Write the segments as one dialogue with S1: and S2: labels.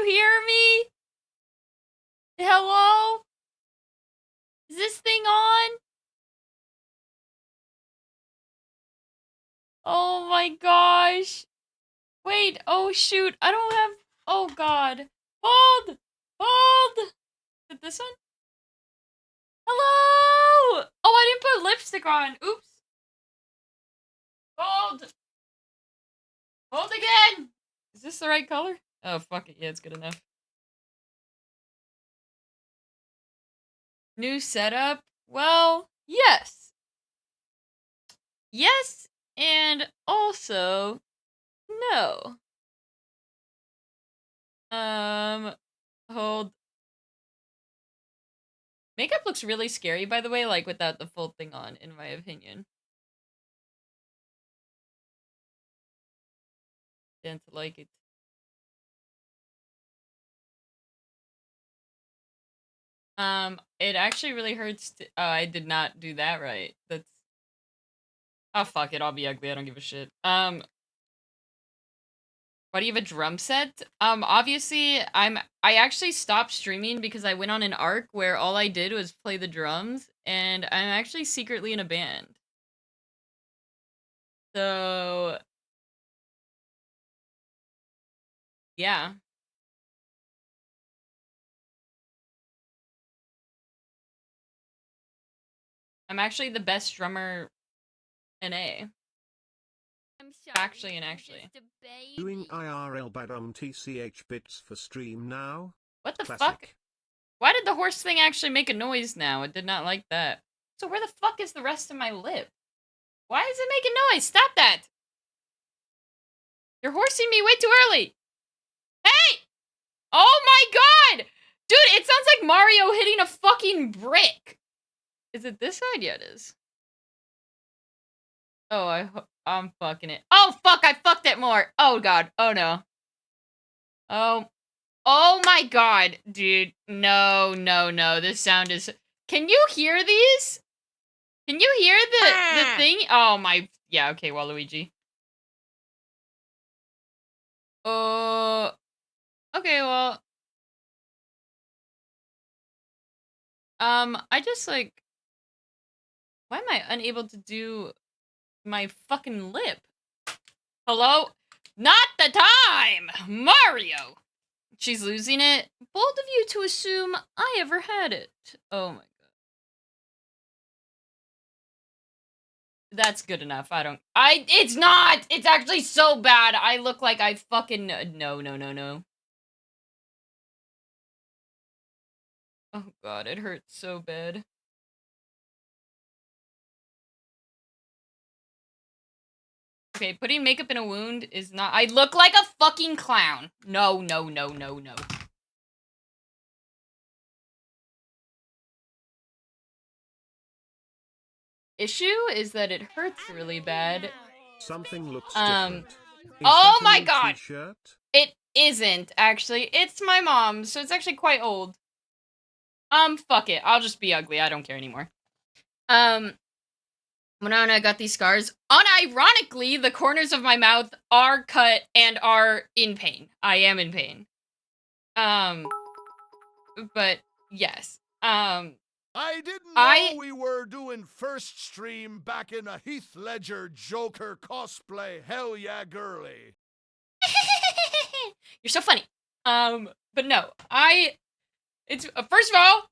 S1: hear me? Hello? Is this thing on? Oh my gosh. Wait, oh shoot, I don't have... Oh god. Hold! Hold! Is it this one? Hello! Oh, I didn't put lipstick on. Oops. Hold! Hold again! Is this the right color? Oh, fuck it. Yeah, it's good enough. New setup? Well, yes. Yes, and also no. Hold. Makeup looks really scary, by the way, like without the full thing on, in my opinion. Tend to like it. It actually really hurts to- Oh, I did not do that right. That's... Oh, fuck it, I'll be ugly, I don't give a shit. Why do you have a drum set? Obviously, I actually stopped streaming because I went on an arc where all I did was play the drums, and I'm actually secretly in a band. So... Yeah. I'm actually the best drummer in A. Actually.
S2: Doing IRL badum TCH bits for stream now?
S1: What the
S2: Classic.
S1: fuck? Why did the horse thing actually make a noise now? It did not like that. So where the fuck is the rest of my lip? Why is it making noise? Stop that! You're horsing me way too early! Hey! Oh my god! Dude, it sounds like Mario hitting a fucking brick! Is it this side? Yeah, it is. Oh, I'm fucking it. Oh, fuck, I fucked it more! Oh god, oh no. Oh my god, dude. No, this sound is... Can you hear these? Can you hear the thing? Oh my... Yeah, okay, Waluigi. Okay, well... I just, like... Why am I unable to do my fucking lip? Hello? Not the time! Mario! She's losing it. Bold of you to assume I ever had it. Oh my god. That's good enough. It's not! It's actually so bad. I look like I fucking... No. Oh god, it hurts so bad. Okay, putting makeup in a wound is not... I look like a fucking clown. No. Issue is that it hurts really bad.
S2: Something looks different.
S1: Oh my god! It isn't, actually. It's my mom's, so it's actually quite old. Fuck it. I'll just be ugly. I don't care anymore. When I got these scars, unironically, the corners of my mouth are cut and are in pain. I am in pain. But yes.
S3: I didn't know we were doing first stream back in a Heath Ledger Joker cosplay. Hell yeah, girly.
S1: You're so funny. But no, it's first of all,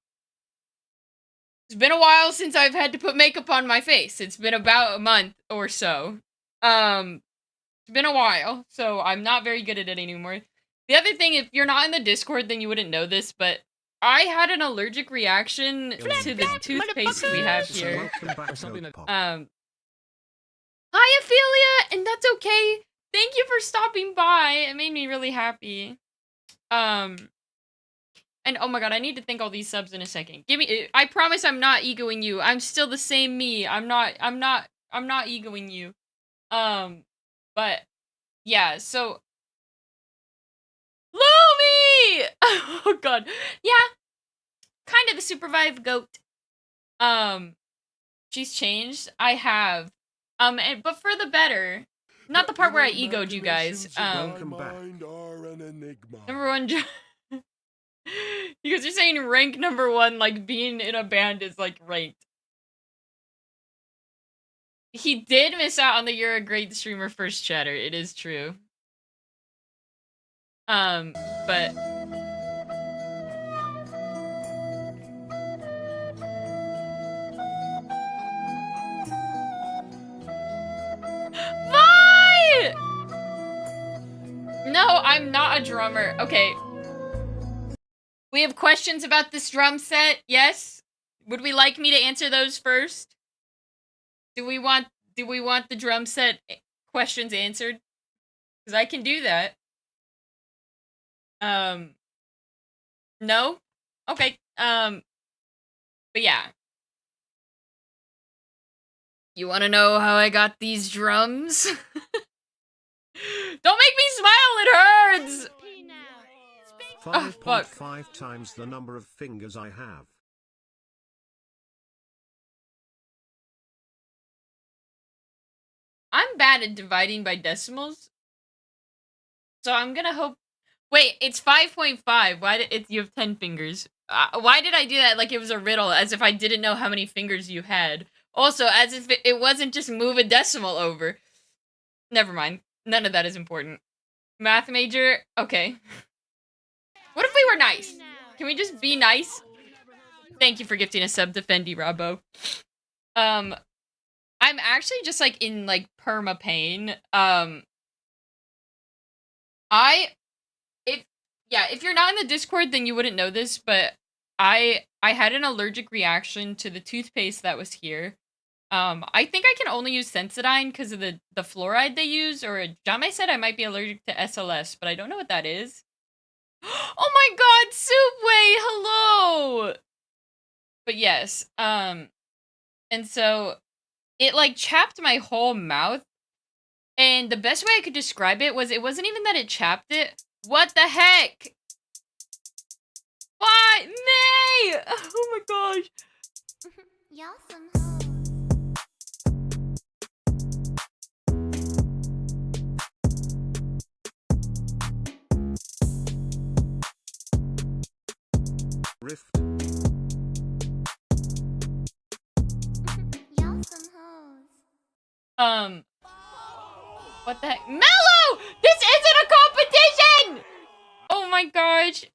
S1: it's been a while since I've had to put makeup on my face. It's been about a month or so. It's been a while, so I'm not very good at it anymore. The other thing, if you're not in the Discord, then you wouldn't know this, but I had an allergic reaction to the toothpaste we have here. Hi, Ophelia, and that's okay. Thank you for stopping by. It made me really happy. And oh my god, I need to thank all these subs in a second. I promise I'm not egoing you. I'm still the same me. I'm not egoing you. But yeah, so Lumi! Oh god. Yeah. Kind of the supervive goat. She's changed. I have. But for the better. Not the part where I egoed you guys.
S2: Welcome back.
S1: Number one, Because you're saying rank number 1, like being in a band is like ranked. He did miss out on the "You're a Great Streamer" first chatter. It is true. But why? No, I'm not a drummer. Okay. We have questions about this drum set. Yes. Would we like me to answer those first? Do we want the drum set questions answered? Because I can do that. No? Okay. But yeah. You want to know how I got these drums? Don't make me smile, it hurts!
S2: 5.5 times the number of fingers I have.
S1: I'm bad at dividing by decimals. So I'm gonna hope... Wait, it's 5.5. Why did you have 10 fingers? Why did I do that like it was a riddle, as if I didn't know how many fingers you had? Also, as if it wasn't just move a decimal over. Never mind. None of that is important. Math major? Okay. What if we were nice? Can we just be nice? Thank you for gifting a sub to Fendi Rabo. I'm actually just like in like perma pain. If you're not in the Discord, then you wouldn't know this, but I had an allergic reaction to the toothpaste that was here. I think I can only use Sensodyne because of the fluoride they use, or Jame said I might be allergic to SLS, but I don't know what that is. Oh my god, Soupway, hello! But yes, and so it like chapped my whole mouth, and the best way I could describe it was it wasn't even that it chapped it. What the heck? Why? May! Oh my gosh.
S2: Rift.
S1: What the heck? Mellow! This isn't a competition! Oh my gosh.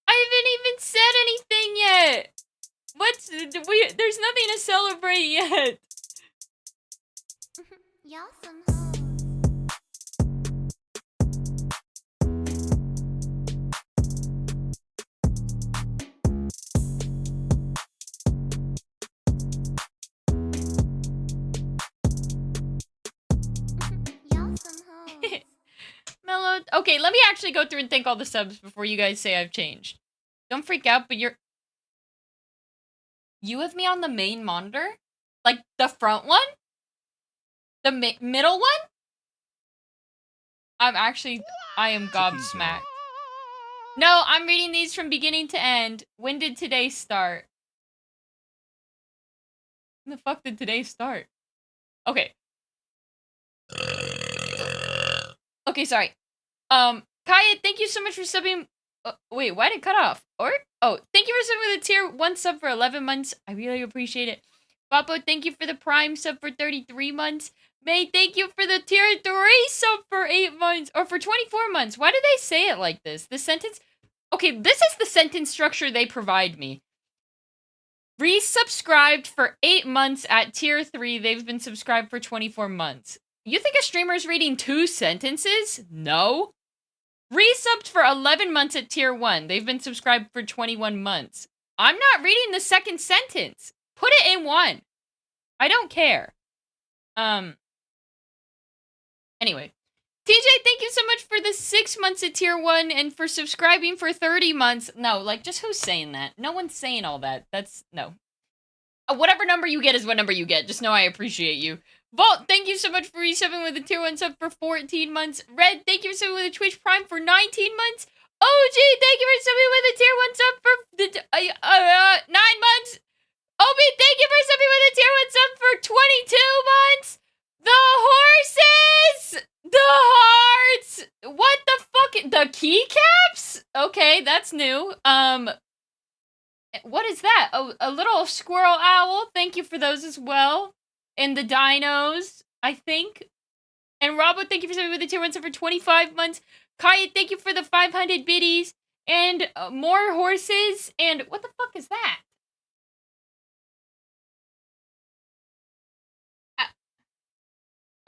S1: I haven't even said anything yet. There's nothing to celebrate yet. Mellow. Okay, let me actually go through and thank all the subs before you guys say I've changed. Don't freak out, but you have me on the main monitor? Like, the front one? The middle one? I am gobsmacked. No, I'm reading these from beginning to end. When did today start? When the fuck did today start? Okay. Okay, sorry. Kaya, thank you so much for subbing. Wait, why did it cut off? Thank you for subbing with a tier 1 sub for 11 months. I really appreciate it. Papo, thank you for the prime sub for 33 months. May, thank you for the tier 3 sub for 8 months. Or for 24 months. Why do they say it like this? The sentence... Okay, this is the sentence structure they provide me. Resubscribed for 8 months at tier 3. They've been subscribed for 24 months. You think a streamer is reading 2 sentences? No. Resubbed for 11 months at tier 1. They've been subscribed for 21 months. I'm not reading the second sentence. Put it in 1. I don't care. Anyway. TJ, thank you so much for the 6 months at tier 1 and for subscribing for 30 months. No, like, just who's saying that? No one's saying all that. That's, no. Whatever number you get is what number you get. Just know I appreciate you. Vault, thank you so much for resubbing with a tier 1 sub for 14 months. Red, thank you for subbing with a Twitch Prime for 19 months. OG, thank you for subbing with a tier 1 sub for 9 months. Obi, thank you for subbing with a tier 1 sub for 22 months. The horses! The hearts! What the fuck? The keycaps? Okay, that's new. What is that? A little squirrel owl. Thank you for those as well. And the dinos, I think. And Robbo, thank you for sending me the tier 1 sub for 25 months. Kaya, thank you for the 500 biddies. And more horses. And what the fuck is that?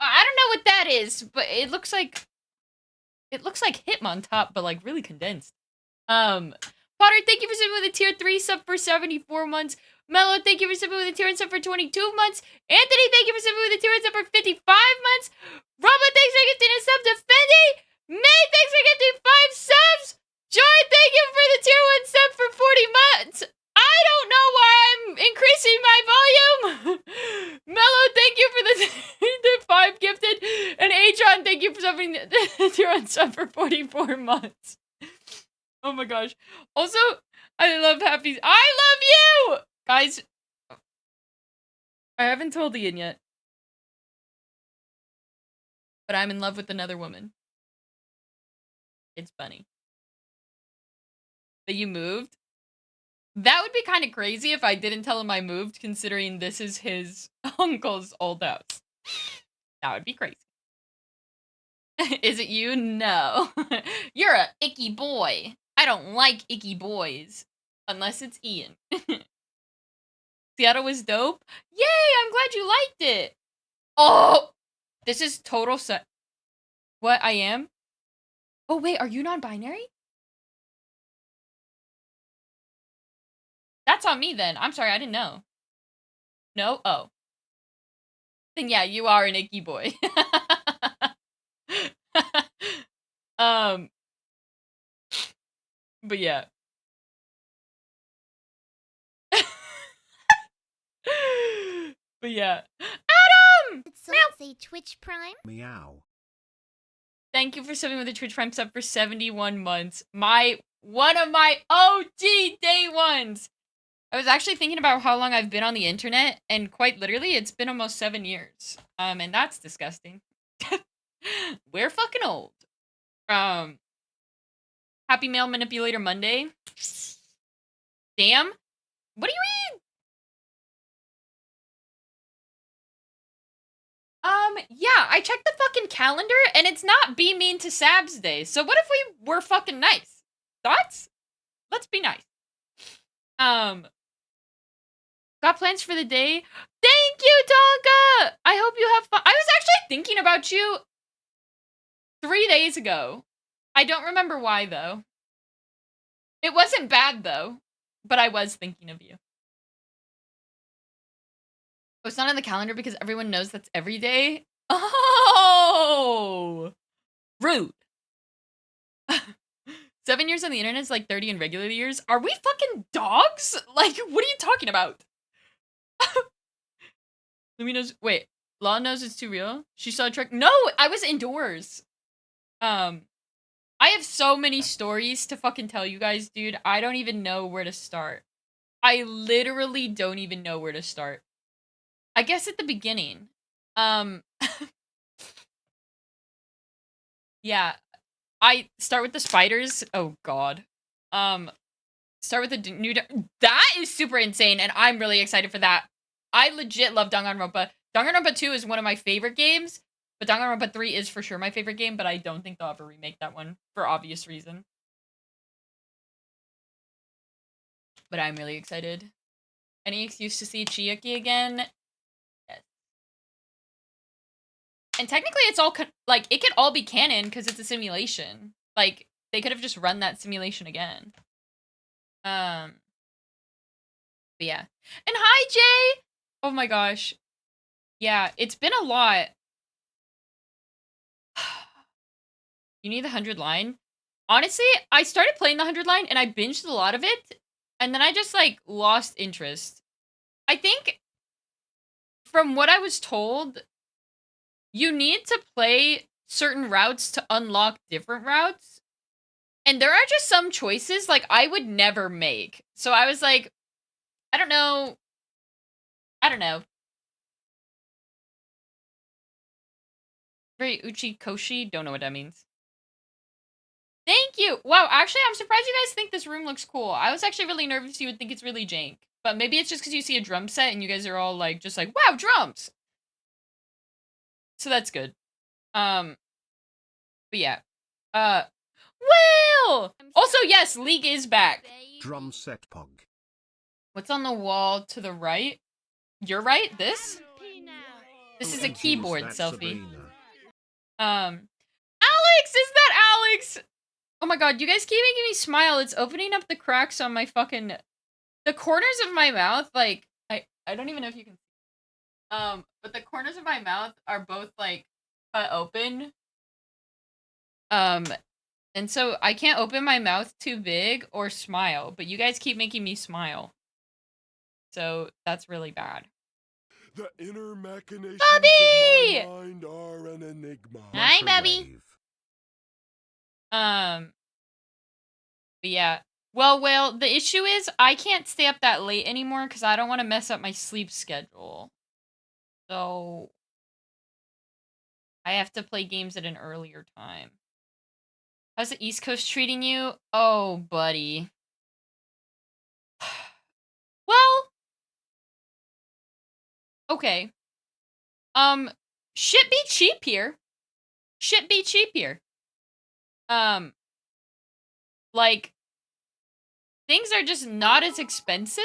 S1: I don't know what that is, but it looks like Hitmontop, but like really condensed. Potter, thank you for subbing with a tier 3 sub for 74 months. Mello, thank you for subbing with a tier 1 sub for 22 months. Anthony, thank you for subbing with a tier 1 sub for 55 months. Robert, thanks for gifting a sub to Fendi. May, thanks for gifting 5 subs. Joy, thank you for the tier 1 sub for 40 months. I don't know why I'm increasing my volume. Mello, thank you for the 5 gifted. And Atron, thank you for subbing the tier 1 sub for 44 months. Oh my gosh. Also, I love Happy. I love you! Guys, I haven't told Ian yet. But I'm in love with another woman. It's funny. That you moved? That would be kind of crazy if I didn't tell him I moved, considering this is his uncle's old house. That would be crazy. Is it you? No. You're a icky boy. I don't like icky boys. Unless it's Ian. Seattle was dope? Yay! I'm glad you liked it! Oh! This is total What, I am? Oh, wait, are you non-binary? That's on me, then. I'm sorry, I didn't know. No? Oh. Then yeah, you are an icky boy. But yeah. But yeah. Adam!
S4: Did someone say Twitch Prime?
S2: Meow.
S1: Thank you for subbing with a Twitch Prime sub for 71 months. One of my OG day ones. I was actually thinking about how long I've been on the internet, and quite literally, it's been almost 7 years. And that's disgusting. We're fucking old. Happy Male Manipulator Monday. Damn. What do you mean? Yeah, I checked the fucking calendar, and it's not Be Mean to Sabs Day. So what if we were fucking nice? Thoughts? Let's be nice. Got plans for the day? Thank you, Tonka! I hope you have fun. I was actually thinking about you 3 days ago. I don't remember why, though. It wasn't bad, though. But I was thinking of you. Oh, it's not on the calendar because everyone knows that's every day? Oh! Rude. 7 years on the internet is like 30 in regular years. Are we fucking dogs? Like, what are you talking about? Lumi knows. Wait, Law knows it's too real? She saw a truck. No, I was indoors. I have so many stories to fucking tell you guys, dude. I don't even know where to start. I literally don't even know where to start. I guess at the beginning. Yeah. I start with the spiders. Oh god. Start with the new. That is super insane, and I'm really excited for that. I legit love Danganronpa. Danganronpa 2 is one of my favorite games, but Danganronpa 3 is for sure my favorite game, but I don't think they'll ever remake that one for obvious reason. But I'm really excited. Any excuse to see Chiaki again? Yes. And technically it's all, like, it could all be canon because it's a simulation. Like, they could have just run that simulation again. But yeah. And hi, Jay! Oh my gosh. Yeah, it's been a lot. You need the 100 line? Honestly, I started playing the 100 line and I binged a lot of it. And then I just, like, lost interest. I think, from what I was told, you need to play certain routes to unlock different routes. And there are just some choices, like, I would never make. So I was like, I don't know. Very Uchi Koshi. Don't know what that means. Thank you. Wow, actually, I'm surprised you guys think this room looks cool. I was actually really nervous you would think it's really jank. But maybe it's just because you see a drum set and you guys are all like, just like, wow, drums. So that's good. But yeah. Well! Also, yes, League is back.
S2: Drum set pog.
S1: What's on the wall to the right? You're right? This? This is a
S2: OMG,
S1: keyboard
S2: that's
S1: selfie.
S2: Sabrina.
S1: Alex! Is that Alex? Oh my god, you guys keep making me smile. It's opening up the cracks on my fucking... The corners of my mouth, like... I don't even know if you can... But the corners of my mouth are both, like, cut open. And so I can't open my mouth too big or smile, but you guys keep making me smile. So that's really bad.
S3: The inner machinations
S1: Bobby!
S3: of my mind are an enigma.
S4: Hi, Bobby.
S2: Microwave.
S1: But yeah. Well, the issue is I can't stay up that late anymore because I don't want to mess up my sleep schedule. So I have to play games at an earlier time. How's the East Coast treating you? Oh, buddy. Well, okay. Shit be cheap here. Shit be cheap here. Like, things are just not as expensive.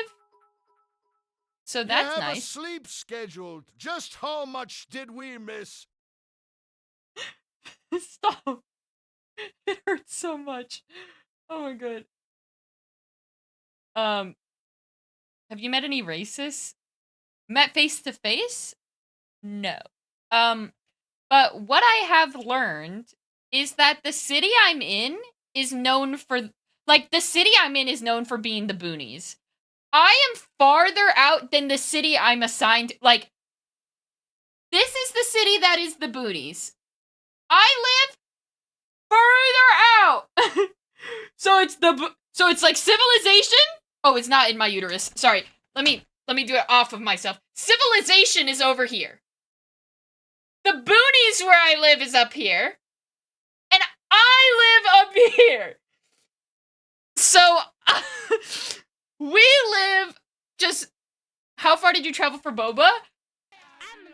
S1: So that's
S3: you have
S1: nice.
S3: a sleep scheduled. Just how much did we miss?
S1: Stop. It hurts so much. Oh my god. Have you met any racists? Met face to face? No. But what I have learned is that the city I'm in is known for, like, the city I'm in is known for being the boonies. I am farther out than the city I'm assigned, like, this is the city that is the boonies. I live further out. So it's like civilization. Oh, it's not in my uterus. Sorry. Let me do it off of myself. Civilization is over here. The boonies where I live is up here. And I live up here. So we live just, how far did you travel for boba?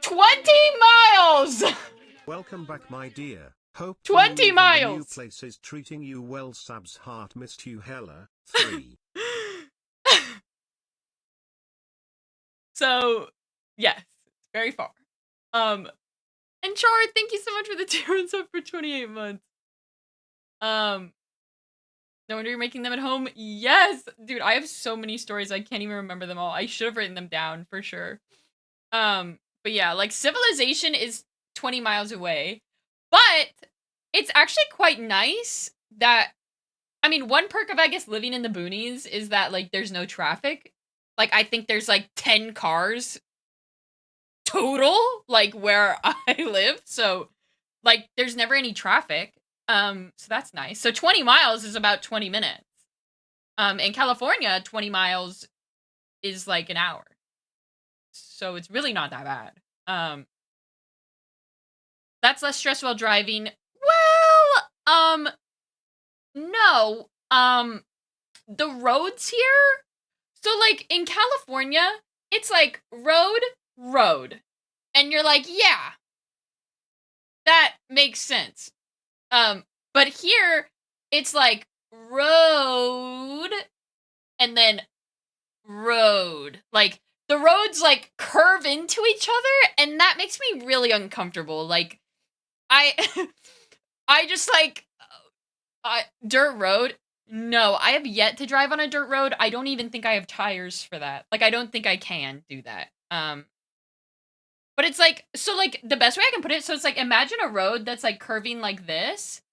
S1: 20 miles.
S2: Welcome back, my dear. Hope
S1: 20
S2: the new
S1: miles.
S2: place is treating you well. Subs heart missed you hella. 3.
S1: So, yes, it's very far. And Char, thank you so much for the tier and sub for 28 months. No wonder you're making them at home. Yes, dude, I have so many stories. I can't even remember them all. I should have written them down for sure. But yeah, like civilization is 20 miles away, but it's actually quite nice that, I mean, one perk of, I guess, living in the boonies is that, like, there's no traffic. Like, I think there's, like, 10 cars total, like, where I live. So, like, there's never any traffic. So that's nice. So 20 miles is about 20 minutes. In California, 20 miles is, like, an hour. So it's really not that bad. That's less stress while driving. Well, no. The roads here, so, like, in California, it's like road. And you're like, yeah, that makes sense. But here, it's like road, and then road. Like, the roads, like, curve into each other, and that makes me really uncomfortable. Like, I just, like, dirt road. No, I have yet to drive on a dirt road. I don't even think I have tires for that. Like, I don't think I can do that. But it's like, so, like, the best way I can put it, so it's like, imagine a road that's, like, curving like this,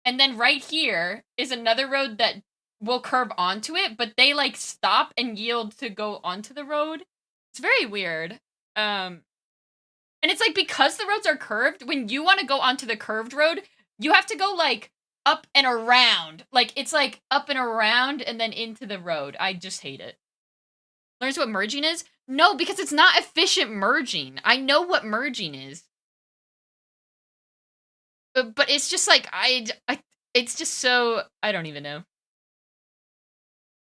S1: and then right here is another road that will curve onto it, but they, like, stop and yield to go onto the road. It's very weird. And it's like, because the roads are curved, when you want to go onto the curved road, you have to go, like, up and around. Like, it's like up and around and then into the road. I just hate it. Learns what merging is? No, because it's not efficient merging. I know what merging is. but it's just like, it's just so, I don't even know.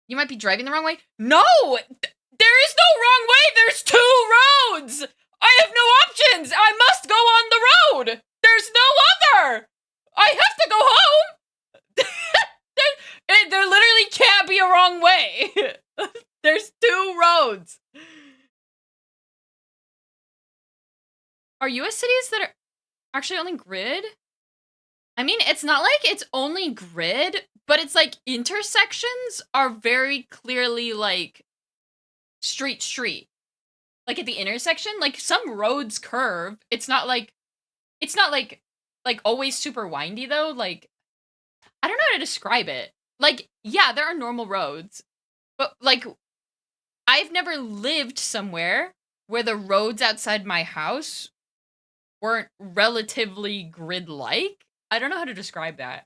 S1: You might be driving the wrong way. No! There is no wrong way! There's 2 roads! I have no options! I must go on the road! There's no other! I have to go home! there literally can't be a wrong way! There's 2 roads! Are US cities that are actually only grid? I mean, it's not like it's only grid, but it's like intersections are very clearly like street. Like at the intersection, like some roads curve. It's not like always super windy though. Like, I don't know how to describe it. Like, yeah, there are normal roads, but like I've never lived somewhere where the roads outside my house weren't relatively grid-like. I don't know how to describe that.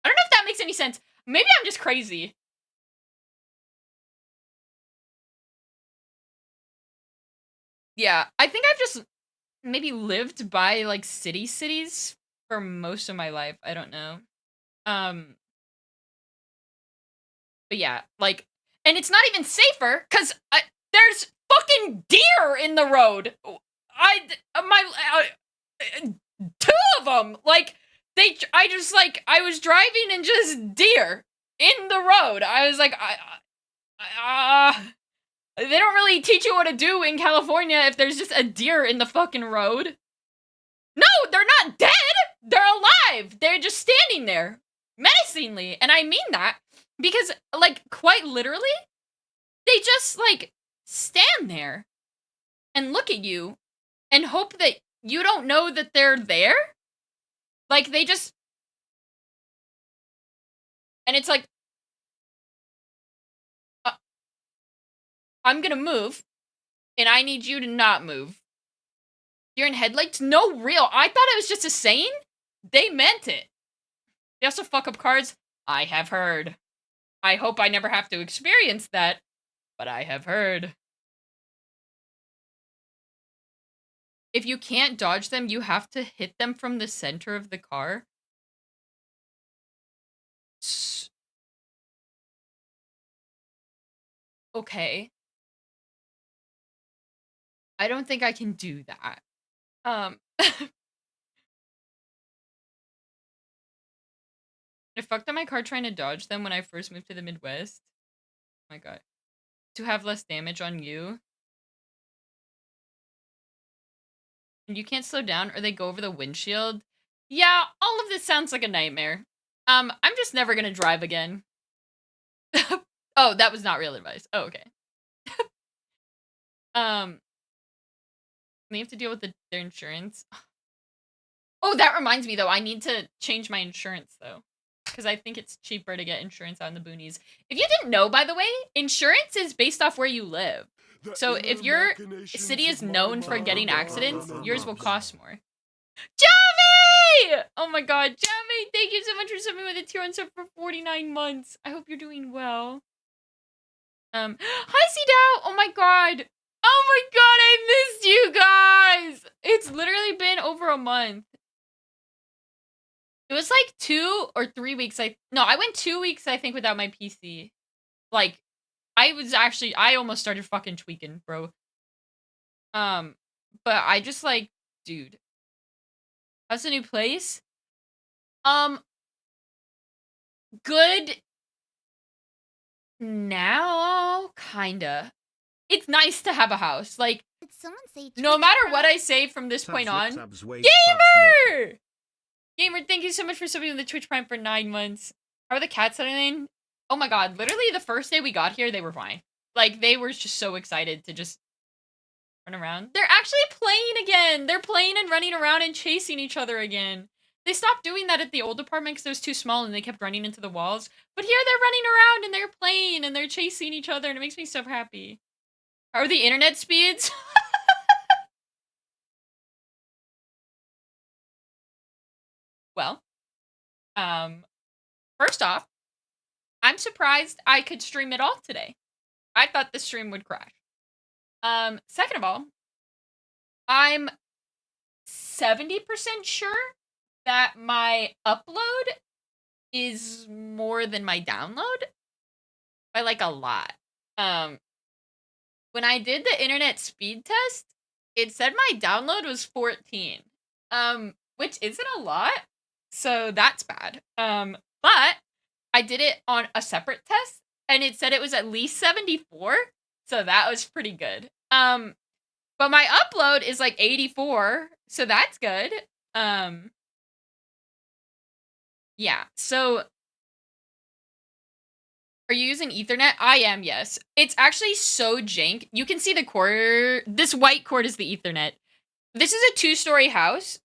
S1: I don't know if that makes any sense. Maybe I'm just crazy. Yeah, I think I've just maybe lived by like cities for most of my life. I don't know. But yeah, like, and it's not even safer because there's fucking deer in the road. Two of them. Like, I was driving and just deer in the road. I was like, they don't really teach you what to do in California if there's just a deer in the fucking road. No, they're not dead. They're alive. They're just standing there menacingly. And I mean that because, like, quite literally, they just, like, stand there and look at you and hope that you don't know that they're there. Like, they just... And it's like... I'm gonna move, and I need you to not move. You're in headlights? No, real. I thought it was just a saying. They meant it. They also fuck up cars. I have heard. I hope I never have to experience that, but I have heard. If you can't dodge them, you have to hit them from the center of the car. Okay. I don't think I can do that. I fucked up my car trying to dodge them when I first moved to the Midwest. Oh my god. To have less damage on you. And you can't slow down or they go over the windshield. Yeah, all of this sounds like a nightmare. I'm just never gonna drive again. Oh, that was not real advice. Oh, okay. They have to deal with their insurance. Oh, that reminds me though, I need to change my insurance though. Because I think it's cheaper to get insurance out in the boonies. If you didn't know, by the way, insurance is based off where you live. So if your city is known for getting accidents, yours will cost more. Jamie! Oh my god, Jamie, thank you so much for subbing with a tier 1 sub for 49 months. I hope you're doing well. Hi C-Dow! Oh my god! Oh my god, I missed you guys! It's literally been over a month. It was like 2 or 3 weeks. I went 2 weeks, I think, without my PC. Like, I almost started fucking tweaking, bro. But I just like, dude. How's the new place? Good now, kinda. It's nice to have a house. Like,
S4: Did someone say
S1: no
S4: Twitch
S1: matter what
S4: Prime?
S1: I say from this point on.
S2: Gamer!
S1: Gamer, thank you so much for subbing with the Twitch Prime for 9 months. How are the cats settling in? Oh my god, literally the first day we got here, they were fine. Like, they were just so excited to just run around. They're actually playing again! They're playing and running around and chasing each other again. They stopped doing that at the old apartment because it was too small and they kept running into the walls. But here they're running around and they're playing and they're chasing each other and it makes me so happy. How are the internet speeds? Well, first off, I'm surprised I could stream at all today. I thought the stream would crash. Second of all, I'm 70% sure that my upload is more than my download by like a lot. When I did the internet speed test, it said my download was 14. Which isn't a lot. So that's bad. But I did it on a separate test and it said it was at least 74. So that was pretty good. But my upload is like 84, so that's good. Yeah. So are you using Ethernet? I am, yes. It's actually so jank. You can see the cord. This white cord is the Ethernet. This is a 2-story house.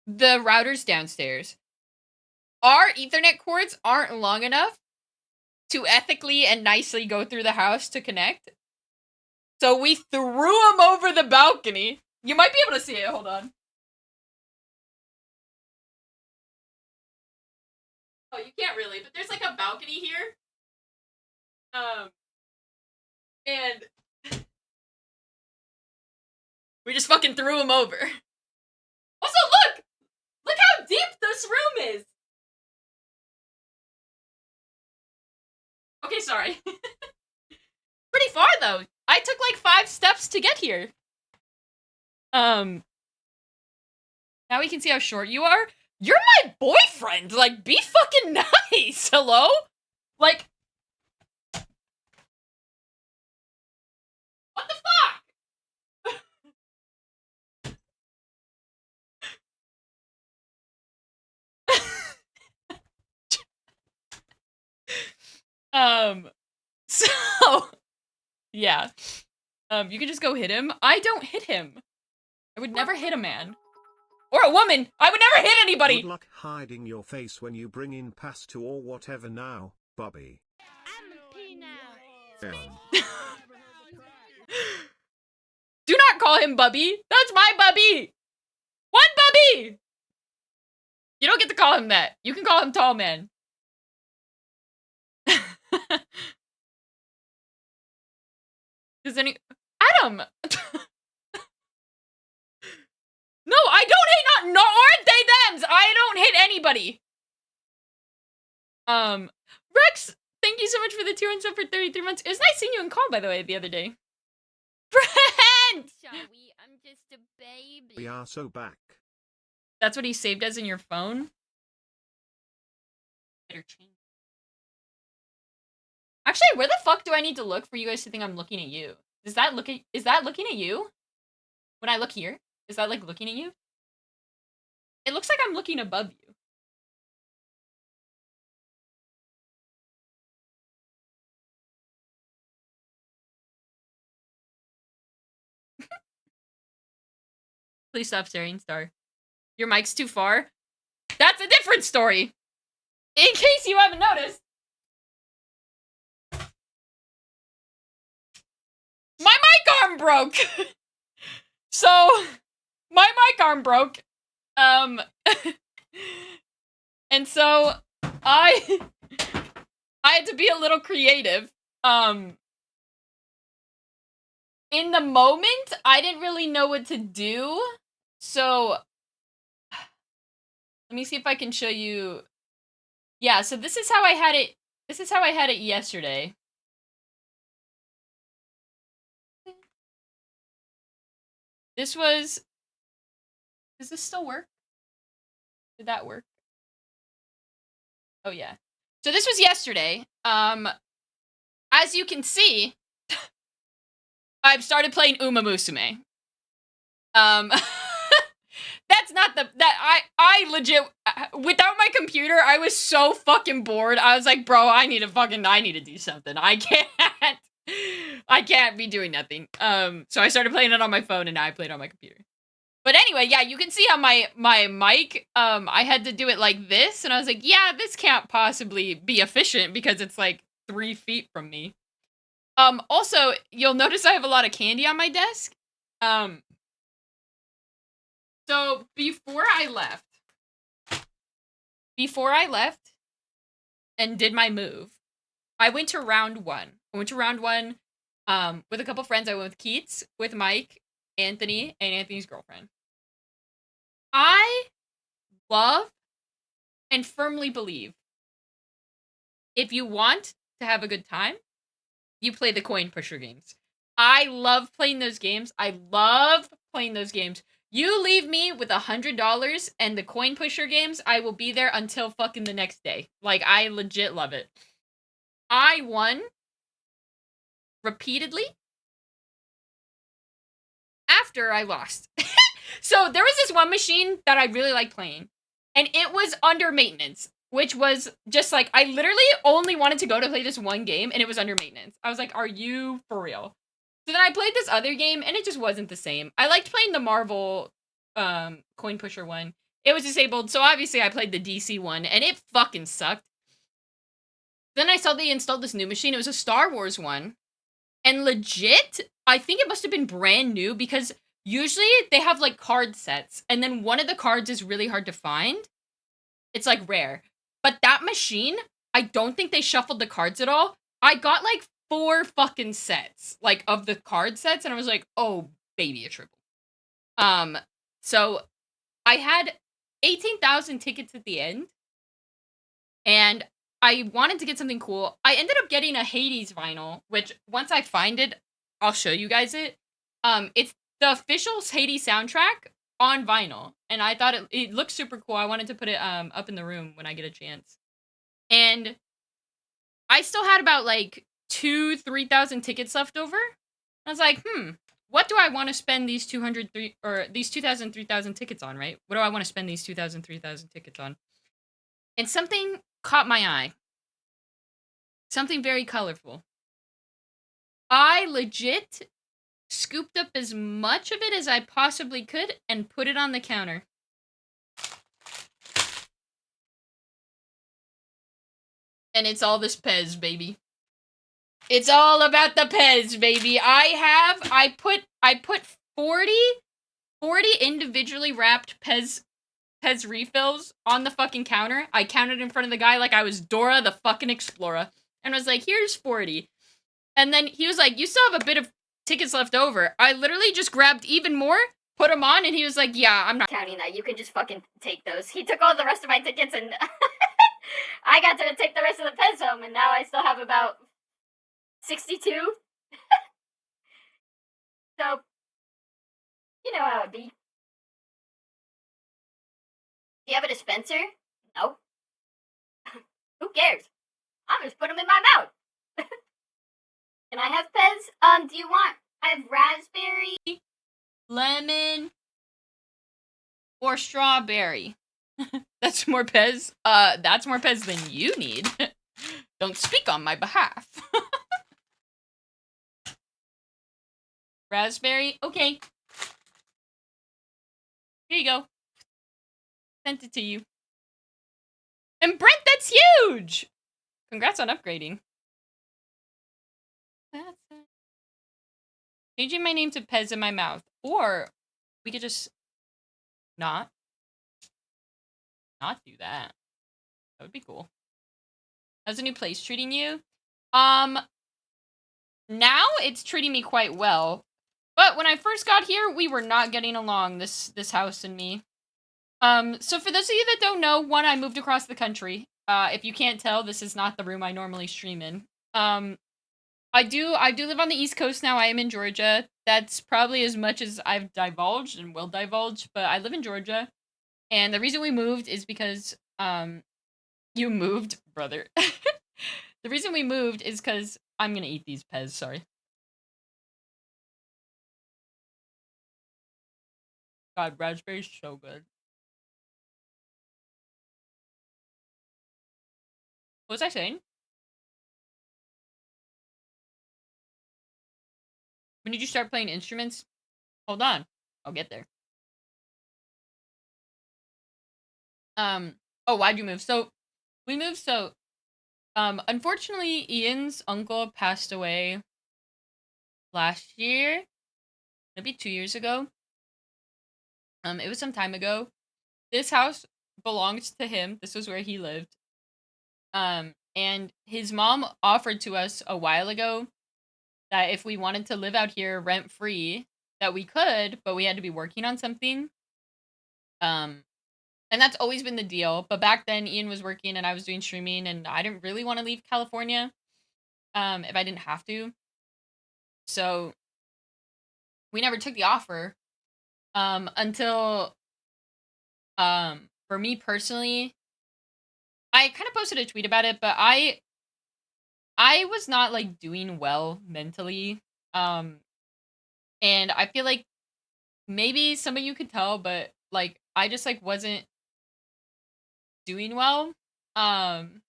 S1: The router's downstairs. Our Ethernet cords aren't long enough to ethically and nicely go through the house to connect. So we threw them over the balcony. You might be able to see it. Hold on. Oh, you can't really, but there's like a balcony here. And we just fucking threw them over. Also, look! Look how deep this room is! Okay, sorry. Pretty far, though. I took like 5 steps to get here. Now we can see how short you are. You're my boyfriend! Like, be fucking nice! Hello? Like... What the fuck? So... Yeah. You can just go hit him. I don't hit him. I would never hit a man. Or a woman! I would never hit anybody!
S2: Good luck hiding your face when you bring in pasta or whatever now, Bobby.
S1: Do not call him Bubby. That's my Bubby! One Bubby! You don't get to call him that. You can call him Tall Man. Does any... Adam! No, I don't hit not aren't they thems! I don't hit anybody! Rex, thank you so much for the 200 sub for 33 months. It was nice seeing you in call, by the way, the other day. Friend!
S4: Sorry, I'm just a baby.
S2: We are so back.
S1: That's what he saved as in your phone? Better change. Actually, where the fuck do I need to look for you guys to think I'm looking at you? Is that looking at you? When I look here? Is that like looking at you? It looks like I'm looking above you. Please stop staring, Star. Your mic's too far? That's a different story! In case you haven't noticed. My mic arm broke! So, my mic arm broke. And so, I had to be a little creative. In the moment, I didn't really know what to do. So, let me see if I can show you. Yeah, so this is how I had it. This is how I had it yesterday. This was... Does this still work? Did that work? Oh, yeah. So this was yesterday. As you can see, I've started playing Uma Musume. That's not the... I legit... Without my computer, I was so fucking bored. I was like, bro, I need to do something. I can't be doing nothing. So I started playing it on my phone and now I play it on my computer. But anyway, yeah, you can see how my mic, I had to do it like this, and I was like, yeah, this can't possibly be efficient because it's like 3 feet from me. Also, you'll notice I have a lot of candy on my desk. So before I left and did my move, I went to round 1. I went to round 1 with a couple friends. I went with Keats, with Mike, Anthony, and Anthony's girlfriend. I love and firmly believe if you want to have a good time, you play the coin pusher games. I love playing those games. I love playing those games. You leave me with $100 and the coin pusher games, I will be there until fucking the next day. Like, I legit love it. I won repeatedly after I lost. So there was this one machine that I really liked playing, and it was under maintenance, which was just like, I literally only wanted to go to play this one game, and it was under maintenance. I was like, are you for real? So then I played this other game, and it just wasn't the same. I liked playing the Marvel coin pusher one. It was disabled, so obviously I played the DC one, and it fucking sucked. Then I saw they installed this new machine. It was a Star Wars one. And legit, I think it must have been brand new because usually they have like card sets and then one of the cards is really hard to find. It's like rare. But that machine, I don't think they shuffled the cards at all. I got like 4 fucking sets, like of the card sets, and I was like, oh, baby, a triple. So I had 18,000 tickets at the end, and I wanted to get something cool. I ended up getting a Hades vinyl, which once I find it, I'll show you guys it. It's the official Hades soundtrack on vinyl, and I thought it looked super cool. I wanted to put it up in the room when I get a chance. And I still had about like 3,000 tickets left over. I was like, what do I want to spend these 2,000, 3,000 tickets on, right? What do I want to spend these 2,000, 3,000 tickets on? And something caught my eye. Something very colorful. I legit scooped up as much of it as I possibly could and put it on the counter. And it's all this Pez, baby. It's all about the Pez, baby. I put 40 individually wrapped Pez refills on the fucking counter. I counted in front of the guy like I was Dora the fucking Explorer. And was like, here's 40. And then he was like, you still have a bit of tickets left over. I literally just grabbed even more, put them on, and he was like, yeah, I'm not
S4: Counting that, you can just fucking take those. He took all the rest of my tickets and I got to take the rest of the Pez home, and now I still have about 62. So, you know how it be. Do you have a dispenser? No. Who cares? I'm just putting them in my mouth. Can I have Pez? Do you want? I have raspberry,
S1: lemon, or strawberry. That's more Pez. That's more Pez than you need. Don't speak on my behalf. Raspberry? Okay. Here you go. Sent it to you. And Brent, that's huge! Congrats on upgrading. That's it. Changing my name to Pez in my mouth. Or we could just not do that. That would be cool. How's the new place treating you? Now it's treating me quite well. But when I first got here, we were not getting along, this house and me. So for those of you that don't know, one, I moved across the country. If you can't tell, this is not the room I normally stream in. I do live on the East Coast now. I am in Georgia. That's probably as much as I've divulged and will divulge, but I live in Georgia. And the reason we moved is because, you moved, brother. The reason we moved is because I'm gonna eat these Pez, sorry. God, raspberry's so good. What was I saying? When did you start playing instruments? Hold on. I'll get there. Oh, why'd you move? So, we moved unfortunately, Ian's uncle passed away last year. Maybe 2 years ago. It was some time ago. This house belongs to him. This was where he lived. And his mom offered to us a while ago that if we wanted to live out here rent-free, that we could, but we had to be working on something. And And that's always been the deal. But back then, Ian was working and I was doing streaming, and I didn't really want to leave California if I didn't have to. So we never took the offer until, for me personally, I kind of posted a tweet about it, but I was not like doing well mentally. And I feel like maybe some of you could tell, but like I just like wasn't doing well. And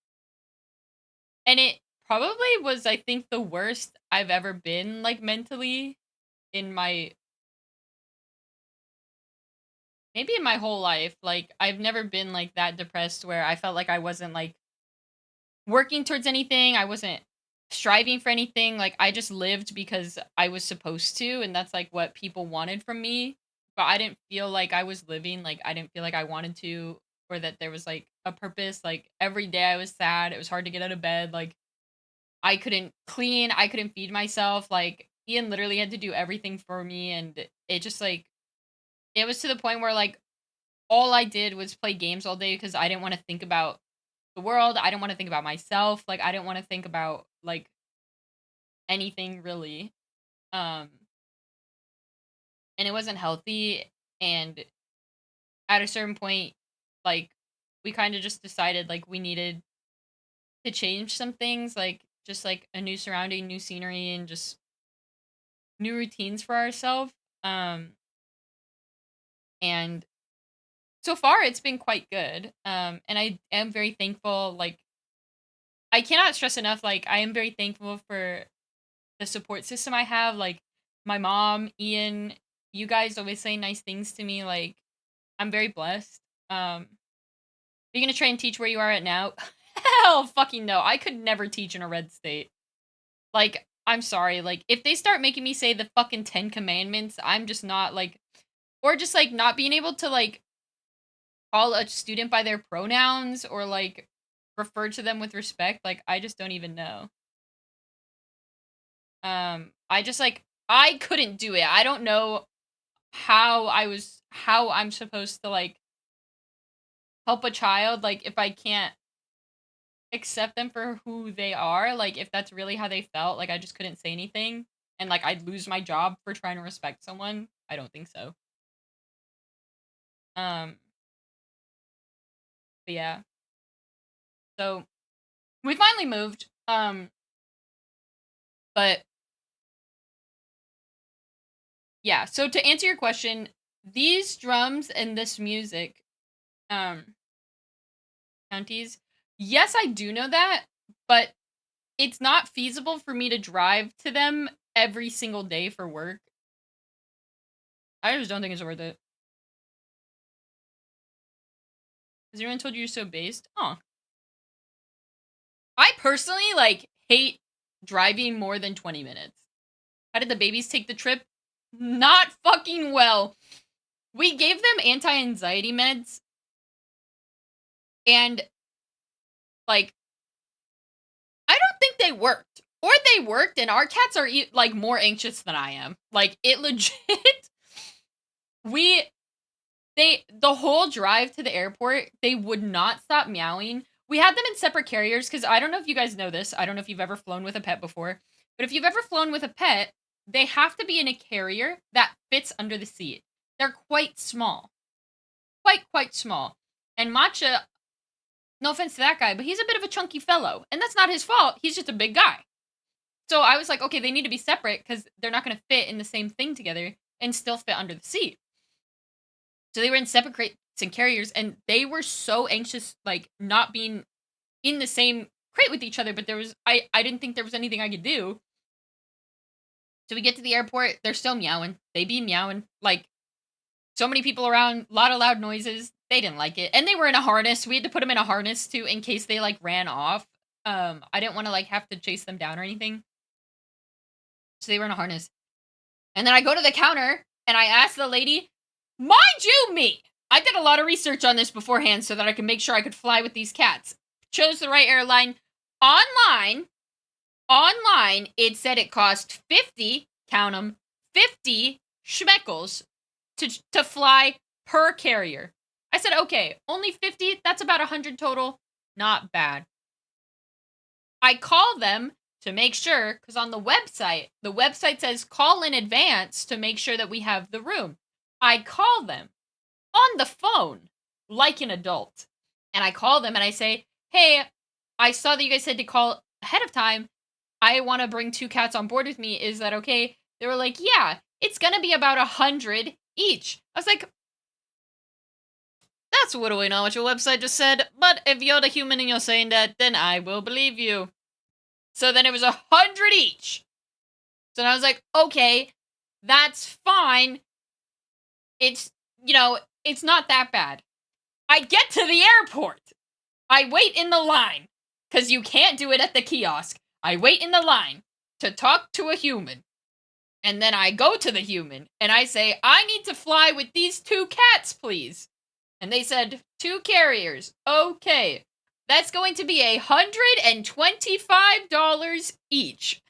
S1: it probably was, I think, the worst I've ever been like mentally in my whole life. Like I've never been like that depressed where I felt like I wasn't like working towards anything. I wasn't striving for anything. Like I just lived because I was supposed to, and that's like what people wanted from me. But I didn't feel like I was living. Like I didn't feel like I wanted to, or that there was like a purpose. Like every day I was sad. It was hard to get out of bed. Like I couldn't clean. I couldn't feed myself. Like Ian literally had to do everything for me, and it just like it was to the point where like all I did was play games all day because I didn't want to think about the world. I didn't want to think about myself. Like I didn't want to think about like anything really. And it wasn't healthy. And at a certain point, like we kind of just decided like we needed to change some things, like just like a new surrounding, new scenery, and just new routines for ourselves. And so far it's been quite good. And I am very thankful. Like I cannot stress enough, like I am very thankful for the support system I have. Like my mom, Ian, you guys always say nice things to me. Like I'm very blessed. Are you gonna try and teach where you are at now? Hell fucking no. I could never teach in a red state. Like, I'm sorry. Like, if they start making me say the fucking 10 commandments, I'm just not like, or just like not being able to like call a student by their pronouns or like refer to them with respect. Like, I just don't even know. I just like, I couldn't do it. I don't know how I'm supposed to like help a child, like if I can't accept them for who they are, like if that's really how they felt. Like I just couldn't say anything, and like I'd lose my job for trying to respect someone. I don't think so. But yeah, so we finally moved. But yeah, so to answer your question, these drums and this music counties, yes, I do know that, but it's not feasible for me to drive to them every single day for work. I just don't think it's worth it. Has anyone told you you're so based? Oh. I personally, like, hate driving more than 20 minutes. How did the babies take the trip? Not fucking well. We gave them anti-anxiety meds. And, like, I don't think they worked. Or they worked, and our cats are, like, more anxious than I am. Like, it legit... The whole drive to the airport, they would not stop meowing. We had them in separate carriers, because I don't know if you guys know this. I don't know if you've ever flown with a pet before. But if you've ever flown with a pet, they have to be in a carrier that fits under the seat. They're quite small. Quite small. And Matcha, no offense to that guy, but he's a bit of a chunky fellow. And that's not his fault. He's just a big guy. So I was like, okay, they need to be separate because they're not going to fit in the same thing together and still fit under the seat. So they were in separate crates and carriers, and they were so anxious, like, not being in the same crate with each other, but I didn't think there was anything I could do. So we get to the airport, they're still meowing. They be meowing. Like, so many people around, a lot of loud noises. They didn't like it. And they were in a harness. We had to put them in a harness, too, in case they, like, ran off. I didn't want to, like, have to chase them down or anything. So they were in a harness. And then I go to the counter, and I ask the lady... Mind you, me! I did a lot of research on this beforehand so that I could make sure I could fly with these cats. Chose the right airline. Online, it said it cost 50, count 'em, 50 schmeckles to fly per carrier. I said, okay, only 50, that's about 100 total. Not bad. I call them to make sure, because on the website says call in advance to make sure that we have the room. I call them on the phone like an adult. And I call them and I say, hey, I saw that you guys said to call ahead of time. I want to bring 2 cats on board with me. Is that okay? They were like, yeah, it's going to be about 100 each. I was like, that's literally not what your website just said. But if you're the human and you're saying that, then I will believe you. So then it was 100 each. So then I was like, okay, that's fine. It's, it's not that bad. I get to the airport. I wait in the line. Because you can't do it at the kiosk. I wait in the line to talk to a human. And then I go to the human and I say, I need to fly with these 2 cats, please. And they said, 2 carriers. Okay. That's going to be $125 each.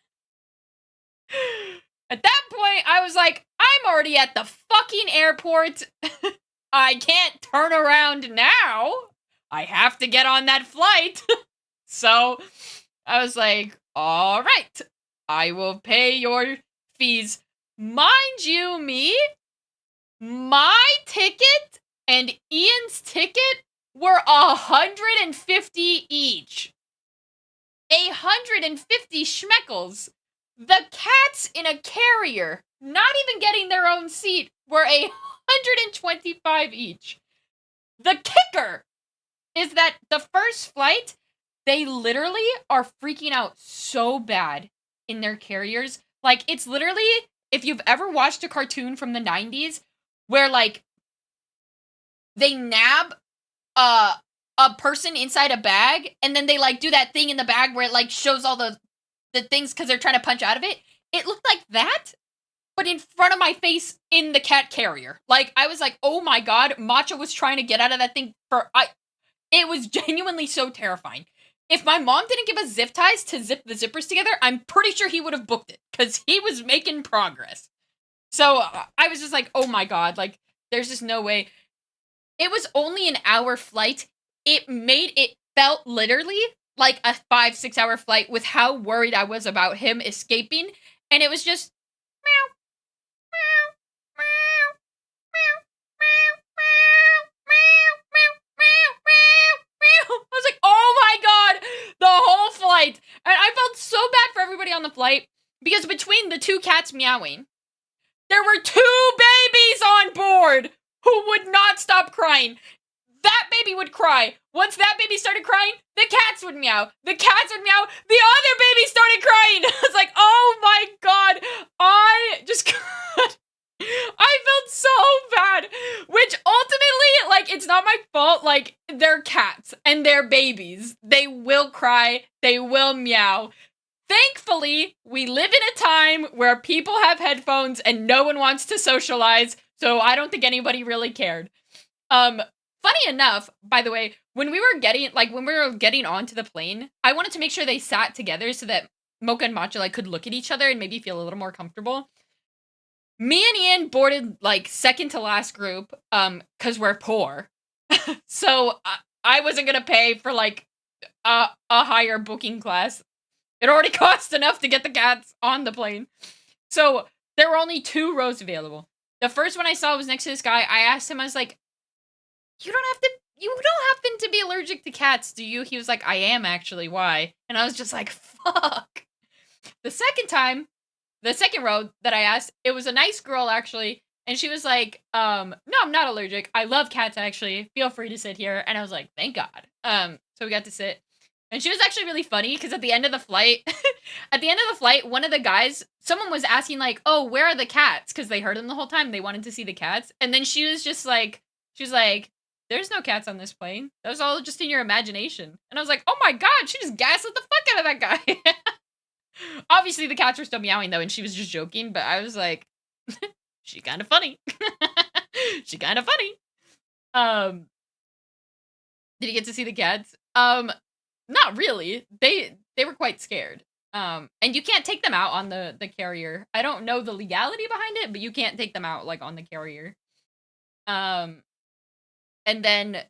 S1: At that point, I was like, I'm already at the fucking airport. I can't turn around now. I have to get on that flight. So I was like, all right, I will pay your fees. Mind you, my ticket and Ian's ticket were 150 each. 150 schmeckles. The cats in a carrier, not even getting their own seat, were 125 each. The kicker is that the first flight, they literally are freaking out so bad in their carriers. Like, it's literally, if you've ever watched a cartoon from the 90s, where, like, they nab a person inside a bag, and then they, like, do that thing in the bag where it, like, shows all the things because they're trying to punch out of it. It looked like that, but in front of my face in the cat carrier. Like, I was like, oh my god, Macho was trying to get out of that thing it was genuinely so terrifying. If my mom didn't give us zip ties to zip the zippers together, I'm pretty sure he would have booked it, because he was making progress. So, I was just like, oh my god, like, there's just no way. It was only an hour flight. It felt literally like a 5-6 hour flight with how worried I was about him escaping, and it was just meow, meow, meow, meow, meow, meow, meow, meow, meow, meow. I was like, oh my god, the whole flight. And I felt so bad for everybody on the flight, because between the 2 cats meowing, there were 2 babies on board who would not stop crying. That baby would cry. Once that baby started crying, the cats would meow. The cats would meow. The other baby started crying. I was like, oh my god. I felt so bad. Which ultimately, like, it's not my fault. Like, they're cats and they're babies. They will cry. They will meow. Thankfully, we live in a time where people have headphones and no one wants to socialize, so I don't think anybody really cared. Funny enough, by the way, when we were getting onto the plane, I wanted to make sure they sat together so that Mocha and Matcha, like, could look at each other and maybe feel a little more comfortable. Me and Ian boarded, like, second to last group, because we're poor. So, I wasn't gonna pay for, like, a higher booking class. It already cost enough to get the cats on the plane. So, there were only 2 rows available. The first one I saw was next to this guy. I asked him, I was like, you don't happen to be allergic to cats, do you? He was like, I am actually, why? And I was just like, fuck. The second row that I asked, it was a nice girl actually, and she was like, no, I'm not allergic. I love cats actually. Feel free to sit here. And I was like, thank God. So we got to sit. And she was actually really funny, because at the end of the flight, one of the guys, someone was asking like, oh, where are the cats? Because they heard them the whole time. They wanted to see the cats. And then she was like, there's no cats on this plane. That was all just in your imagination. And I was like, oh my god, she just gaslit the fuck out of that guy. Obviously, the cats were still meowing, though, and she was just joking, but I was like, she kind of funny. She kind of funny. Did you get to see the cats? Not really. They were quite scared. And you can't take them out on the carrier. I don't know the legality behind it, but you can't take them out, like, on the carrier. And then,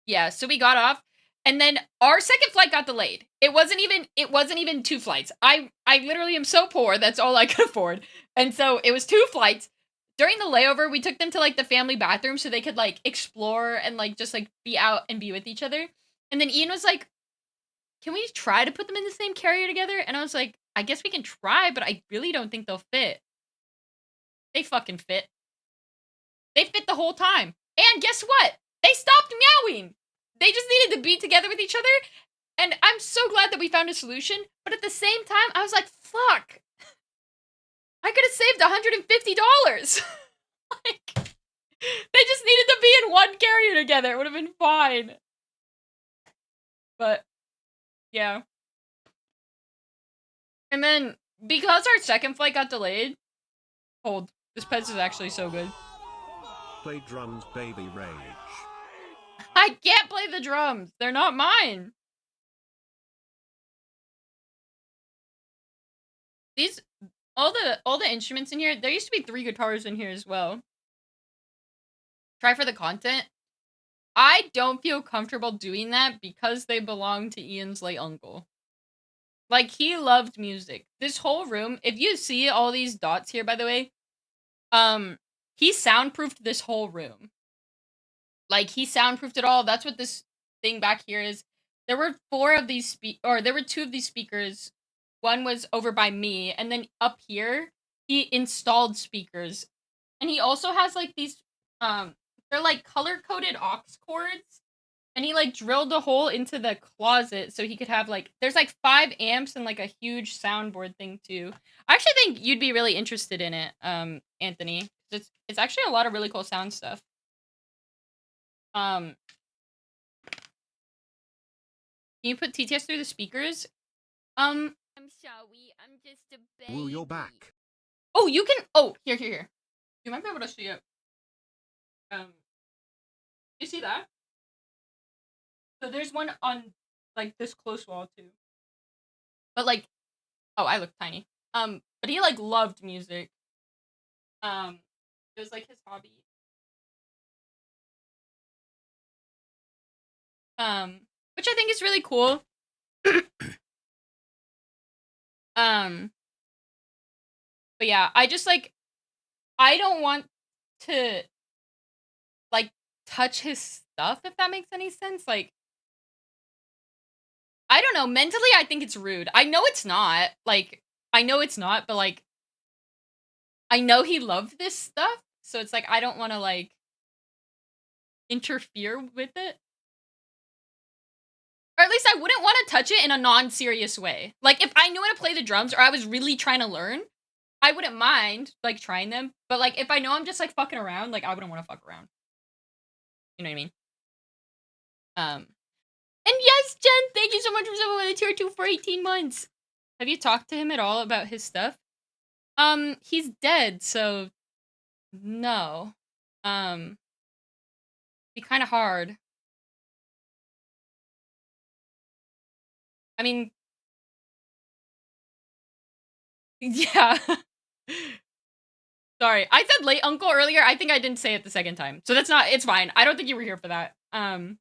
S1: yeah, so we got off. And then our second flight got delayed. It wasn't even 2 flights. I literally am so poor, that's all I could afford. And so it was 2 flights. During the layover, we took them to like the family bathroom so they could like explore and like just like be out and be with each other. And then Ian was like, "Can we try to put them in the same carrier together?" And I was like, "I guess we can try, but I really don't think they'll fit." They fucking fit. They fit the whole time. And guess what? They stopped meowing. They just needed to be together with each other. And I'm so glad that we found a solution. But at the same time, I was like, fuck. I could have saved $150. Like, they just needed to be in one carrier together. It would have been fine. But, yeah. And then, because our second flight got delayed, hold. This Pez is actually so good.
S2: Play drums, baby rage.
S1: I can't play the drums. They're not mine. These, all the instruments in here, there used to be 3 guitars in here as well. Try for the content. I don't feel comfortable doing that because they belong to Ian's late uncle. Like, he loved music. This whole room, if you see all these dots here, by the way, he soundproofed this whole room. Like, he soundproofed it all. That's what this thing back here is. There were 4 of these there were 2 of these speakers. One was over by me, and then up here, he installed speakers. And he also has, like, these, they're, like, color-coded aux cords. And he, like, drilled a hole into the closet so he could have, like, there's, like, 5 amps and, like, a huge soundboard thing, too. I actually think you'd be really interested in it, Anthony. It's actually a lot of really cool sound stuff. Can you put TTS through the speakers?
S5: I'm sorry, I'm just a baby.
S2: Woo, you're back.
S1: Oh, you can. Oh, here. You might be able to see it. You see that? So there's one on like this close wall too. But like, oh, I look tiny. But he like loved music. It was like his hobby. Which I think is really cool. But yeah, I just like, I don't want to like touch his stuff, if that makes any sense. Like, I don't know, mentally I think it's rude. I know it's not, but like, I know he loved this stuff, so it's like, I don't want to like interfere with it. Or at least I wouldn't want to touch it in a non-serious way. Like, if I knew how to play the drums or I was really trying to learn, I wouldn't mind, like, trying them. But, like, if I know I'm just, like, fucking around, like, I wouldn't want to fuck around. You know what I mean? And yes, Jen, thank you so much for someone with a tier 2 for 18 months. Have you talked to him at all about his stuff? He's dead, so no. Be kind of hard. I mean, yeah. Sorry, I said late uncle earlier. I think I didn't say it the second time, so that's not. It's fine. I don't think you were here for that. But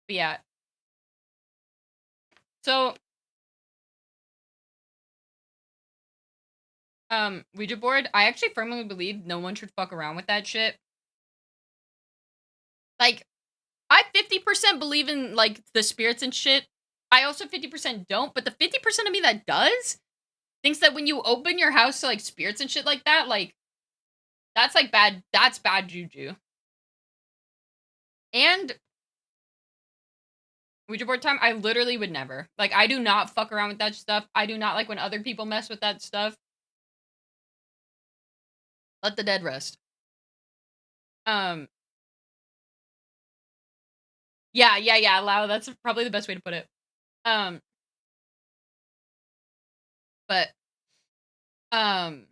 S1: yeah. So, Ouija board. I actually firmly believe no one should fuck around with that shit. Like, I 50% believe in like the spirits and shit. I also 50% don't, but the 50% of me that does thinks that when you open your house to like spirits and shit like that, like that's like bad. That's bad juju. And Ouija board time, I literally would never. Like, I do not fuck around with that stuff. I do not like when other people mess with that stuff. Let the dead rest. Yeah, Lau, that's probably the best way to put it. But, can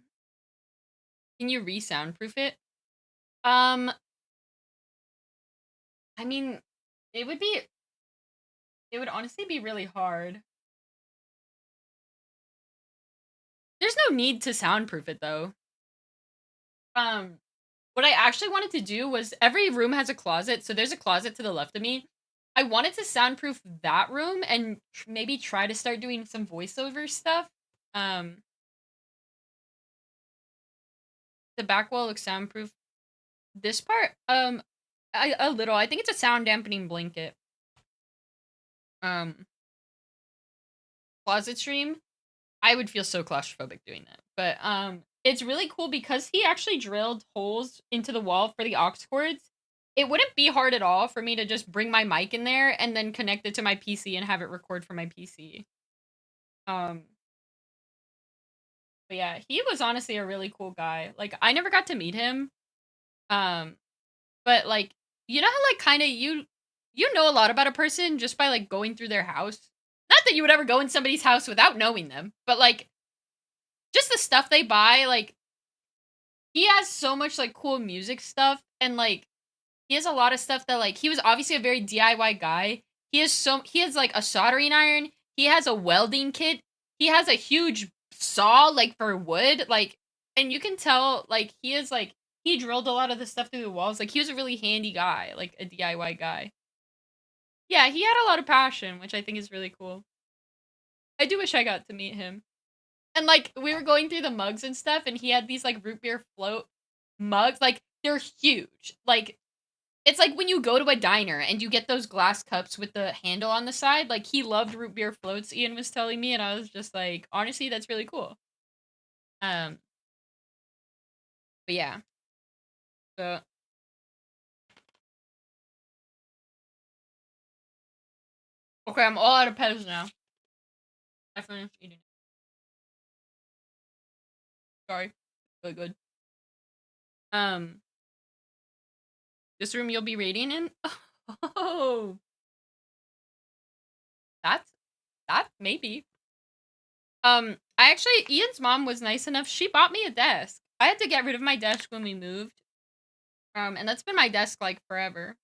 S1: you re-soundproof it? I mean, it would honestly be really hard. There's no need to soundproof it, though. What what I actually wanted to do was every room has a closet, so there's a closet to the left of me. I wanted to soundproof that room and maybe try to start doing some voiceover stuff. The back wall looks soundproof. This part, a little. I think it's a sound dampening blanket. Closet stream. I would feel so claustrophobic doing that, but it's really cool because he actually drilled holes into the wall for the aux cords. It wouldn't be hard at all for me to just bring my mic in there and then connect it to my PC and have it record from my PC. But yeah, he was honestly a really cool guy. Like, I never got to meet him. But like, you know how like kind of you know a lot about a person just by like going through their house? Not that you would ever go in somebody's house without knowing them, but like just the stuff they buy, like he has so much like cool music stuff and like he has a lot of stuff that like he was obviously a very DIY guy. He has like a soldering iron, he has a welding kit, he has a huge saw like for wood, like, and you can tell like he drilled a lot of the stuff through the walls. Like he was a really handy guy, like a DIY guy. Yeah, he had a lot of passion, which I think is really cool. I do wish I got to meet him. And like we were going through the mugs and stuff and he had these like root beer float mugs, like they're huge. Like it's like when you go to a diner and you get those glass cups with the handle on the side, like he loved root beer floats, Ian was telling me, and I was just like, honestly, that's really cool. But yeah. So okay, I'm all out of Pez now. I finished eating. Sorry. Really good. This room you'll be raiding in? Oh. That maybe. I actually, Ian's mom was nice enough. She bought me a desk. I had to get rid of my desk when we moved. And that's been my desk like forever.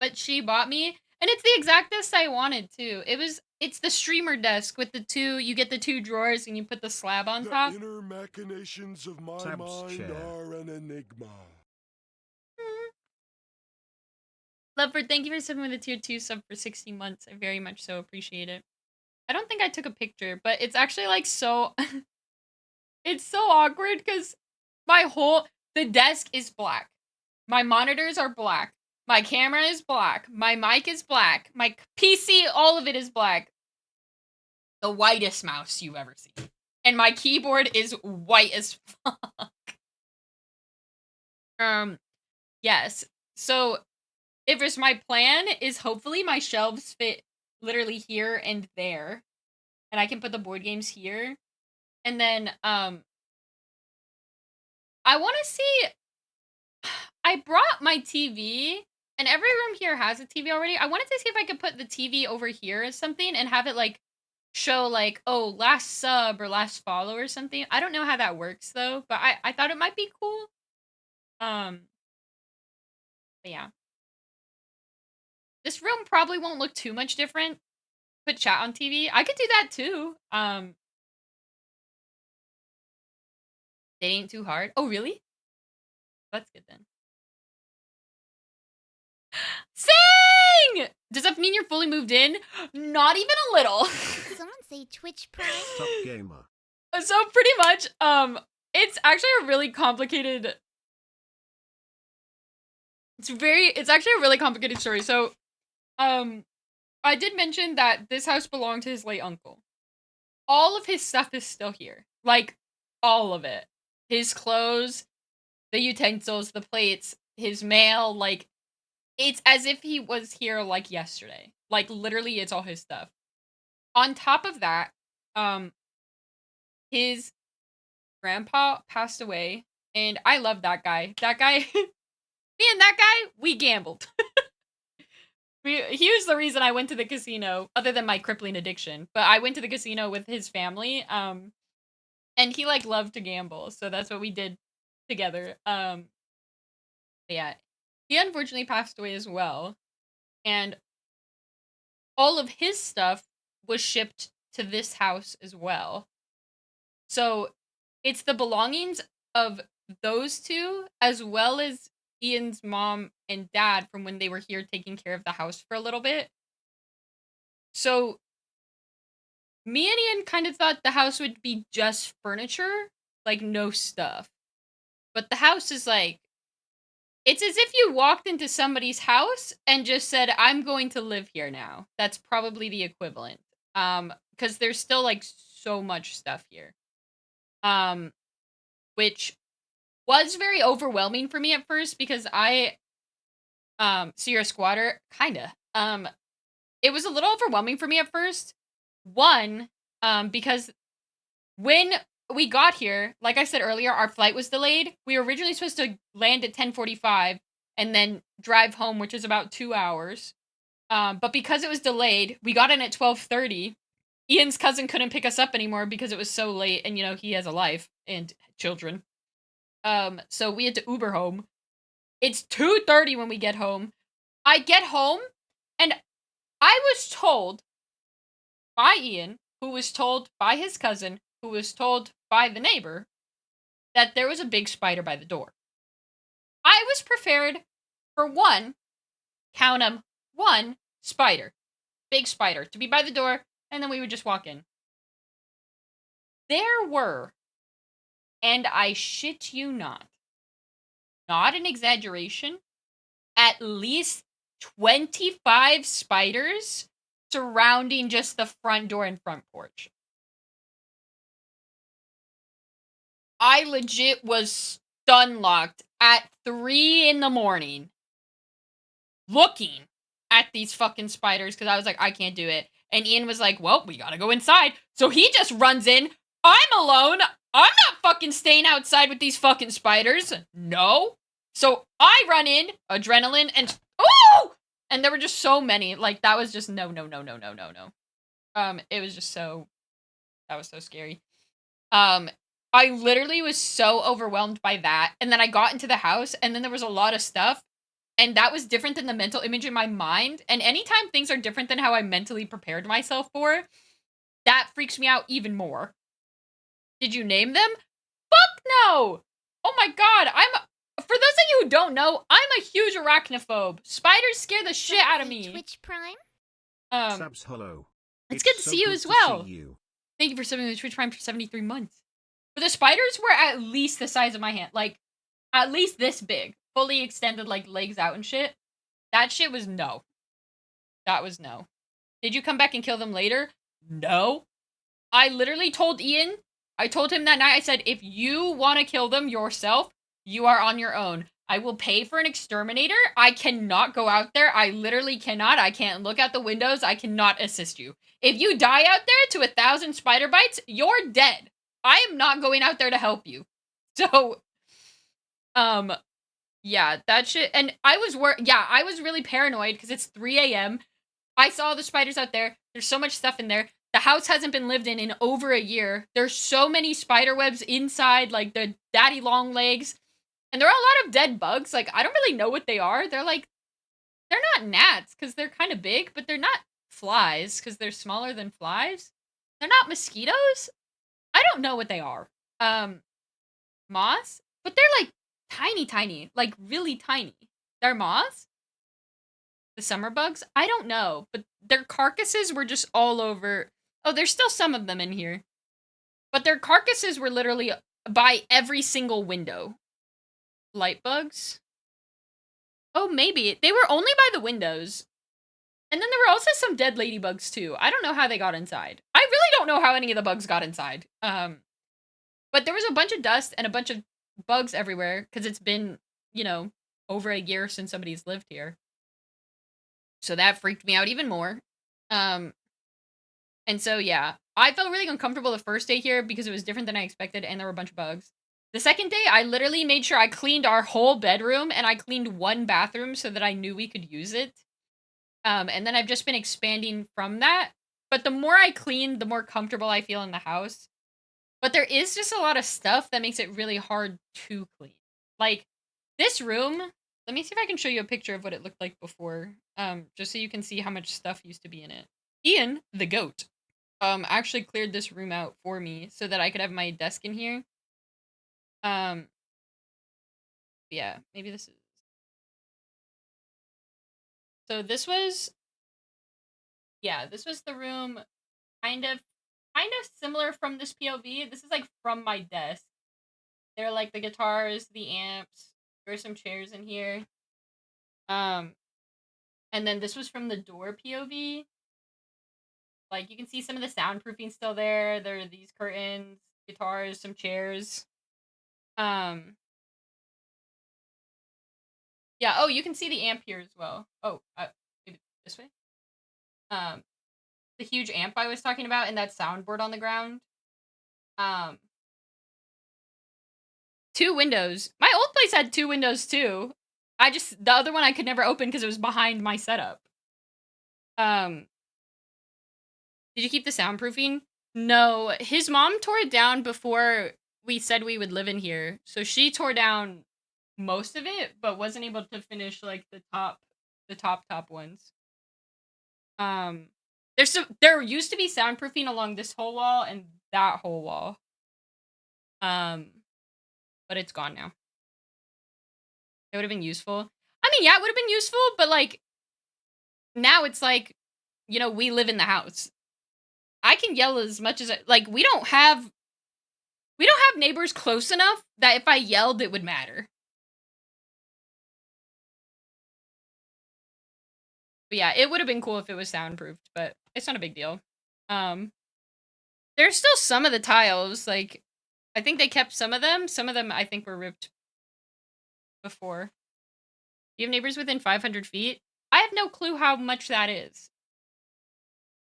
S1: But she bought me, and it's the exact desk I wanted too. It's the streamer desk with you get the two drawers and you put the slab on top.
S3: The inner machinations of my
S2: Sab's
S3: mind
S2: chair.
S3: are an enigma.
S1: Lovebird, thank you for subbing with a tier 2 sub for 60 months. I very much so appreciate it. I don't think I took a picture, but it's actually like so it's so awkward because the desk is black. My monitors are black. My camera is black. My mic is black. My PC, all of it is black. The whitest mouse you've ever seen. And my keyboard is white as fuck. Yes. So, if it's my plan is hopefully my shelves fit literally here and there. And I can put the board games here. And then, I want to see... I brought my TV, and every room here has a TV already. I wanted to see if I could put the TV over here or something and have it, like, show, like, oh, last sub or last follow or something. I don't know how that works, though, but I thought it might be cool. But yeah. This room probably won't look too much different. Put chat on TV. I could do that, too. It ain't too hard. Oh, really? That's good, then. Sing! Does that mean you're fully moved in? Not even a little.
S5: Someone say Twitch Prime.
S2: Sup gamer.
S1: So pretty much, it's actually a really complicated... It's actually a really complicated story. So, I did mention that this house belonged to his late uncle. All of his stuff is still here. Like, all of it. His clothes, the utensils, the plates, his mail, like, it's as if he was here, like, yesterday. Like, literally, it's all his stuff. On top of that, his grandpa passed away, and I love that guy. That guy, me and that guy, we gambled. He was the reason I went to the casino, other than my crippling addiction. But I went to the casino with his family, and he, like, loved to gamble, so that's what we did together. Yeah. He unfortunately passed away as well, and all of his stuff was shipped to this house as well. So, it's the belongings of those two, as well as Ian's mom and dad from when they were here taking care of the house for a little bit. So me and Ian kind of thought the house would be just furniture, like no stuff. But the house is like, it's as if you walked into somebody's house and just said, I'm going to live here now. That's probably the equivalent. Because there's still like so much stuff here. Which was very overwhelming for me at first because so you're a squatter? Kinda. It was a little overwhelming for me at first. One, because when we got here, like I said earlier, our flight was delayed. We were originally supposed to land at 10:45 and then drive home, which is about 2 hours. But because it was delayed, we got in at 12:30. Ian's cousin couldn't pick us up anymore because it was so late, and he has a life and children. So we had to Uber home. It's 2:30 when we get home. I get home, and I was told by Ian, who was told by his cousin, who was told by the neighbor, that there was a big spider by the door. I was prepared for one, count 'em, one spider. Big spider, to be by the door, and then we would just walk in. There were, and I shit you not an exaggeration, at least 25 spiders surrounding just the front door and front porch. I legit was stun locked at 3 a.m. looking at these fucking spiders because I was like, I can't do it. And Ian was like, well, we gotta go inside. So he just runs in. I'm alone. I'm not fucking staying outside with these fucking spiders. No. So I run in, adrenaline, and oh! And there were just so many. Like, that was just no. It was just so, that was so scary. I literally was so overwhelmed by that. And then I got into the house, and then there was a lot of stuff. And that was different than the mental image in my mind. And anytime things are different than how I mentally prepared myself for, that freaks me out even more. Did you name them? Fuck no! Oh my god, for those of you who don't know, I'm a huge arachnophobe. Spiders scare the shit out of me.
S5: Twitch Prime?
S2: Subs, hello.
S1: It's good to see you as well. Thank you for subbing to Twitch Prime for 73 months. But the spiders were at least the size of my hand. Like, at least this big. Fully extended, like, legs out and shit. That shit was no. That was no. Did you come back and kill them later? No. I literally told Ian, I told him that night, I said, if you want to kill them yourself, you are on your own. I will pay for an exterminator. I cannot go out there. I literally cannot. I can't look out the windows. I cannot assist you. If you die out there to 1,000 spider bites, you're dead. I am not going out there to help you. So, yeah, that shit. And I was really paranoid because it's 3 a.m. I saw the spiders out there. There's so much stuff in there. The house hasn't been lived in over a year. There's so many spider webs inside, like the daddy long legs. And there are a lot of dead bugs. Like, I don't really know what they are. They're not gnats because they're kind of big, but they're not flies because they're smaller than flies. They're not mosquitoes. I don't know what they are. Moths? But they're like tiny, like really tiny. They're moths? The summer bugs? I don't know, but their carcasses were just all over. Oh, there's still some of them in here. But their carcasses were literally by every single window. Light bugs? Oh, maybe. They were only by the windows. And then there were also some dead ladybugs too. I don't know how they got inside. I really don't know how any of the bugs got inside. But there was a bunch of dust and a bunch of bugs everywhere because it's been, over a year since somebody's lived here. So that freaked me out even more. And so, yeah, I felt really uncomfortable the first day here because it was different than I expected and there were a bunch of bugs. The second day, I literally made sure I cleaned our whole bedroom and I cleaned one bathroom so that I knew we could use it. And then I've just been expanding from that. But the more I clean, the more comfortable I feel in the house. But there is just a lot of stuff that makes it really hard to clean. Like, this room, let me see if I can show you a picture of what it looked like before. Just so you can see how much stuff used to be in it. Ian, the goat, actually cleared this room out for me so that I could have my desk in here. Yeah, maybe this is. So this was. Yeah, this was the room, kind of similar from this POV. This is like from my desk. There are like the guitars, the amps. There's some chairs in here. And then this was from the door POV. Like you can see some of the soundproofing still there. There are these curtains, guitars, some chairs. Yeah, oh, you can see the amp here as well. Oh, maybe this way. The huge amp I was talking about and that soundboard on the ground. Two windows. My old place had two windows too. The other one I could never open because it was behind my setup. Did you keep the soundproofing? No, his mom tore it down before we said we would live in here. So she tore down most of it, but wasn't able to finish like the top ones. There used to be soundproofing along this whole wall and that whole wall. But it's gone now. It would have been useful. I mean, yeah, it would have been useful, but like now it's like, we live in the house. I can yell as much as we don't have neighbors close enough that if I yelled it would matter. But yeah, it would have been cool if it was soundproofed, but it's not a big deal. There's still some of the tiles, like I think they kept some of them. Some of them I think were ripped before. Do you have neighbors within 500 feet? I have no clue how much that is.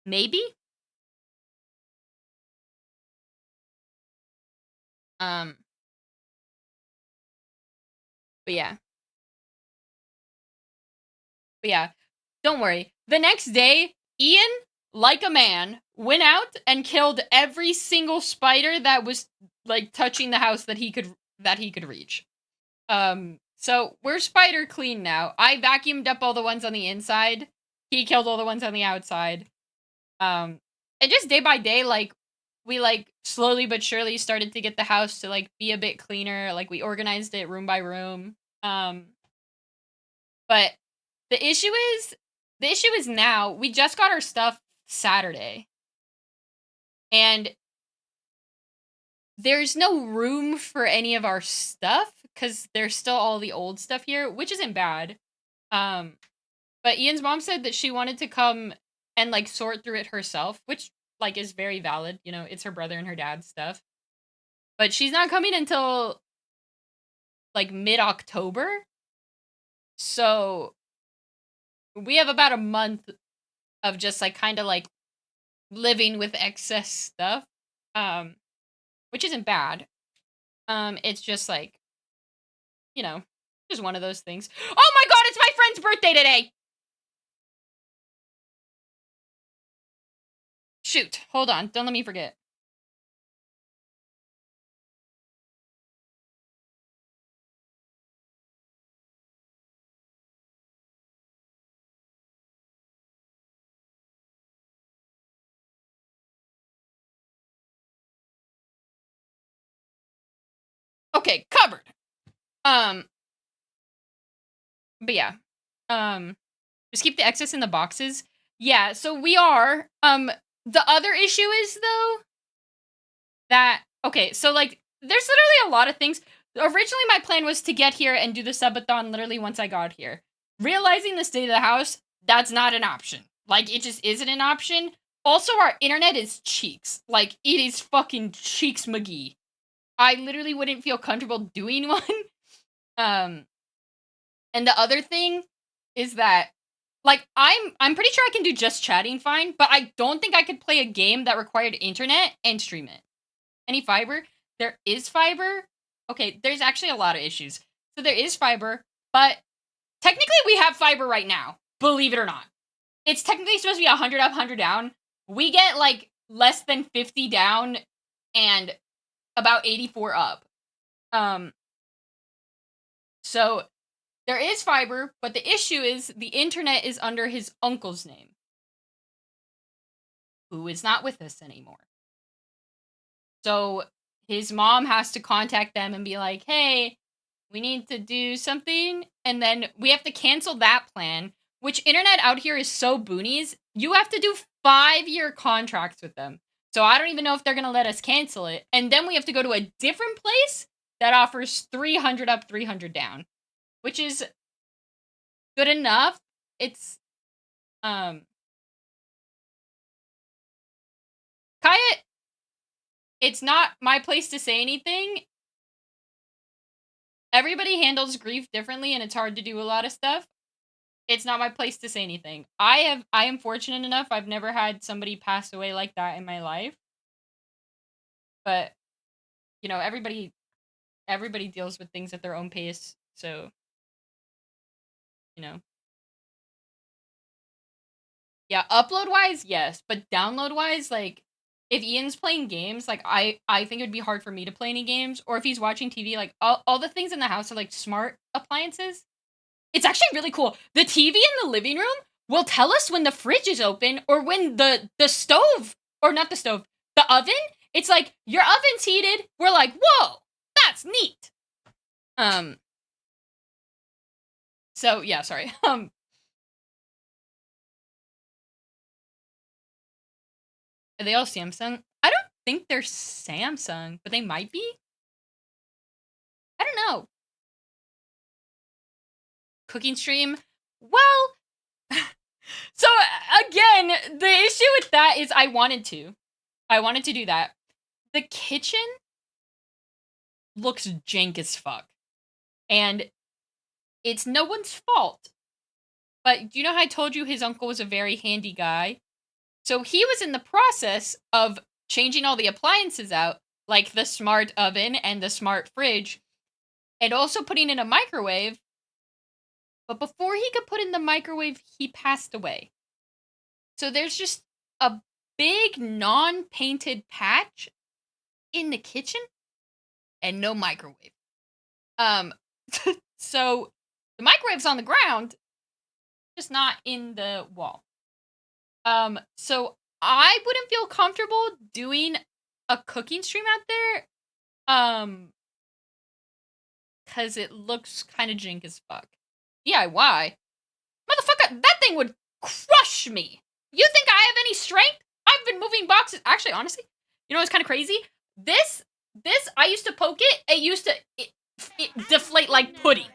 S1: Maybe? But yeah. But yeah, don't worry. The next day, Ian, like a man, went out and killed every single spider that was like touching the house that he could reach. So we're spider clean now. I vacuumed up all the ones on the inside. He killed all the ones on the outside. And just day by day, like we like slowly but surely started to get the house to like be a bit cleaner. Like we organized it room by room. But the issue is now we just got our stuff Saturday. And there's no room for any of our stuff because there's still all the old stuff here, which isn't bad. But Ian's mom said that she wanted to come and like sort through it herself, which like is very valid. It's her brother and her dad's stuff. But she's not coming until like mid-October. So we have about a month of just like kind of like living with excess stuff. Which isn't bad. It's just like, just one of those things. Oh my god, it's my friend's birthday today! Shoot, hold on, don't let me forget. Okay, covered. But yeah. Just keep the excess in the boxes. Yeah, so we are. The other issue is, though, that, okay, so, like, there's literally a lot of things. Originally, my plan was to get here and do the subathon literally once I got here. Realizing the state of the house, that's not an option. Like, it just isn't an option. Also, our internet is cheeks. Like, it is fucking cheeks McGee. I literally wouldn't feel comfortable doing one. And the other thing is that, like, I'm pretty sure I can do just chatting fine, but I don't think I could play a game that required internet and stream it. Any fiber? There is fiber. Okay, there's actually a lot of issues. So there is fiber, but technically we have fiber right now, believe it or not. It's technically supposed to be 100 up, 100 down. We get, like, less than 50 down and about 84 up. So there is fiber, but the issue is the internet is under his uncle's name, who is not with us anymore. So his mom has to contact them and be like, hey, We need to do something, and then we have to cancel that plan, which internet out here is so boonies. You have to do 5-year contracts with them. So I don't even know if they're going to let us cancel it. And then we have to go to a different place that offers 300 up, 300 down, which is good enough. It's, Kaya, it's not my place to say anything. Everybody handles grief differently, and it's hard to do a lot of stuff. It's not my place to say anything. I am fortunate enough. I've never had somebody pass away like that in my life. But, you know, everybody deals with things at their own pace. So, you know. Yeah, upload-wise, yes. But download-wise, like, if Ian's playing games, like, I think it would be hard for me to play any games. Or if he's watching TV, like, all the things in the house are, like, smart appliances. It's actually really cool. The TV in the living room will tell us when the fridge is open or when the stove, or not the stove, the oven. It's like, your oven's heated. We're like, whoa, that's neat. So, yeah, sorry. Are they all Samsung? I don't think they're Samsung, but they might be. I don't know. Cooking stream? Well, so again, the issue with that is I wanted to do that. The kitchen looks jank as fuck. And it's no one's fault. But do you know how I told you his uncle was a very handy guy? So he was in the process of changing all the appliances out, like the smart oven and the smart fridge, and also putting in a microwave. But before he could put in the microwave, he passed away. So there's just a big non-painted patch in the kitchen and no microwave. So the microwave's on the ground, just not in the wall. So I wouldn't feel comfortable doing a cooking stream out there. Cause it looks kind of jank as fuck. DIY? Motherfucker, that thing would crush me. You think I have any strength? I've been moving boxes. Actually, honestly, you know what's kind of crazy? This, I used to poke it. It used to deflate like pudding.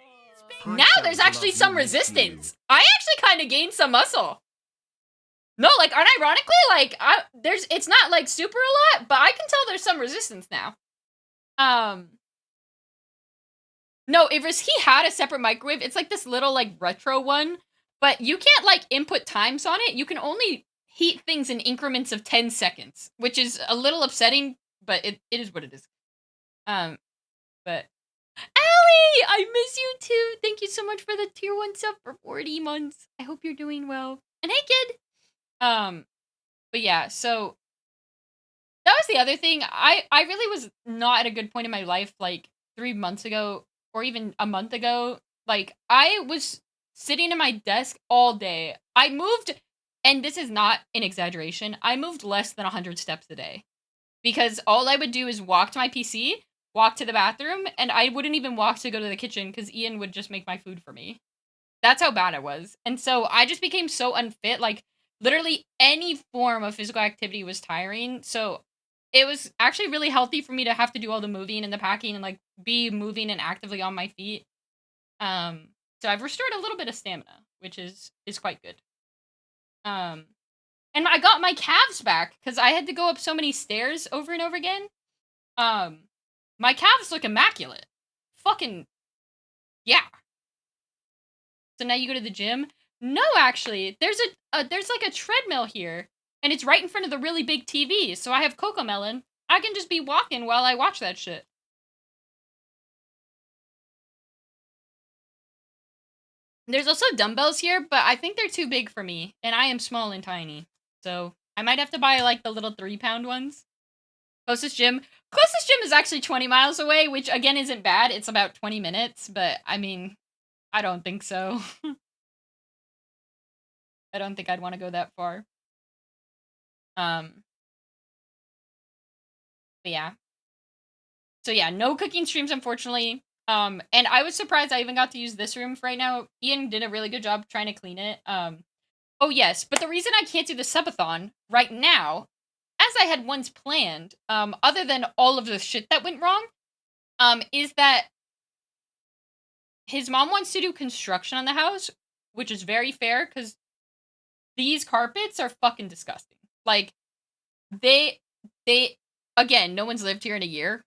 S1: Now there's actually some resistance. I actually kind of gained some muscle. No, like, unironically, like, it's not, like, super a lot, but I can tell there's some resistance now. No, he had a separate microwave. It's, like, this little, like, retro one, but you can't, like, input times on it. You can only heat things in increments of 10 seconds, which is a little upsetting, but it is what it is. But... Allie! I miss you, too! Thank you so much for the tier 1 sub for 40 months. I hope you're doing well. And hey, kid! But yeah, so that was the other thing. I really was not at a good point in my life, like 3 months ago, or even a month ago. Like, I was sitting at my desk all day. I moved, and this is not an exaggeration, I moved less than 100 steps a day. Because all I would do is walk to my PC, walk to the bathroom, and I wouldn't even walk to go to the kitchen, because Ian would just make my food for me. That's how bad I was. And so I just became so unfit, like, literally any form of physical activity was tiring. So it was actually really healthy for me to have to do all the moving and the packing and like be moving and actively on my feet. So I've restored a little bit of stamina, which is quite good. And I got my calves back because I had to go up so many stairs over and over again. My calves look immaculate. Fucking yeah. So now you go to the gym? No, actually, there's like a treadmill here, and it's right in front of the really big TV. So I have Cocomelon. I can just be walking while I watch that shit. There's also dumbbells here, but I think they're too big for me, and I am small and tiny. So I might have to buy like the little 3-pound ones. Closest gym is actually 20 miles away, which again isn't bad. It's about 20 minutes, but I mean, I don't think so. I don't think I'd want to go that far. But yeah. So yeah, no cooking streams, unfortunately. And I was surprised I even got to use this room for right now. Ian did a really good job trying to clean it. Oh yes, but the reason I can't do the subathon right now, as I had once planned, other than all of the shit that went wrong, is that his mom wants to do construction on the house, which is very fair because these carpets are fucking disgusting. Like, they, again, no one's lived here in a year.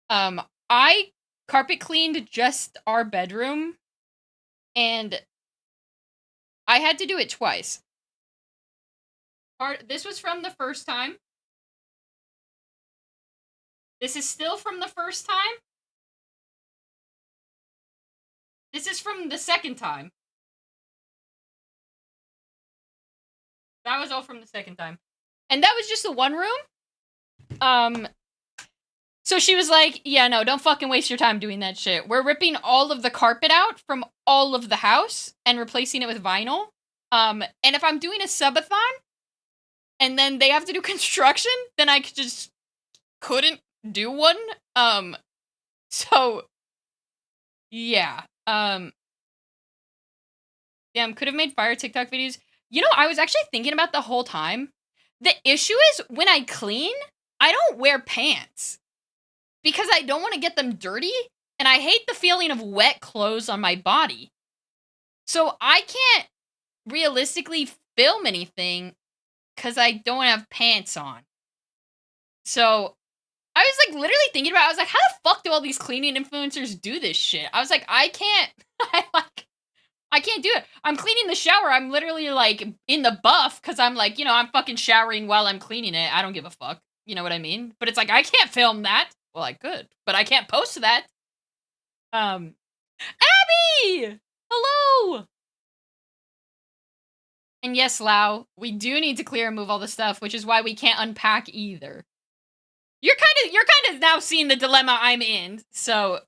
S1: I carpet cleaned just our bedroom, and I had to do it twice. This was from the first time. This is still from the first time. This is from the second time. That was all from the second time. And that was just the one room. So she was like, yeah, no, don't fucking waste your time doing that shit. We're ripping all of the carpet out from all of the house and replacing it with vinyl. And if I'm doing a subathon and then they have to do construction, then I just couldn't do one. So yeah. Damn, could have made fire TikTok videos. You know, I was actually thinking about the whole time. The issue is when I clean, I don't wear pants because I don't want to get them dirty, and I hate the feeling of wet clothes on my body. So I can't realistically film anything because I don't have pants on. So I was like literally thinking about it. I was like, how the fuck do all these cleaning influencers do this shit? I was like, I can't. I can't do it. I'm cleaning the shower. I'm literally like in the buff because I'm like, you know, I'm fucking showering while I'm cleaning it. I don't give a fuck. You know what I mean? But it's like, I can't film that. Well, I could, but I can't post that. Abby! Hello! And yes, Lau, we do need to clear and move all the stuff, which is why we can't unpack either. You're kind of now seeing the dilemma I'm in, so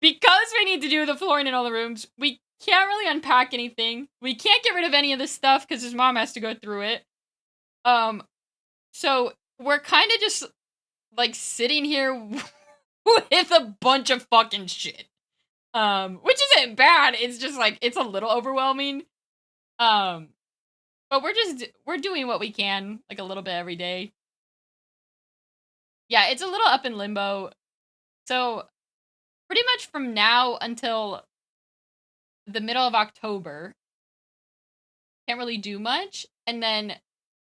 S1: because we need to do the flooring in all the rooms, we can't really unpack anything. We can't get rid of any of this stuff because his mom has to go through it. So we're kind of just like sitting here with a bunch of fucking shit. Which isn't bad. It's just like it's a little overwhelming. But we're doing what we can, like a little bit every day. Yeah, it's a little up in limbo. So pretty much from now until the middle of October, can't really do much. And then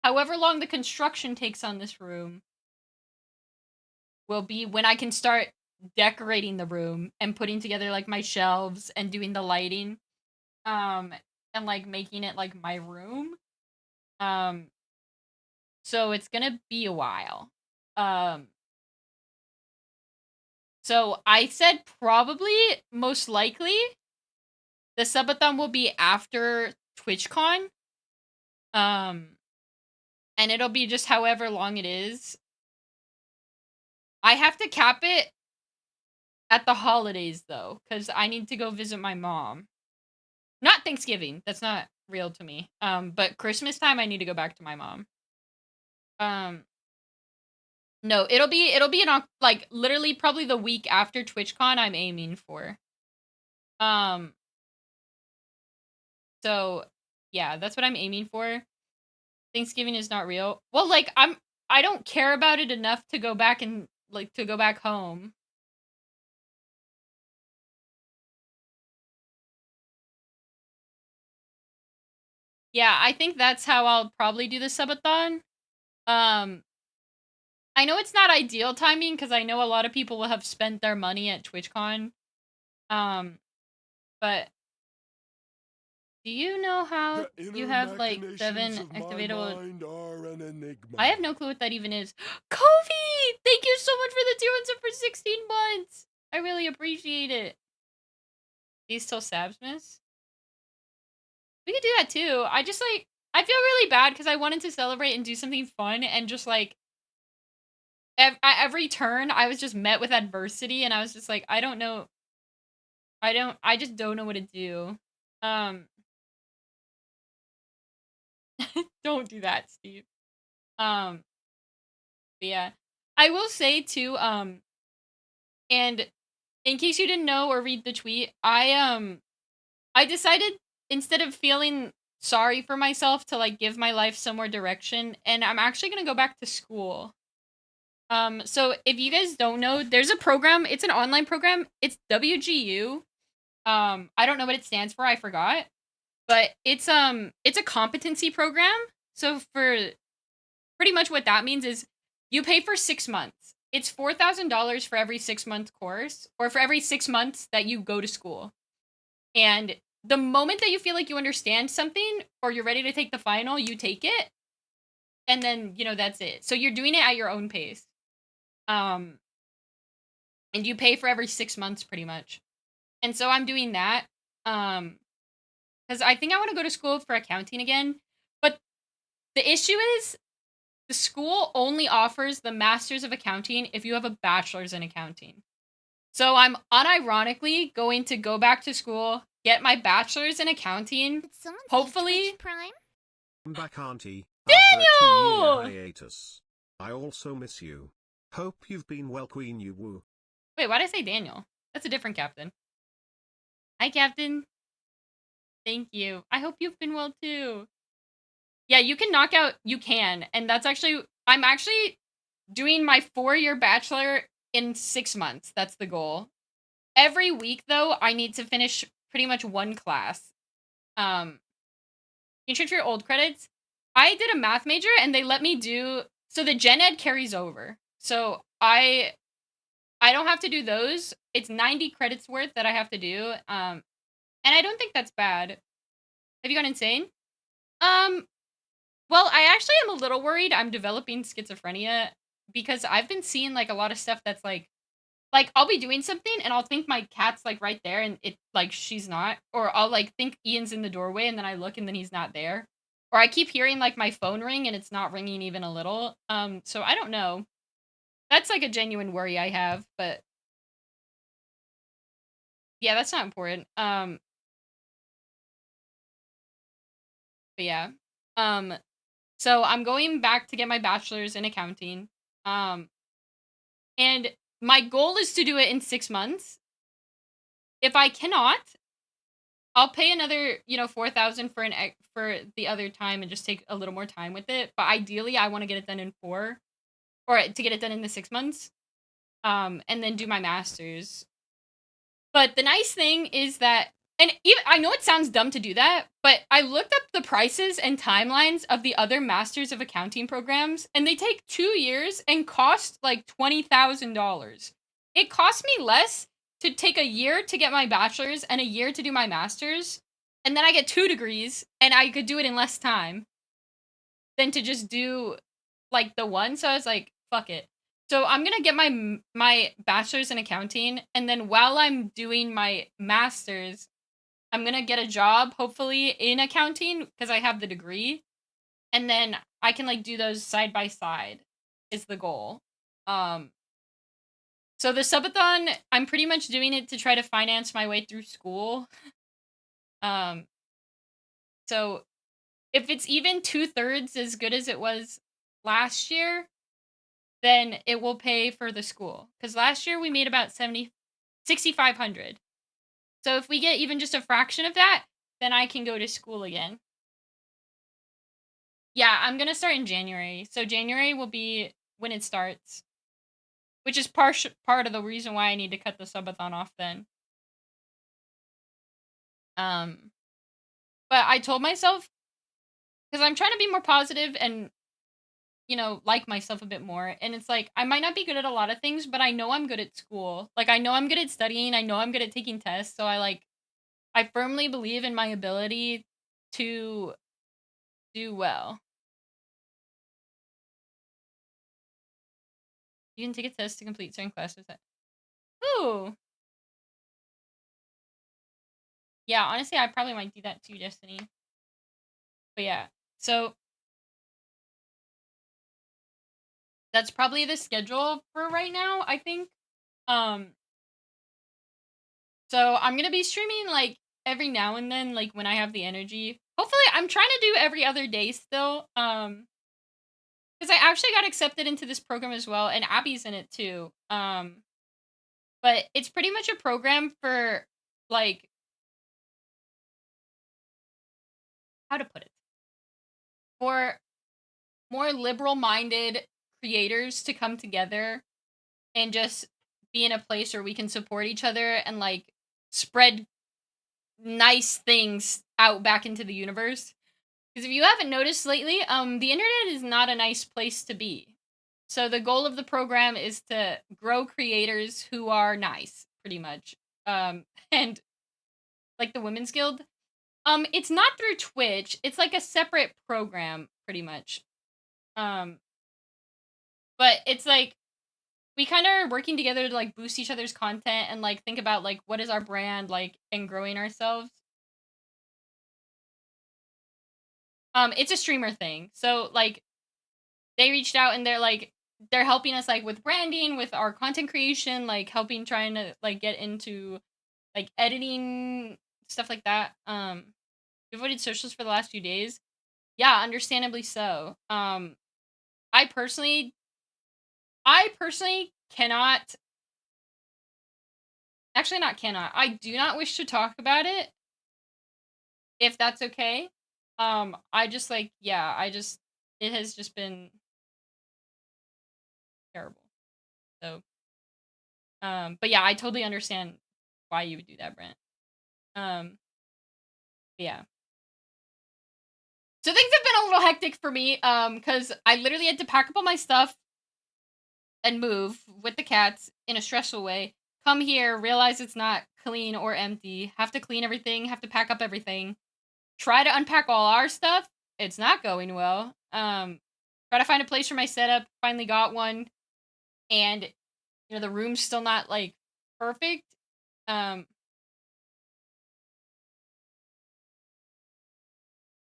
S1: however long the construction takes on this room will be when I can start decorating the room and putting together like my shelves and doing the lighting. And like making it like my room. So it's gonna be a while. So I said probably, most likely, the subathon will be after TwitchCon. And it'll be just however long it is. I have to cap it at the holidays, though, because I need to go visit my mom. Not Thanksgiving. That's not real to me. But Christmas time, I need to go back to my mom. No, it'll be in like literally probably the week after TwitchCon. I'm aiming for. So yeah, that's what I'm aiming for. Thanksgiving is not real. Well, like I don't care about it enough to go back and like to go back home. Yeah, I think that's how I'll probably do the subathon. I know it's not ideal timing because I know a lot of people will have spent their money at TwitchCon. But do you know how you have like 7 activatable? I have no clue what that even is. Kofi! Thank you so much for the 2 months and for 16 months. I really appreciate it. He's still Sabsmas? We could do that too. I just like, I feel really bad because I wanted to celebrate and do something fun and just like, every turn I was just met with adversity and I was just like, I don't know. I just don't know what to do. Don't do that, Steve. But yeah. I will say too, And in case you didn't know or read the tweet, I decided instead of feeling sorry for myself to like give my life some more direction, and I'm actually going to go back to school. So if you guys don't know, there's a program, it's an online program. It's WGU. I don't know what it stands for, I forgot. But it's a competency program. So for pretty much what that means is you pay for 6 months. It's $4,000 for every 6-month course, or for every 6 months that you go to school. And the moment that you feel like you understand something or you're ready to take the final, you take it. And then, you know, that's it. So you're doing it at your own pace. And you pay for every 6 months pretty much. And so I'm doing that. Because I think I want to go to school for accounting again. But the issue is the school only offers the Masters of Accounting if you have a bachelor's in accounting. So I'm unironically going to go back to school, get my bachelor's in accounting.
S5: Did someone say
S1: Hopefully-
S5: Twitch Prime?
S2: I'm back, Auntie.
S1: Daniel!
S2: After a 2-year hiatus. I also miss you. Hope you've been well, Queen Yu Wu.
S1: Wait, why'd I say Daniel? That's a different captain. Hi, Captain. Thank you. I hope you've been well too. Yeah, you can knock out, you can. And that's actually, I'm actually doing my 4-year bachelor in 6 months. That's the goal. Every week though, I need to finish pretty much one class. You check your old credits. I did a math major and they let me do, so the gen ed carries over. So I don't have to do those. It's 90 credits worth that I have to do. And I don't think that's bad. Have you gone insane? Well, I actually am a little worried I'm developing schizophrenia because I've been seeing like a lot of stuff that's like I'll be doing something and I'll think my cat's like right there and it like she's not, or I'll like think Ian's in the doorway and then I look and then he's not there. Or I keep hearing like my phone ring and it's not ringing even a little. So I don't know. That's like a genuine worry I have, but yeah, that's not important. But yeah. So I'm going back to get my bachelor's in accounting. And my goal is to do it in 6 months. If I cannot, I'll pay another, you know, 4,000 for the other time and just take a little more time with it. But ideally, I want to get it done in 4, or to get it done in the 6 months. And then do my master's. But the nice thing is that, and even, I know it sounds dumb to do that, but I looked up the prices and timelines of the other Masters of Accounting programs, and they take 2 years and cost like $20,000. It cost me less to take a year to get my bachelor's and a year to do my master's, and then I get 2 degrees, and I could do it in less time than to just do like the one. So I was like, fuck it. So I'm gonna get my bachelor's in accounting, and then while I'm doing my master's, I'm gonna get a job, hopefully in accounting, because I have the degree, and then I can like do those side by side. Is the goal. So the subathon, I'm pretty much doing it to try to finance my way through school. So if it's even 2/3 as good as it was last year, then it will pay for the school. Because last year we made about $6,500. So if we get even just a fraction of that, then I can go to school again. Yeah, I'm going to start in January. So January will be when it starts. Which is part of the reason why I need to cut the subathon off then. But I told myself, because I'm trying to be more positive and, you know, like myself a bit more. And it's like, I might not be good at a lot of things, but I know I'm good at school. Like, I know I'm good at studying. I know I'm good at taking tests. So I firmly believe in my ability to do well. You can take a test to complete certain classes. Ooh. Yeah, honestly, I probably might do that too, Destiny. But yeah, so that's probably the schedule for right now, I think. So I'm gonna be streaming like every now and then, like when I have the energy. Hopefully, I'm trying to do every other day still. Because I actually got accepted into this program as well, and Abby's in it too. But but it's pretty much a program for, like, how to put it? For more liberal-minded creators to come together and just be in a place where we can support each other and, like, spread nice things out back into the universe. Because if you haven't noticed lately, the internet is not a nice place to be. So the goal of the program is to grow creators who are nice, pretty much. And like the Women's Guild, it's not through Twitch. It's like a separate program, pretty much. But it's like we kind of are working together to like boost each other's content and like think about like what is our brand like and growing ourselves. It's a streamer thing. So like they reached out and they're helping us like with branding, with our content creation, like helping trying to like get into like editing stuff like that. We avoided socials for the last few days. Yeah, understandably so. I personally cannot, actually not cannot, I do not wish to talk about it, if that's okay. I just like, yeah, it has just been terrible. So, but yeah, I totally understand why you would do that, Brent. Yeah. So things have been a little hectic for me, because I literally had to pack up all my stuff and move with the cats in a stressful way. Come here, realize it's not clean or empty, have to clean everything, have to pack up everything, try to unpack all our stuff. It's not going well. Try to find a place for my setup, finally got one, and you know the room's still not like perfect.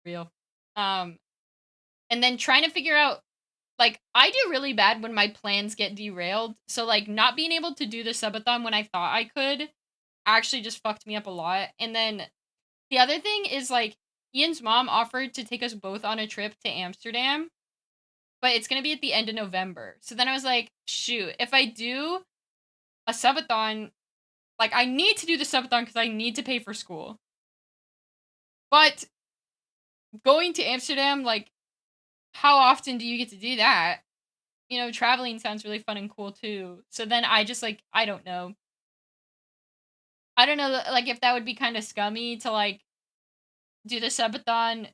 S1: Real. And then trying to figure out, like, I do really bad when my plans get derailed. So, like, not being able to do the subathon when I thought I could actually just fucked me up a lot. And then the other thing is, like, Ian's mom offered to take us both on a trip to Amsterdam, but it's going to be at the end of November. So then I was like, shoot, if I do a subathon, like, I need to do the subathon because I need to pay for school. But going to Amsterdam, like, how often do you get to do that? You know, traveling sounds really fun and cool too. So then I just like, I don't know. I don't know, like, if that would be kind of scummy to like do the subathon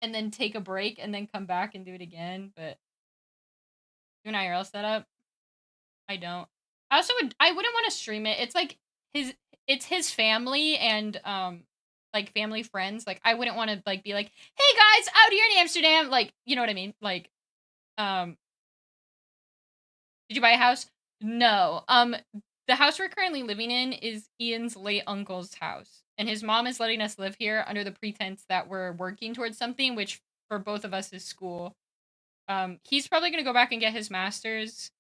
S1: and then take a break and then come back and do it again. But do an IRL setup. I don't. I wouldn't want to stream it. It's like it's his family and like family friends. Like I wouldn't want to like be like, hey guys, out here in Amsterdam. Like, you know what I mean? Like, did you buy a house? No. The house we're currently living in is Ian's late uncle's house, and his mom is letting us live here under the pretense that we're working towards something, which for both of us is school. He's probably gonna go back and get his master's.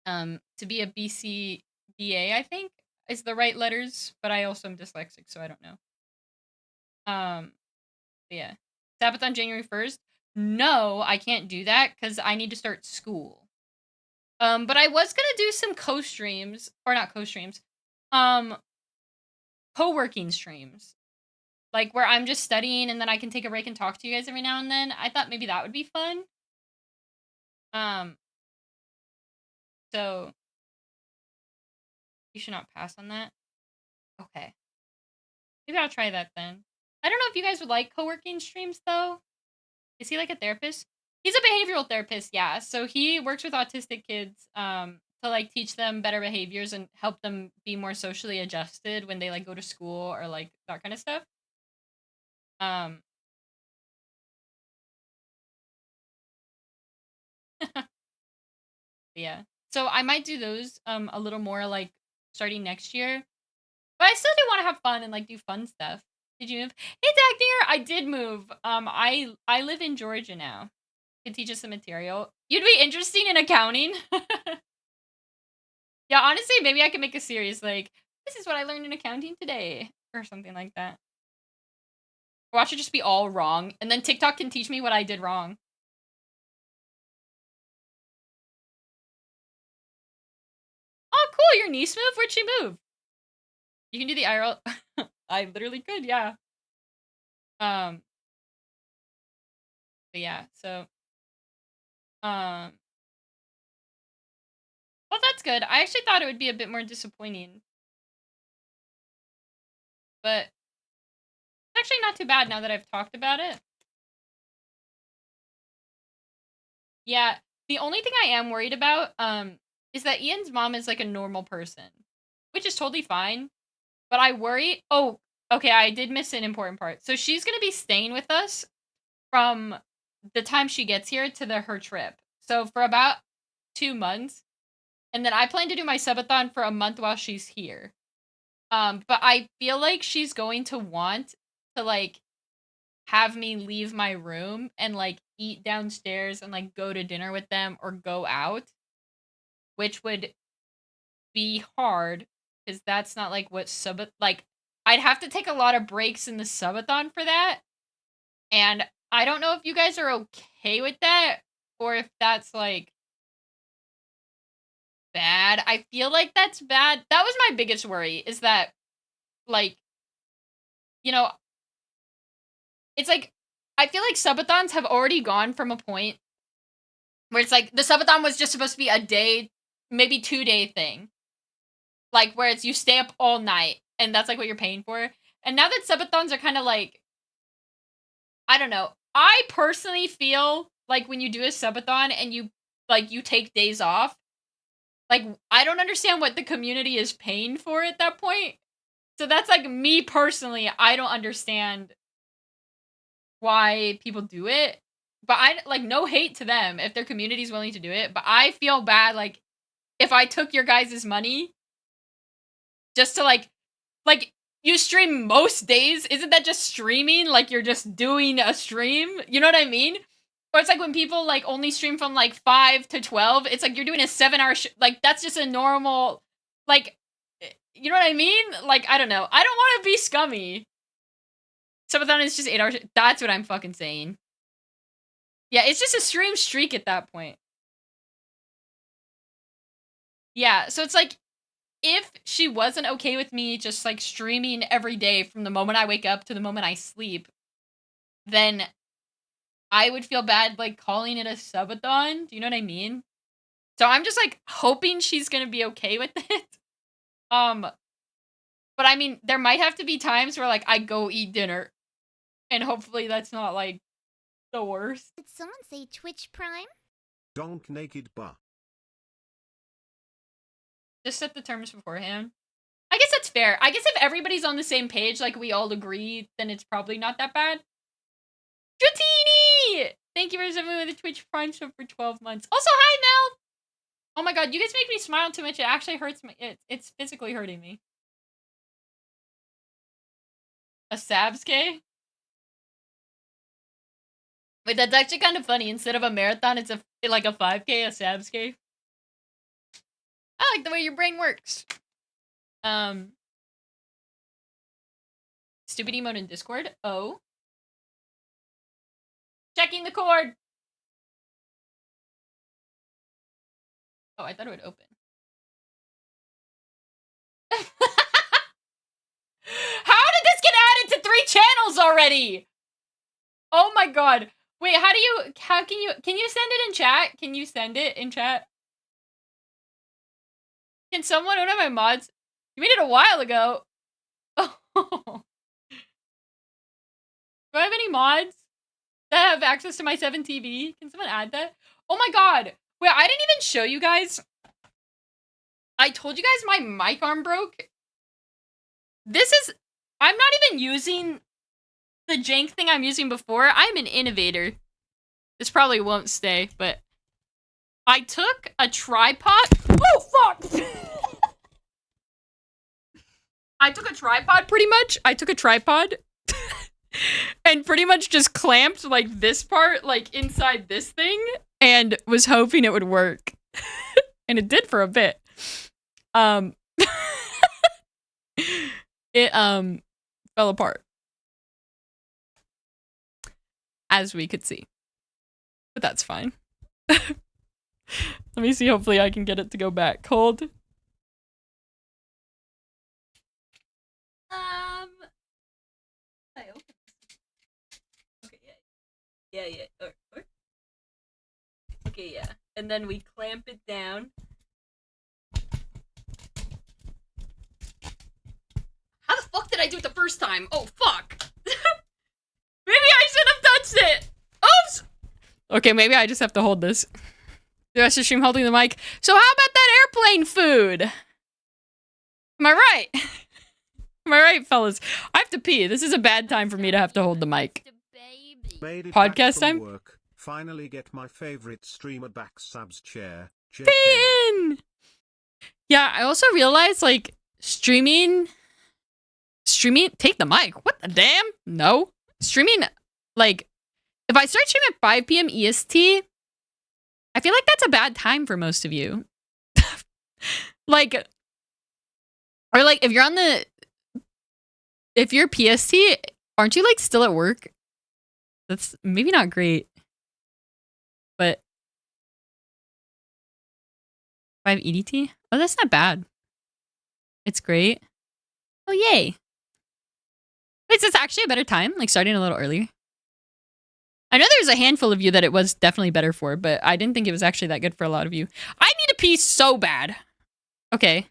S1: To be a BCBA, I think is the right letters, but I also am dyslexic, so I don't know. Yeah. Sabbath on January 1st. No, I can't do that because I need to start school. But I was gonna do some co-streams, or not co-streams, co-working streams. Like, where I'm just studying and then I can take a break and talk to you guys every now and then. I thought maybe that would be fun. So, you should not pass on that. Okay. Maybe I'll try that then. I don't know if you guys would like co-working streams, though. Is he like a therapist? He's a behavioral therapist, yeah. So he works with autistic kids to like teach them better behaviors and help them be more socially adjusted when they like go to school or like that kind of stuff. Yeah. So I might do those a little more like starting next year. But I still do want to have fun and like do fun stuff. Did you move? Hey Dagnier, I did move. I live in Georgia now. Could teach us some material. You'd be interesting in accounting. Yeah, honestly, maybe I could make a series like, this is what I learned in accounting today, or something like that. Watch it just be all wrong, and then TikTok can teach me what I did wrong. Oh, cool. Your niece moved? Where'd she move? You can do the IRL. I literally could, yeah. But yeah, so well, that's good. I actually thought it would be a bit more disappointing. But it's actually not too bad now that I've talked about it. Yeah, the only thing I am worried about is that Ian's mom is like a normal person, which is totally fine. But I worry. Oh, okay, I did miss an important part. So she's gonna be staying with us from the time she gets here to her trip. So for about 2 months, and then I plan to do my subathon for a month while she's here. But I feel like she's going to want to like have me leave my room and like eat downstairs and like go to dinner with them or go out, which would be hard because that's not like what like I'd have to take a lot of breaks in the subathon for that. And I don't know if you guys are okay with that or if that's like bad. I feel like that's bad. That was my biggest worry is that like it's like I feel like subathons have already gone from a point where it's like the subathon was just supposed to be a day, maybe 2-day thing. Like where it's you stay up all night and that's like what you're paying for. And now that subathons are kind of like I don't know. I personally feel like when you do a subathon and you take days off, like I don't understand what the community is paying for at that point. So that's like me personally, I don't understand why people do it. But I like no hate to them if their community is willing to do it, but I feel bad like if I took your guys' money just to like you stream most days, isn't that just streaming? Like you're just doing a stream? You know what I mean? Or it's like when people like only stream from like 5 to 12, it's like you're doing a 7-hour like that's just a normal like you know what I mean? Like I don't know. I don't want to be scummy. Subathon is just 8 hours. That's what I'm fucking saying. Yeah, it's just a stream streak at that point. Yeah, so it's like if she wasn't okay with me just like streaming every day from the moment I wake up to the moment I sleep, then I would feel bad like calling it a subathon. Do you know what I mean? So I'm just like hoping she's gonna be okay with it. But I mean, there might have to be times where like I go eat dinner, and hopefully that's not like the worst.
S5: Did someone say Twitch Prime?
S2: Donk naked bar.
S1: Just set the terms beforehand. I guess that's fair. I guess if everybody's on the same page, like we all agree, then it's probably not that bad. Dratini! Thank you for subbing with a Twitch Prime sub for 12 months. Also, hi, Mel! Oh my god, you guys make me smile too much. It actually hurts me. It's physically hurting me. A Sabske? Wait, that's actually kind of funny. Instead of a marathon, it's like a 5K, a Sabske. I like the way your brain works. Stupid emote in Discord. Oh. Checking the cord. Oh, I thought it would open. How did this get added to 3 channels already? Oh my god. Wait, how can you send it in chat? Can you send it in chat? Can someone, one of my mods? You made it a while ago. Oh. Do I have any mods that have access to my 7TV? Can someone add that? Oh my god. Wait, I didn't even show you guys. I told you guys my mic arm broke. I'm not even using the jank thing I'm using before. I'm an innovator. This probably won't stay, but I took a tripod. Oh, fuck! I took a tripod pretty much. I took a tripod and pretty much just clamped like this part, like inside this thing, and was hoping it would work. And it did for a bit. It fell apart. As we could see. But that's fine. Let me see, hopefully I can get it to go back. Hold. Yeah. Okay, yeah. And then we clamp it down. How the fuck did I do it the first time? Oh, fuck. Maybe I shouldn't have touched it. Oops. Okay, maybe I just have to hold this. The rest of the stream holding the mic. So how about that airplane food? Am I right? Am I right, fellas? I have to pee. This is a bad time for me to have to hold the mic.
S5: The baby.
S2: Made it
S1: Podcast
S2: back from
S1: time?
S2: work. Finally get my favorite streamer back, Subs chair. JK.
S1: Pin! Yeah, I also realized, like, streaming, take the mic. What the damn? No. Streaming, like, if I start streaming at 5 p.m. EST, I feel like that's a bad time for most of you. Like, or like, if you're PST, aren't you, like, still at work? That's maybe not great. But 5 EDT? Oh, that's not bad. It's great. Oh, yay. Wait, is this actually a better time? Like, starting a little earlier? I know there's a handful of you that it was definitely better for, but I didn't think it was actually that good for a lot of you. I need to pee so bad. Okay.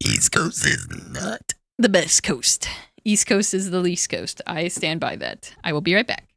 S1: East Coast is not the best coast. East Coast is the least coast. I stand by that. I will be right back.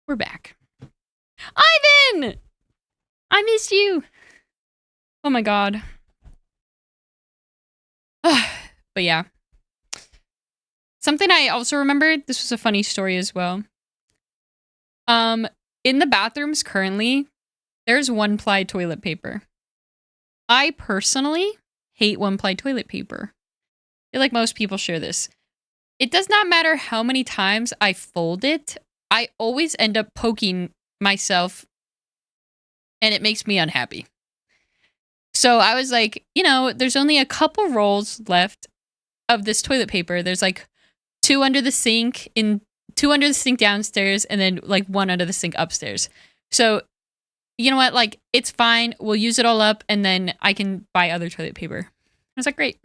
S1: We're back. Ivan! I missed you. Oh my god. But yeah. Something I also remembered, this was a funny story as well. In the bathrooms currently, there's one-ply toilet paper. I personally hate one-ply toilet paper. I feel like most people share this. It does not matter how many times I fold it, I always end up poking myself, and it makes me unhappy. So I was like, you know, there's only a couple rolls left of this toilet paper. There's like 2 under the sink, 2 under the sink downstairs, and then like 1 under the sink upstairs. So, you know what? Like, it's fine. We'll use it all up, and then I can buy other toilet paper. I was like, great.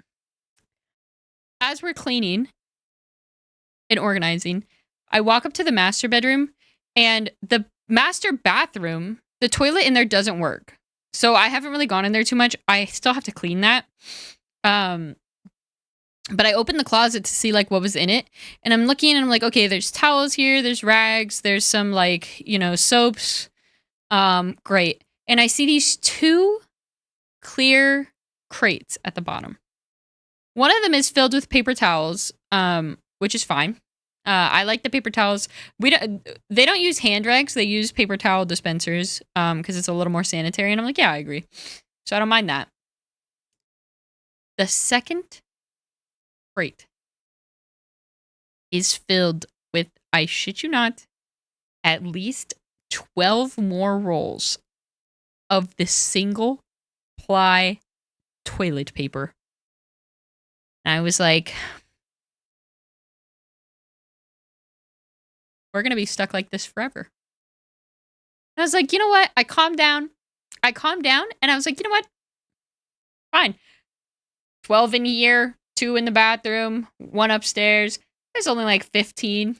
S1: As we're cleaning and organizing, I walk up to the master bedroom, and the master bathroom, the toilet in there doesn't work. So I haven't really gone in there too much. I still have to clean that. But I opened the closet to see like what was in it. And I'm looking and I'm like, okay, there's towels here, there's rags, there's some like, you know, soaps. Great. And I see these 2 clear crates at the bottom. One of them is filled with paper towels, which is fine. I like the paper towels. They don't use hand rags. They use paper towel dispensers because it's a little more sanitary. And I'm like, yeah, I agree. So I don't mind that. The second freight is filled with, I shit you not, at least 12 more rolls of this single ply toilet paper. And I was like, we're going to be stuck like this forever. And I was like, you know what? I calmed down and I was like, you know what? Fine. 12 in here, 2 in the bathroom, 1 upstairs. There's only like 15.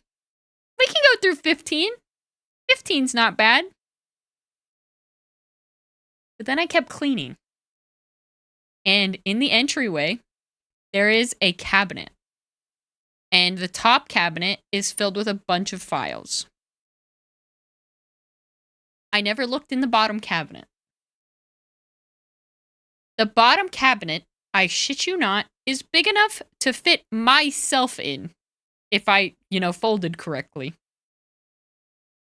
S1: We can go through 15. 15's not bad. But then I kept cleaning. And in the entryway, there is a cabinet. And the top cabinet is filled with a bunch of files. I never looked in the bottom cabinet. The bottom cabinet, I shit you not, is big enough to fit myself in if I, folded correctly.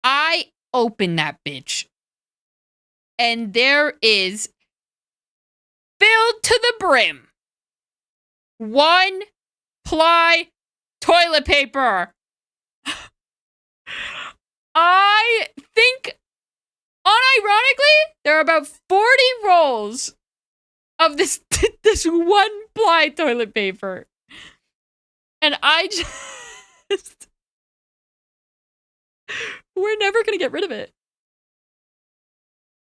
S1: I open that bitch. And there is, filled to the brim, 1 ply toilet paper. I think, unironically, there are about 40 rolls of this 1 ply toilet paper. And I just... We're never going to get rid of it.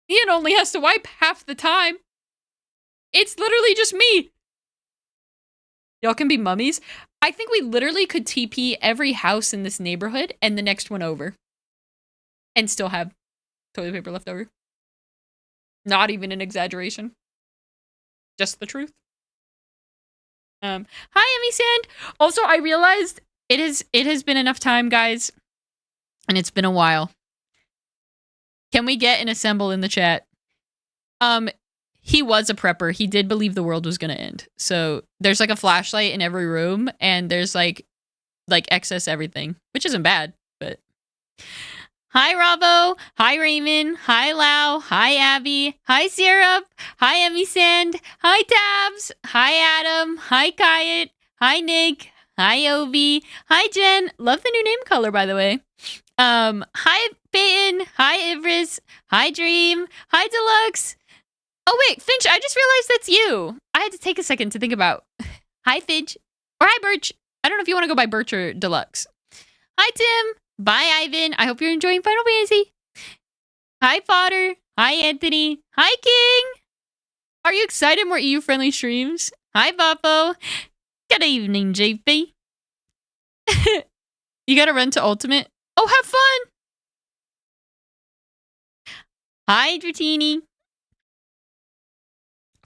S1: Ian only has to wipe half the time. It's literally just me. Y'all can be mummies. I think we literally could TP every house in this neighborhood and the next one over. And still have toilet paper left over. Not even an exaggeration. Just the truth. Hi, Emmy Sand. Also, I realized it has been enough time, guys. And it's been a while. Can we get an assemble in the chat? He was a prepper. He did believe the world was going to end. So there's like a flashlight in every room and there's like excess everything, which isn't bad, but hi Ravo, hi Raymond, hi Lau, hi Abby, hi Syrup, hi Emmy Sand, hi Tabs, hi Adam, hi Kayet, hi Nick, hi Ovi, hi Jen. Love the new name color, by the way. Hi Peyton, hi Ivris, hi Dream, hi Deluxe. Oh wait, Finch, I just realized that's you. I had to take a second to think about. Hi Finch, or hi Birch. I don't know if you want to go by Birch or Deluxe. Hi Tim, bye Ivan. I hope you're enjoying Final Fantasy. Hi Fodder, hi Anthony, hi King. Are you excited more EU-friendly streams? Hi Vapo. Good evening, JP. You gotta run to Ultimate. Oh, have fun! Hi, Dratini.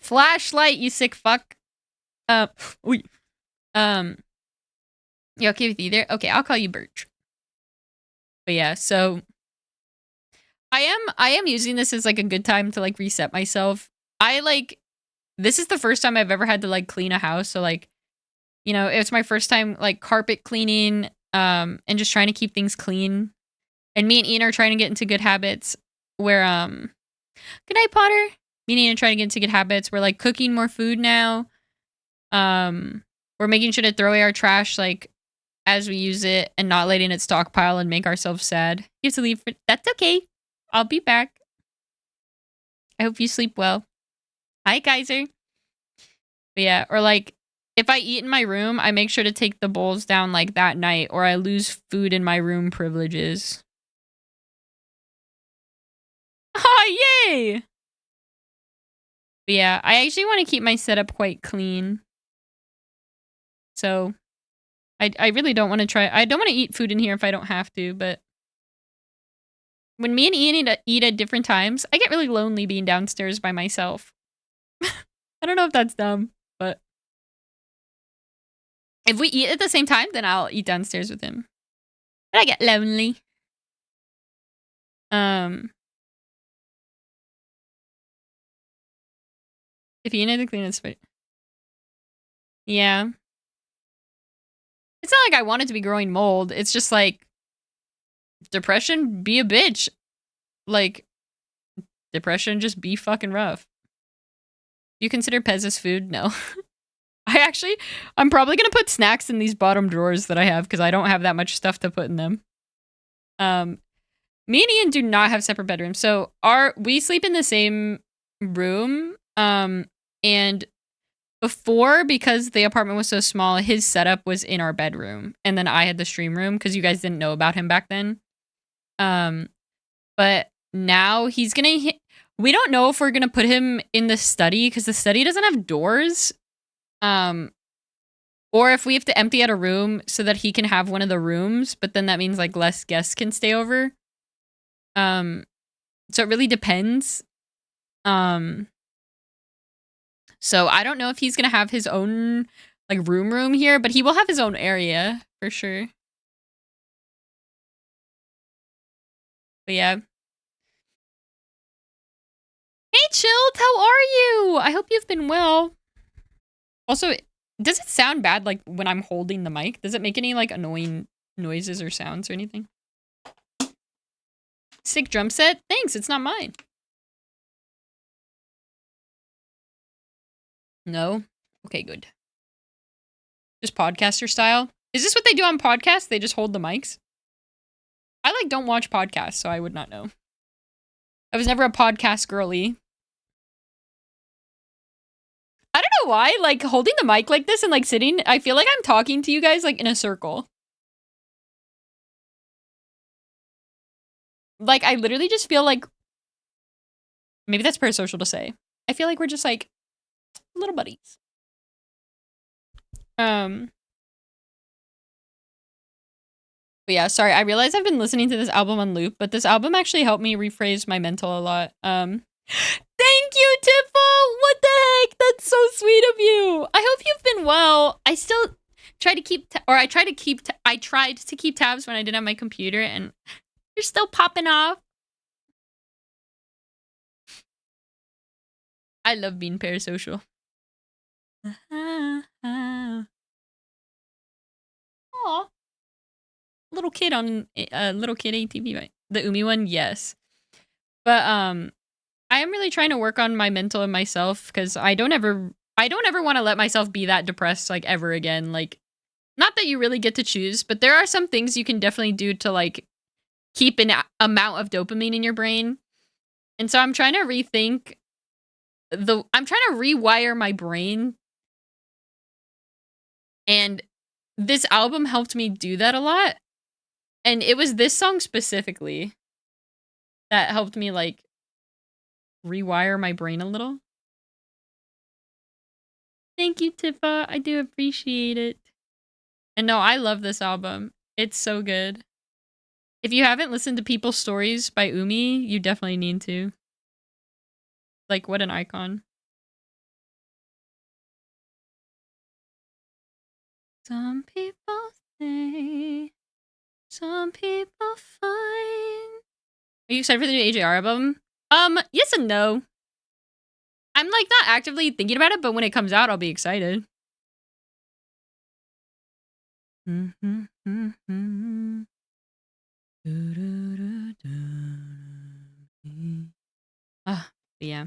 S1: Flashlight, you sick fuck. You okay with either? Okay, I'll call you Birch. But yeah, so I am using this as like a good time to like reset myself. This is the first time I've ever had to like clean a house, so like, it's my first time like carpet cleaning. And just trying to keep things clean. And me and Ian are trying to get into good habits where, good night, Potter. Me and Ian are trying to get into good habits. We're like cooking more food now. We're making sure to throw away our trash, like, as we use it and not letting it stockpile and make ourselves sad. You have to leave. That's okay. I'll be back. I hope you sleep well. Hi, Kaiser. But yeah, or like, if I eat in my room, I make sure to take the bowls down like that night or I lose food in my room privileges. Oh, yay! But yeah, I actually want to keep my setup quite clean. So, I really don't want to try. I don't want to eat food in here if I don't have to, but when me and Ian eat at different times, I get really lonely being downstairs by myself. I don't know if that's dumb, but if we eat at the same time, then I'll eat downstairs with him. But I get lonely. If you need to clean it, but yeah. It's not like I want it to be growing mold. It's just like depression, be a bitch. Like depression, just be fucking rough. Do you consider Pez as food? No. I I'm probably gonna put snacks in these bottom drawers that I have because I don't have that much stuff to put in them. Me and Ian do not have separate bedrooms, so we sleep in the same room. And before, because the apartment was so small, his setup was in our bedroom, and then I had the stream room because you guys didn't know about him back then. But now he's gonna. We don't know if we're gonna put him in the study because the study doesn't have doors. Or if we have to empty out a room so that he can have one of the rooms, but then that means like less guests can stay over. So it really depends. So I don't know if he's gonna have his own like room here, but he will have his own area for sure. But yeah. Hey Chilled, how are you? I hope you've been well. Also, does it sound bad like when I'm holding the mic? Does it make any like annoying noises or sounds or anything? Sick drum set? Thanks, it's not mine. No? Okay, good. Just podcaster style? Is this what they do on podcasts? They just hold the mics? I like don't watch podcasts, so I would not know. I was never a podcast girly. I don't know why, like holding the mic like this and like sitting, I feel like I'm talking to you guys like in a circle. Like I literally just feel like, maybe that's parasocial to say. I feel like we're just like little buddies. But yeah, sorry, I realize I've been listening to this album on loop, but this album actually helped me rephrase my mental a lot. Thank you, Tiffo! What the heck? That's so sweet of you! I hope you've been well. I still try to keep, I tried to keep tabs when I didn't have my computer, and you're still popping off. I love being parasocial. Aw. Little kid on little kid ATV, right? The Umi one, yes. But I am really trying to work on my mental and myself because I don't ever want to let myself be that depressed like ever again. Like, not that you really get to choose, but there are some things you can definitely do to like keep an amount of dopamine in your brain. And so I'm trying to rethink I'm trying to rewire my brain. And this album helped me do that a lot. And it was this song specifically that helped me like rewire my brain a little. Thank you, Tifa. I do appreciate it. And no, I love this album. It's so good. If you haven't listened to People's Stories by Umi, you definitely need to. Like, what an icon. Some people say, some people find. Are you excited for the new AJR album? Yes and no. I'm like not actively thinking about it, but when it comes out, I'll be excited. Yeah.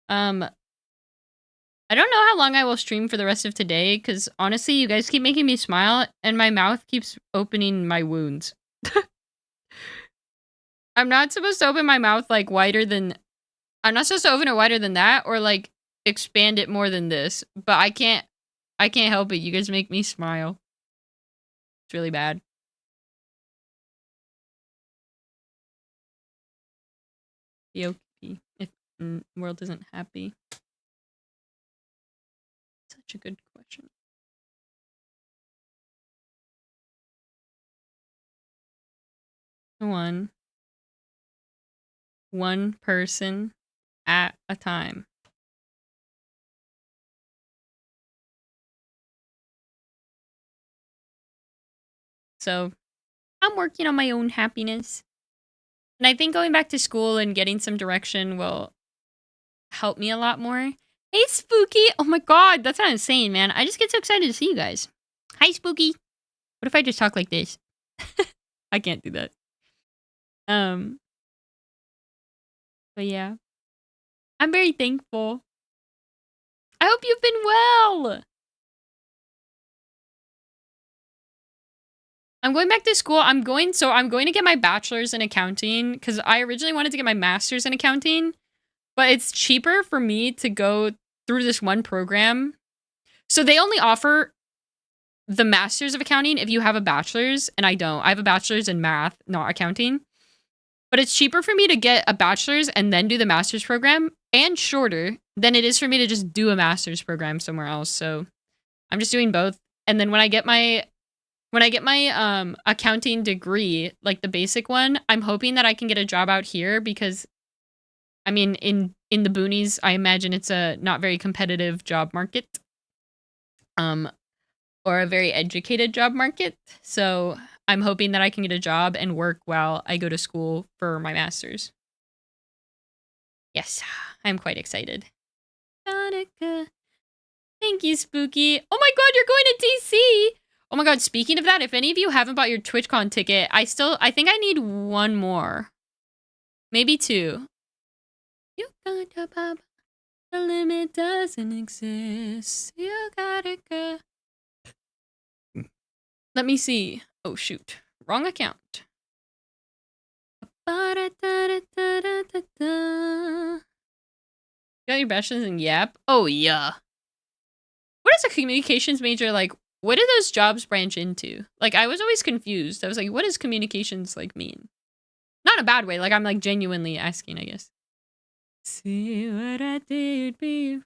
S1: I don't know how long I will stream for the rest of today, because honestly, you guys keep making me smile, and my mouth keeps opening my wounds. I'm not supposed to open my mouth like wider than... I'm not supposed to open it wider than that, or like expand it more than this, but I can't help it. You guys make me smile. It's really bad. Be okay if the world isn't happy. Such a good question. One person at a time. So, I'm working on my own happiness. And I think going back to school and getting some direction will help me a lot more. Hey, Spooky! Oh my god, that's not insane, man. I just get so excited to see you guys. Hi, Spooky! What if I just talk like this? I can't do that. But yeah. I'm very thankful. I hope you've been well. I'm going back to school. I'm going to get my bachelor's in accounting because I originally wanted to get my master's in accounting, but it's cheaper for me to go through this one program. So they only offer the master's of accounting if you have a bachelor's, and I don't. I have a bachelor's in math, not accounting. But it's cheaper for me to get a bachelor's and then do the master's program, and shorter than it is for me to just do a master's program somewhere else. So I'm just doing both. And then when I get my accounting degree, like the basic one, I'm hoping that I can get a job out here because, I mean, in the boonies, I imagine it's a not very competitive job market, or a very educated job market. So I'm hoping that I can get a job and work while I go to school for my master's. Yes, I'm quite excited. Thank you, Spooky. Oh my god, you're going to DC! Oh my god, speaking of that, if any of you haven't bought your TwitchCon ticket, I think I need one more. Maybe two. You gotta pop. The limit doesn't exist. You gotta go. Let me see. Oh shoot. Wrong account. Got your bachelor's in Yap? Oh yeah. What is a communications major like? What do those jobs branch into? Like, I was always confused. I was like, what does communications, like, mean? Not in a bad way. Like, I'm, like, genuinely asking, I guess. See what I did, babe.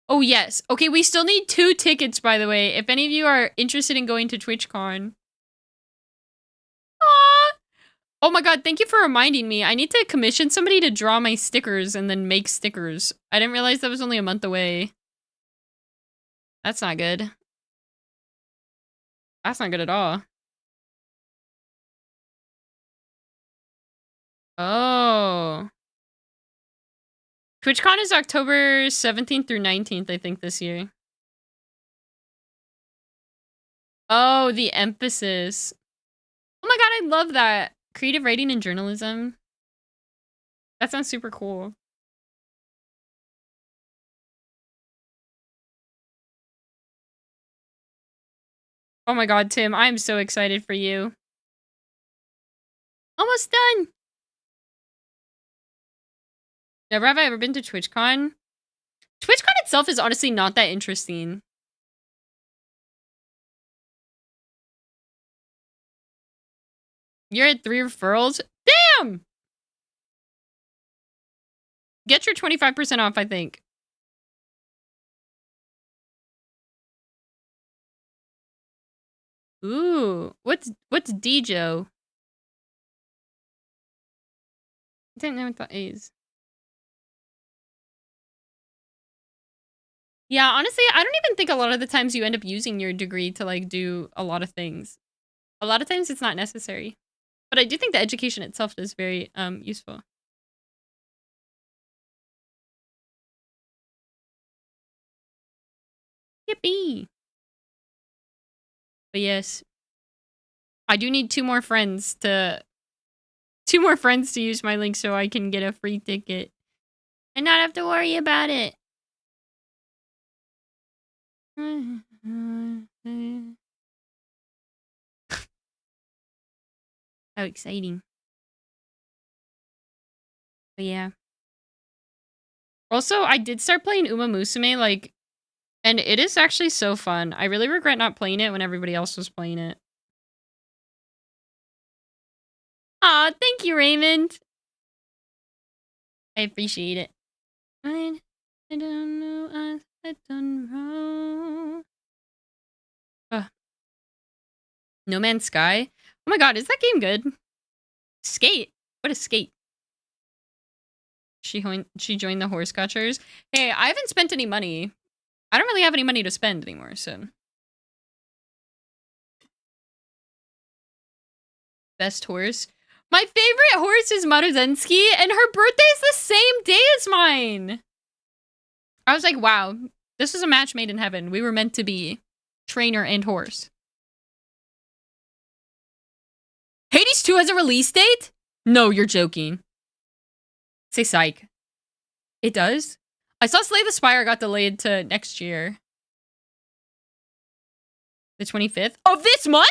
S1: Oh, yes. Okay, we still need 2 tickets, by the way. If any of you are interested in going to TwitchCon. Aww. Oh my god, thank you for reminding me. I need to commission somebody to draw my stickers and then make stickers. I didn't realize that was only a month away. That's not good. That's not good at all. Oh. TwitchCon is October 17th through 19th, I think, this year. Oh, the emphasis. Oh my god, I love that. Creative writing and journalism. That sounds super cool. Oh my god, Tim, I'm so excited for you. Almost done. Never have I ever been to TwitchCon. TwitchCon itself is honestly not that interesting. You're at 3 referrals? Damn! Get your 25% off, I think. Ooh, what's Dejo? I didn't know what that is. Yeah, honestly, I don't even think a lot of the times you end up using your degree to, like, do a lot of things. A lot of times it's not necessary. But I do think the education itself is very useful. Yippee! But yes, I do need 2 more friends to use my link so I can get a free ticket and not have to worry about it. How exciting. But yeah. Also, I did start playing Uma Musume, like, and it is actually so fun. I really regret not playing it when everybody else was playing it. Aw, thank you, Raymond. I appreciate it. I don't know I've done wrong. No Man's Sky? Oh my god, is that game good? Skate? What is Skate? She joined the Horse Scotchers. Hey, I haven't spent any money. I don't really have any money to spend anymore, so. Best horse? My favorite horse is Maruzensky, and her birthday is the same day as mine! I was like, wow, this was a match made in heaven. We were meant to be trainer and horse. Hades 2 has a release date? No, you're joking. Say psych. It does? I saw Slay the Spire got delayed to next year. The 25th of this month?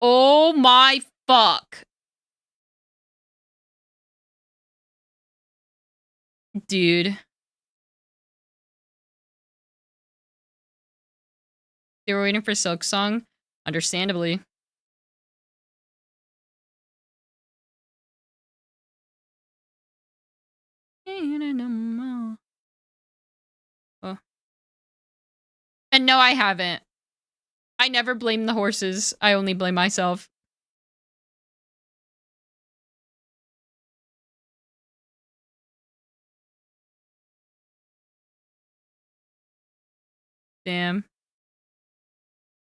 S1: Oh my fuck. Dude. They were waiting for Silk Song? Understandably. Oh. And no, I haven't. I never blame the horses. I only blame myself. Damn.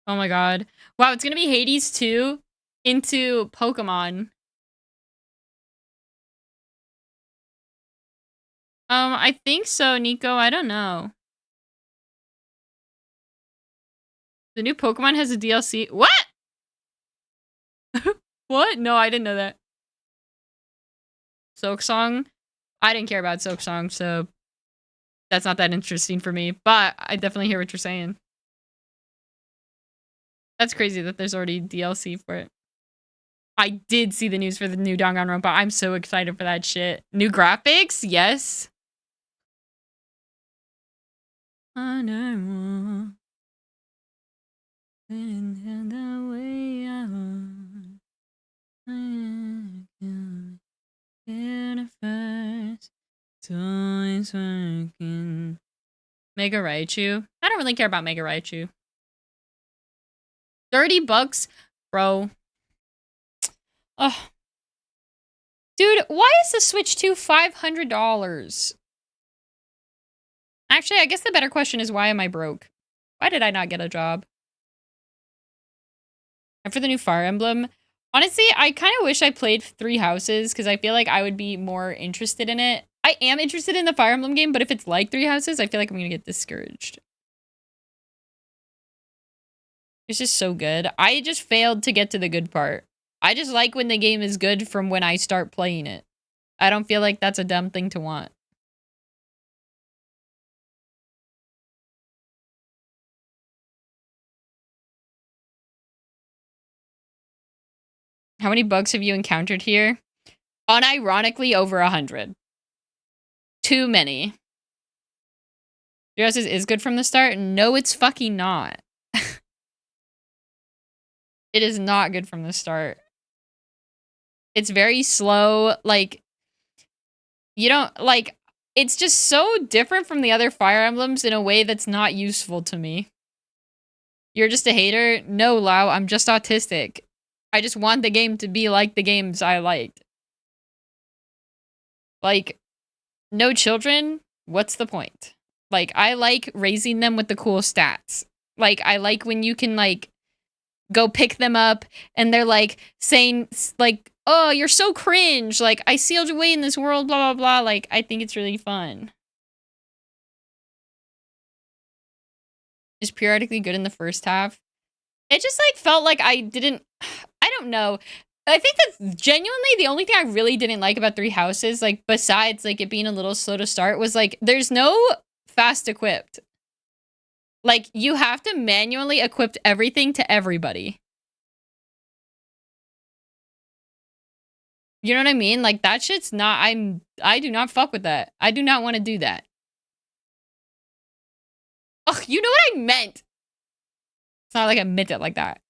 S1: Oh my god. Wow, it's gonna be Hades 2 into Pokemon. I think so, Nico. I don't know. The new Pokemon has a DLC. What? What? No, I didn't know that. Silk Song? I didn't care about Silk Song, so that's not that interesting for me. But I definitely hear what you're saying. That's crazy that there's already DLC for it. I did see the news for the new Danganronpa. I'm so excited for that shit. New graphics? Yes. Mega Raichu? I don't really care about Mega Raichu. $30, bro. Ugh. Dude, why is the Switch 2 $500? Actually, I guess the better question is, why am I broke? Why did I not get a job? And for the new Fire Emblem, honestly, I kind of wish I played Three Houses because I feel like I would be more interested in it. I am interested in the Fire Emblem game, but if it's like Three Houses, I feel like I'm going to get discouraged. It's just so good. I just failed to get to the good part. I just like when the game is good from when I start playing it. I don't feel like that's a dumb thing to want. How many bugs have you encountered here? Unironically, over 100. Too many. Three Houses is good from the start? No, it's fucking not. It is not good from the start. It's very slow. Like, you don't, like, it's just so different from the other Fire Emblems in a way that's not useful to me. You're just a hater? No, Lau, I'm just autistic. I just want the game to be like the games I liked. Like, no children? What's the point? Like, I like raising them with the cool stats. Like, I like when you can, like, go pick them up and they're, like, saying, like, oh, you're so cringe. Like, I sealed away in this world, blah, blah, blah. Like, I think it's really fun. Is periodically good in the first half. It just, like, felt like I didn't... I don't know. I think that's genuinely the only thing I really didn't like about Three Houses, like, besides, like, it being a little slow to start, was, like, there's no fast equipped. Like, you have to manually equip everything to everybody. You know what I mean? Like, that shit's not... I do not fuck with that. I do not want to do that. Ugh, you know what I meant! It's not like I meant it like that.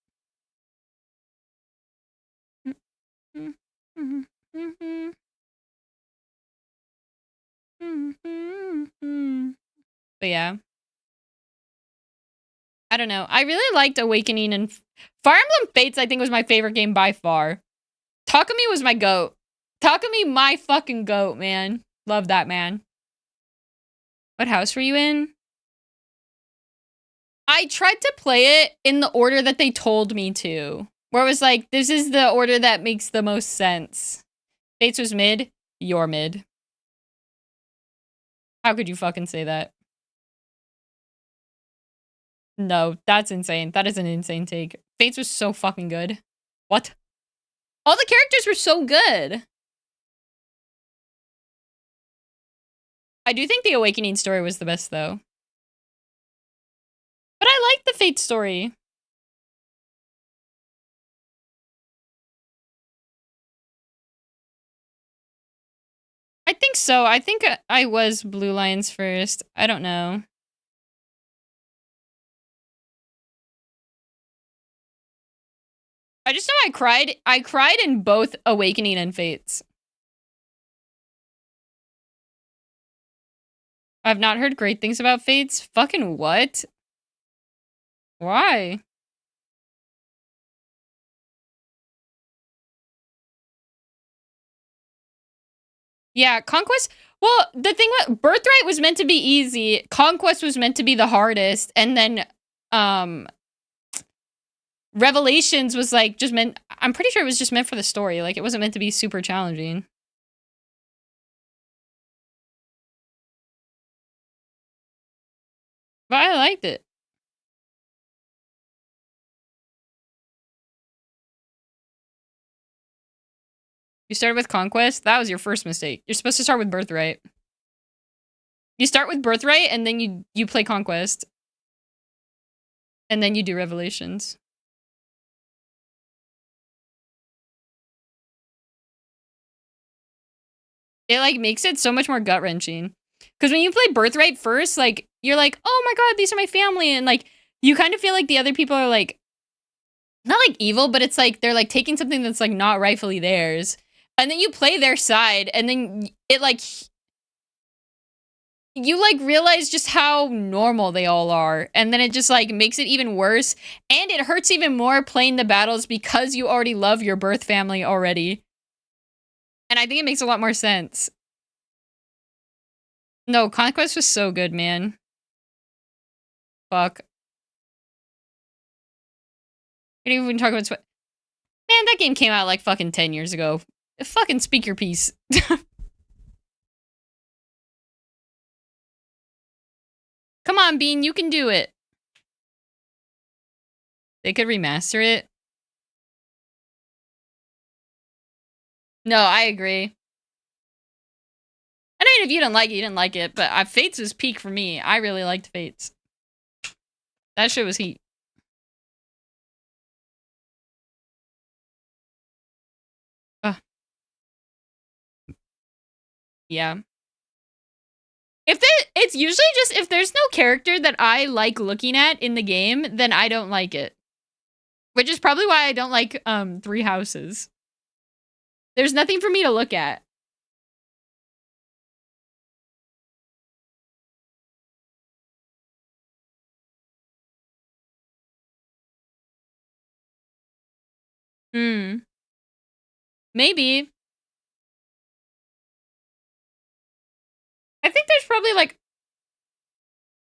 S1: But yeah. I don't know. I really liked Awakening and Fire Emblem Fates, I think, was my favorite game by far. Takumi was my goat. Takumi, my fucking goat, man. Love that man. What house were you in? I tried to play it in the order that they told me to. Where it was like, this is the order that makes the most sense. Fates was mid. You're mid. How could you fucking say that? No, that's insane. That is an insane take. Fates was so fucking good. What? All the characters were so good. I do think the Awakening story was the best, though. But I like the Fate story. I think so. I think I was Blue Lions first. I don't know. I just know I cried. I cried in both Awakening and Fates. I've not heard great things about Fates. Fucking what? Why? Yeah, Conquest. Well, the thing with Birthright was meant to be easy. Conquest was meant to be the hardest, and then Revelations was like just meant. I'm pretty sure it was just meant for the story. Like it wasn't meant to be super challenging. But I liked it. You started with Conquest? That was your first mistake. You're supposed to start with Birthright. You start with Birthright, and then you play Conquest. And then you do Revelations. It, like, makes it so much more gut-wrenching. Because when you play Birthright first, like, you're like, oh my god, these are my family. And, like, you kind of feel like the other people are, like, not, like, evil, but it's, like, they're, like, taking something that's, like, not rightfully theirs. And then you play their side, and then it, like, you, like, realize just how normal they all are. And then it just, like, makes it even worse. And it hurts even more playing the battles because you already love your birth family already. And I think it makes a lot more sense. No, Conquest was so good, man. Fuck. We didn't even talk about... Man, that game came out, like, fucking 10 years ago. Fucking speak your piece. Come on, Bean, you can do it. They could remaster it. No, I agree. I mean, if you didn't like it, you didn't like it. But Fates was peak for me. I really liked Fates. That shit was heat. Yeah. It's usually just if there's no character that I like looking at in the game, then I don't like it. Which is probably why I don't like Three Houses. There's nothing for me to look at. Maybe. I think there's probably like...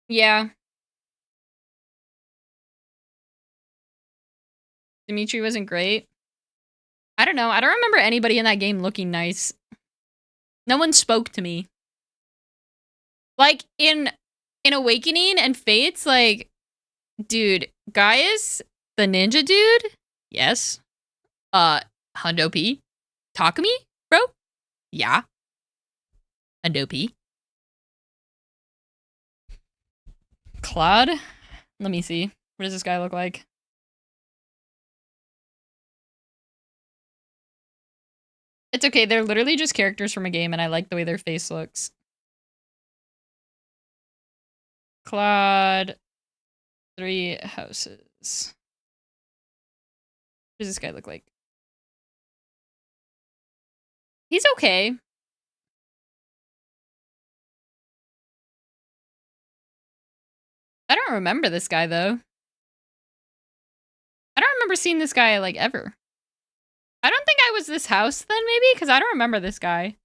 S1: Yeah. Dimitri wasn't great. I don't know. I don't remember anybody in that game looking nice. No one spoke to me. Like, in Awakening and Fates, like... Dude, Gaius, the ninja dude? Yes. Hundo P. Takumi, bro? Yeah. Hundo P. Claude? Let me see. What does this guy look like? It's okay, they're literally just characters from a game, and I like the way their face looks. Claude. Three Houses. What does this guy look like? He's okay. I don't remember this guy, though. I don't remember seeing this guy, like, ever. I don't think I was this house then, maybe? Because I don't remember this guy.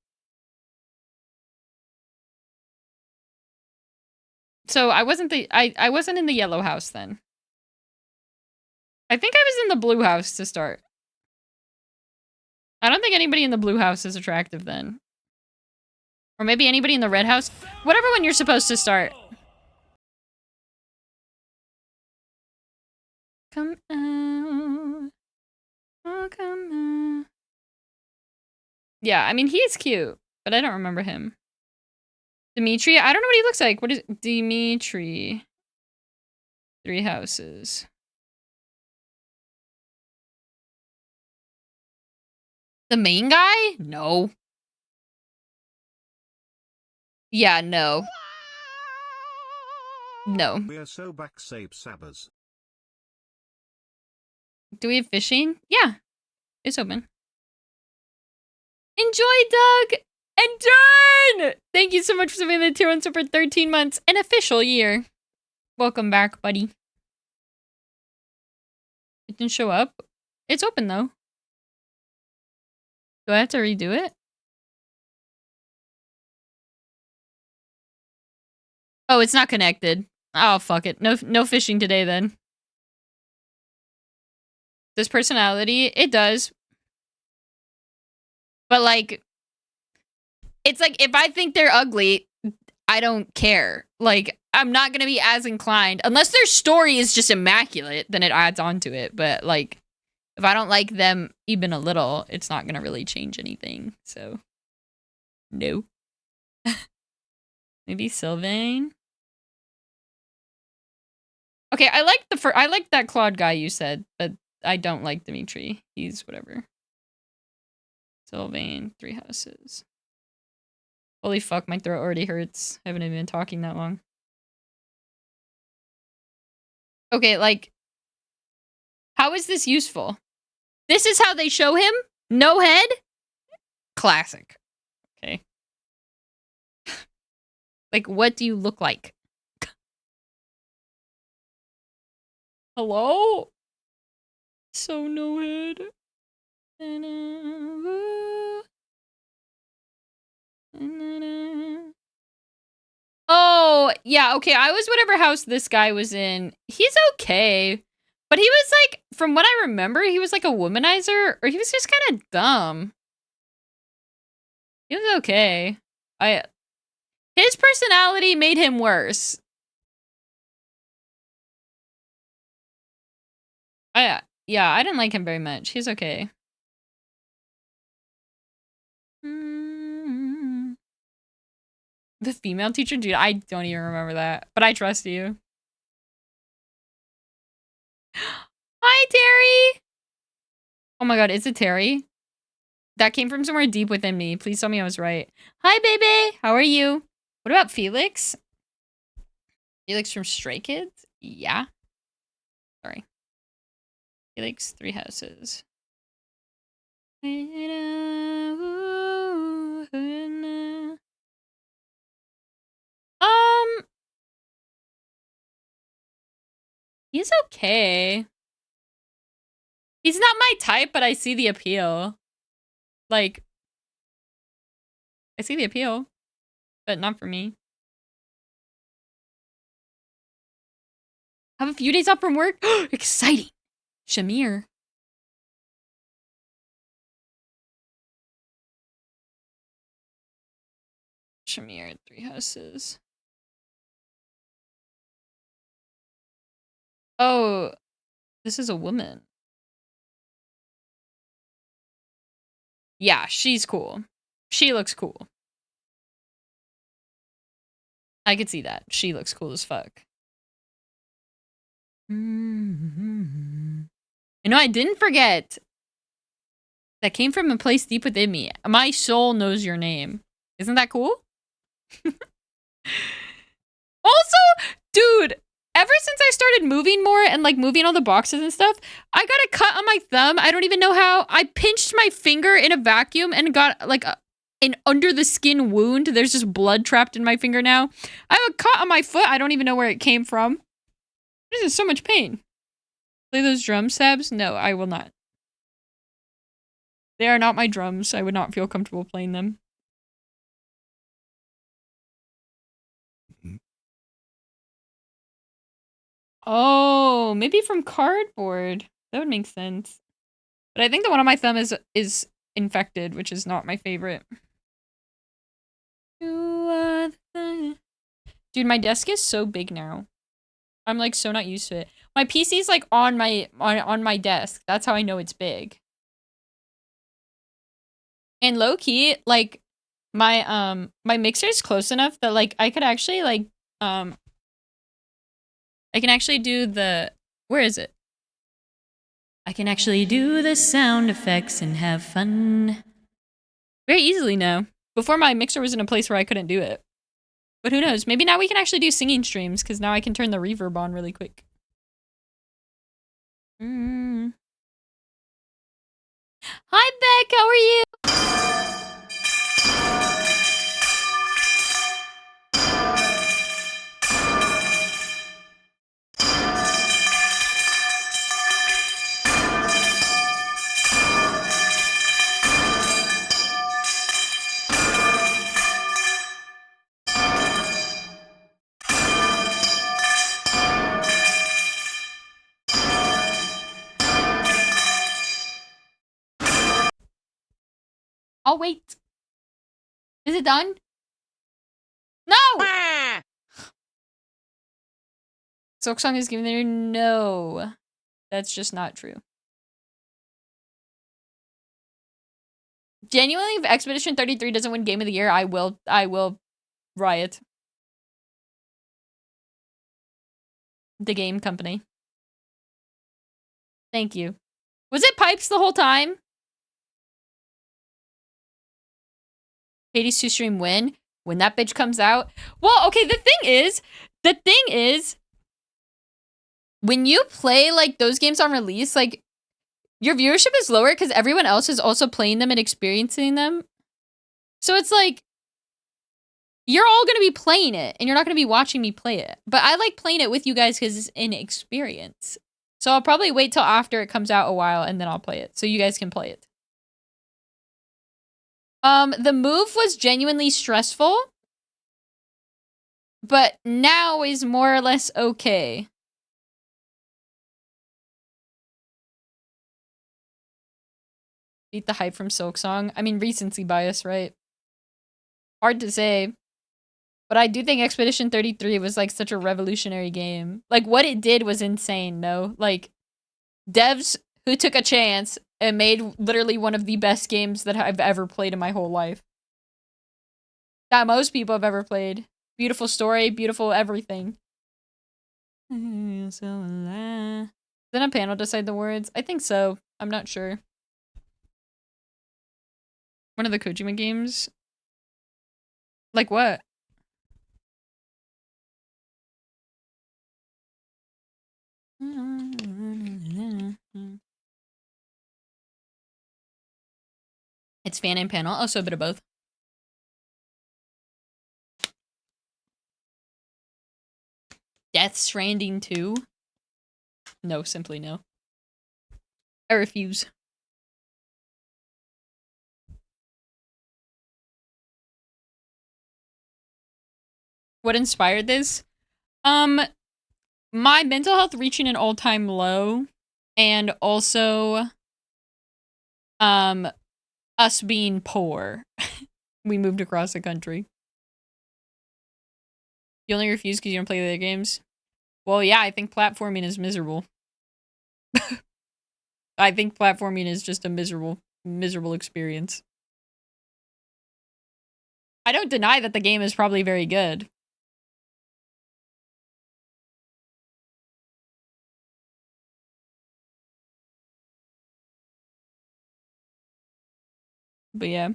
S1: So I wasn't I wasn't in the yellow house then. I think I was in the blue house to start. I don't think anybody in the blue house is attractive then. Or maybe anybody in the red house. Whatever one you're supposed to start. Come out. Oh, come out. Yeah, I mean, he is cute, but I don't remember him. Dimitri? I don't know what he looks like. What is Dimitri? 3 houses. The main guy? No. Yeah, no. No.
S2: We're so back, Sabe Sabbers.
S1: Do we have fishing? Yeah. It's open. Enjoy, Doug! And Dern! Thank you so much for submitting the tier 1 sub for 13 months. An official year. Welcome back, buddy. It didn't show up. It's open, though. Do I have to redo it? Oh, it's not connected. Oh, fuck it. No fishing today, then. Does personality? It does. But, like, it's like, if I think they're ugly, I don't care. Like, I'm not gonna be as inclined. Unless their story is just immaculate, then it adds on to it. But, like, if I don't like them even a little, it's not gonna really change anything. So, no. Maybe Sylvain? Okay, I like that Claude guy you said, but I don't like Dimitri. He's whatever. Sylvain, 3 houses. Holy fuck, my throat already hurts. I haven't even been talking that long. Okay, like, how is this useful? This is how they show him? No head? Classic. Okay. Like, what do you look like? Hello? So no head. Oh, yeah, okay. I was whatever house this guy was in. He's okay. But he was like, from what I remember, he was like a womanizer, or he was just kind of dumb. He was okay. His personality made him worse. Yeah, I didn't like him very much. He's okay. The female teacher? Dude, I don't even remember that. But I trust you. Hi, Terry! Oh my god, is it Terry? That came from somewhere deep within me. Please tell me I was right. Hi, baby! How are you? What about Felix? Felix from Stray Kids? Yeah. Sorry. Felix, 3 houses. He's okay. He's not my type, but I see the appeal. Like, I see the appeal, but not for me. Have a few days off from work? Exciting! Shamir. Shamir, 3 houses. Oh, this is a woman. Yeah, she's cool. She looks cool. I could see that. She looks cool as fuck. You know, I didn't forget. That came from a place deep within me. My soul knows your name. Isn't that cool? Also, dude, ever since I started moving more and like moving all the boxes and stuff, I got a cut on my thumb. I don't even know how. I pinched my finger in a vacuum and got like an under the skin wound. There's just blood trapped in my finger now. I have a cut on my foot. I don't even know where it came from. This is so much pain. Play those drums, Sabs? No, I will not. They are not my drums. I would not feel comfortable playing them. Oh, maybe from cardboard. That would make sense. But I think the one on my thumb is infected, which is not my favorite. Dude, my desk is so big now. I'm like so not used to it. My PC's like on my desk. That's how I know it's big. And low key, like my mixer is close enough that like I could actually like I can actually do the where is it? I can actually do the sound effects and have fun very easily now. Before my mixer was in a place where I couldn't do it. But who knows? Maybe now we can actually do singing streams because now I can turn the reverb on really quick. Hi, Beck. How are you? I'll wait. Is it done? No! Silksong is giving their no. That's just not true. Genuinely, if Expedition 33 doesn't win Game of the Year, I will riot. The game company. Thank you. Was it pipes the whole time? Hades 2 stream when that bitch comes out. Well, okay, the thing is, when you play like those games on release, like your viewership is lower because everyone else is also playing them and experiencing them. So it's like you're all gonna be playing it and you're not gonna be watching me play it. But I like playing it with you guys because it's an experience. So I'll probably wait till after it comes out a while and then I'll play it so you guys can play it. The move was genuinely stressful, but now is more or less okay. Beat the hype from Silksong. I mean, recency bias, right? Hard to say. But I do think Expedition 33 was like such a revolutionary game. Like what it did was insane, no? Like devs who took a chance and made literally one of the best games that I've ever played in my whole life. That most people have ever played. Beautiful story, beautiful everything. Doesn't a panel decide the words? I think so. I'm not sure. One of the Kojima games? Like what? It's fan and panel, also a bit of both. Death Stranding 2? No, simply no. I refuse. What inspired this? My mental health reaching an all-time low, and also, us being poor. We moved across the country. You only refuse because you don't play the other games? Well, yeah, I think platforming is miserable. I think platforming is just a miserable experience. I don't deny that the game is probably very good. But yeah.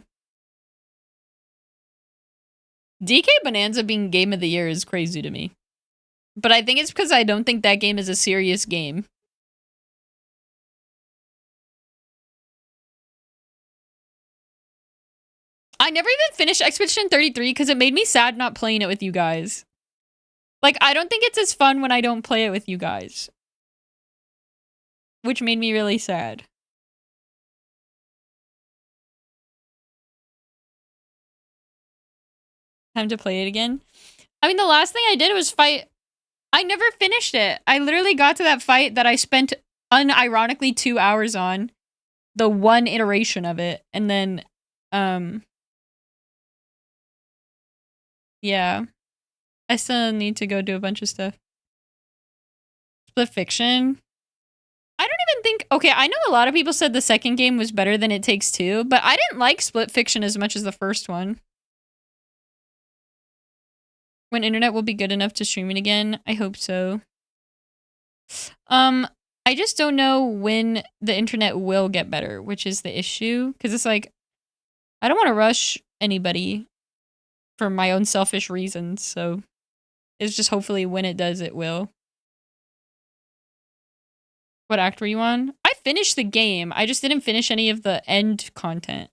S1: DK Bonanza being Game of the Year is crazy to me. But I think it's because I don't think that game is a serious game. I never even finished Expedition 33 because it made me sad not playing it with you guys. Like, I don't think it's as fun when I don't play it with you guys. Which made me really sad. Time to play it again. I mean, the last thing I did was fight. I never finished it. I literally got to that fight that I spent unironically 2 hours on. The one iteration of it. And then, yeah. I still need to go do a bunch of stuff. Split Fiction. I don't even think... Okay, I know a lot of people said the second game was better than It Takes Two, but I didn't like Split Fiction as much as the first one. when internet will be good enough to stream it again. I hope so. I just don't know when the internet will get better, which is the issue. Because it's like, I don't want to rush anybody for my own selfish reasons. So it's just hopefully when it does, it will. What act were you on? I finished the game. I just didn't finish any of the end content.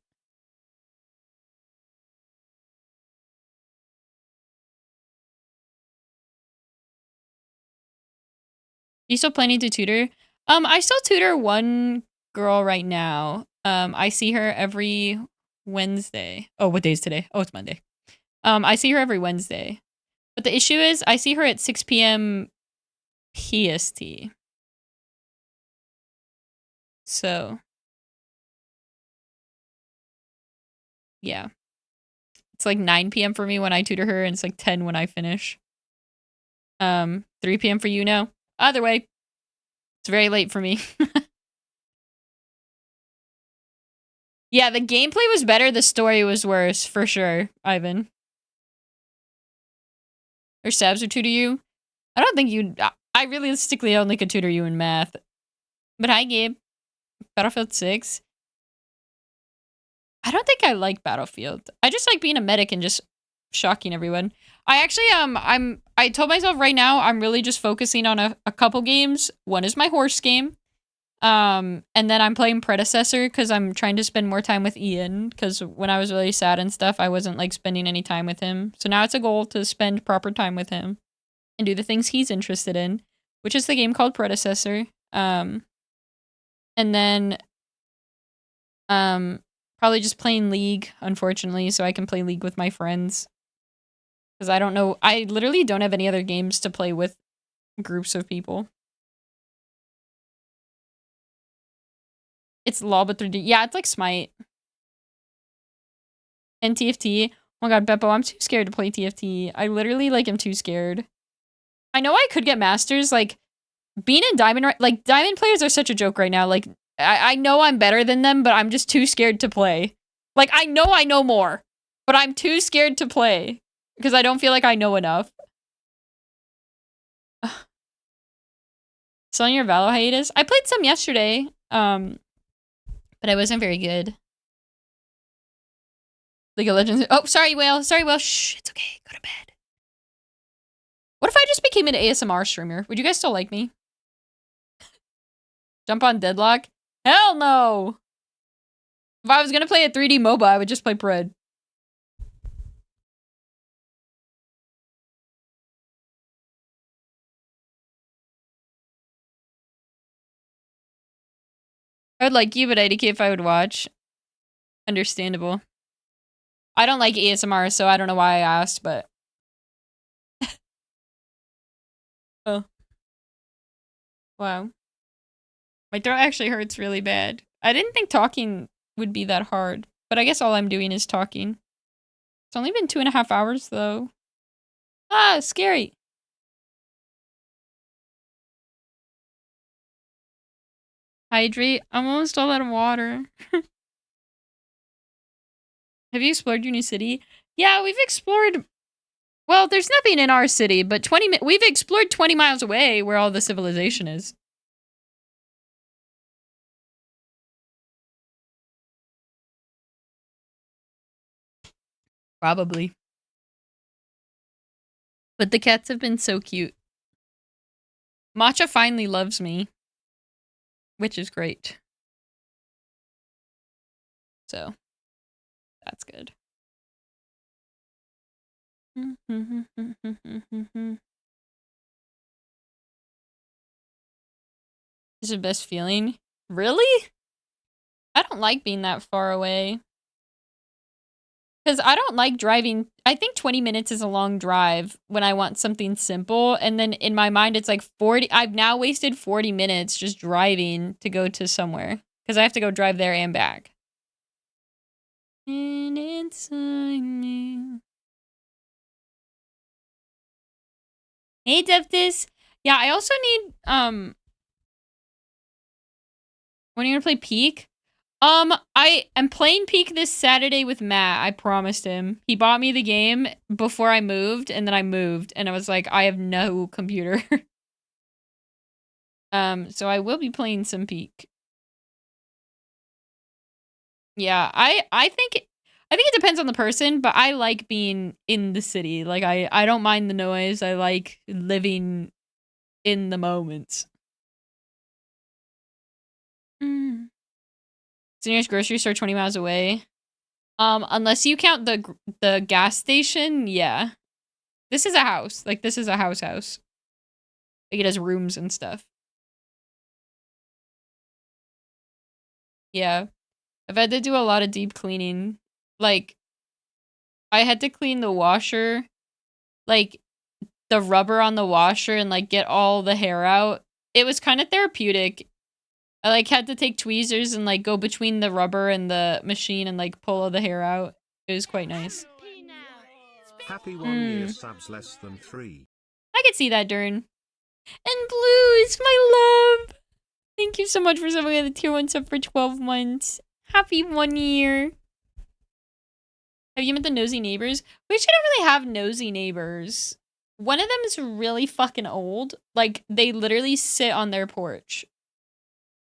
S1: You still planning to tutor? I still tutor one girl right now. I see her every Wednesday. Oh, what day is today? Oh, it's Monday. I see her every Wednesday. But the issue is I see her at 6 p.m. PST. So, yeah. It's like 9 p.m. for me when I tutor her, and it's like 10 when I finish. 3 p.m. for you now. Either way, it's very late for me. Yeah, the gameplay was better, the story was worse, for sure, Ivan. Or Sabs or tutor you? I don't think you'd... I realistically only could tutor you in math. But hi, Gabe. Battlefield 6. I don't think I like Battlefield. I just like being a medic and just shocking everyone. I actually, I told myself right now, I'm really just focusing on a couple games. One is my horse game. And then I'm playing Predecessor because I'm trying to spend more time with Ian. Because when I was really sad and stuff, I wasn't like spending any time with him. So now it's a goal to spend proper time with him and do the things he's interested in, which is the game called Predecessor. And then, probably just playing League, unfortunately, so I can play League with my friends. Because I don't know, I literally don't have any other games to play with groups of people. It's LOL but 3D. Yeah, it's like Smite. And TFT. Oh my god, Beppo, I'm too scared to play TFT. I literally, like, am too scared. I know I could get Masters, like, being in Diamond, like, Diamond players are such a joke right now. Like, I know I'm better than them, but I'm just too scared to play. Like, I know more, but I'm too scared to play. Because I don't feel like I know enough. Selling your Valo hiatus? I played some yesterday. But I wasn't very good. League of Legends. Oh, sorry, Whale. Sorry, Whale. Shh, it's okay. Go to bed. What if I just became an ASMR streamer? Would you guys still like me? Jump on Deadlock? Hell no! If I was gonna play a 3D MOBA, I would just play Pred. I would like you, but IDK if I would watch. Understandable. I don't like ASMR, so I don't know why I asked, but... Oh. Wow. My throat actually hurts really bad. I didn't think talking would be that hard, but I guess all I'm doing is talking. It's only been 2.5 hours, though. Ah, scary. Hydrate. I'm almost all out of water. Have you explored your new city? Yeah, we've explored... Well, there's nothing in our city, but we've explored 20 miles away where all the civilization is. Probably. But the cats have been so cute. Matcha finally loves me. Which is great. So, that's good. This is the best feeling. Really? I don't like being that far away. Because I don't like driving. I think 20 minutes is a long drive when I want something simple. And then in my mind, it's like 40. I've now wasted 40 minutes just driving to go to somewhere. Because I have to go drive there and back. And inside me. Hey, Devtis. Yeah, I also need, when are you gonna play Peak? I am playing Peak this Saturday with Matt. I promised him. He bought me the game before I moved, and then I moved, and I was like, I have no computer. So I will be playing some Peak. Yeah, I think it depends on the person, but I like being in the city. Like I don't mind the noise. I like living in the moment. Mm. It's the nearest grocery store 20 miles away. Unless you count the gas station, yeah. This is a house. Like this is a house. Like it has rooms and stuff. Yeah. I've had to do a lot of deep cleaning. Like I had to clean the washer, like the rubber on the washer and like get all the hair out. It was kind of therapeutic. I like had to take tweezers and like go between the rubber and the machine and like pull all the hair out. It was quite nice.
S2: Happy 1 year subs less than 3.
S1: I could see that, Dern. And Blue is my love. Thank you so much for subbing at the tier 1 sub for 12 months. Happy 1 year. Have you met the nosy neighbors? We actually don't really have nosy neighbors. One of them is really fucking old. Like, they literally sit on their porch.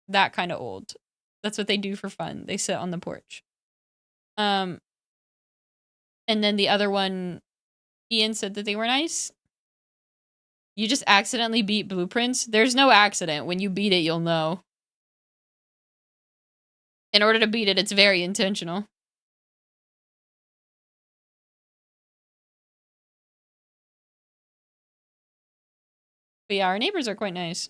S1: That kind of old. That's what they do for fun. They sit on the porch. And then the other one, Ian said that they were nice. You just accidentally beat Blueprints. There's no accident. When you beat it, you'll know. In order to beat it, it's very intentional. But yeah, our neighbors are quite nice.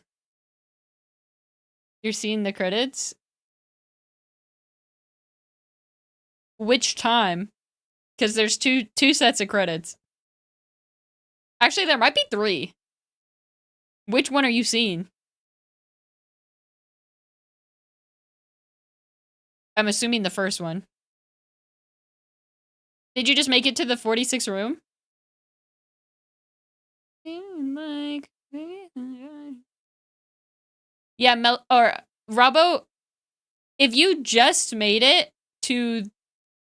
S1: You're seeing the credits? Which time? Because there's two sets of credits. Actually, there might be 3. Which one are you seeing? I'm assuming the first one. Did you just make it to the 46 room? Yeah, Robbo, if you just made it to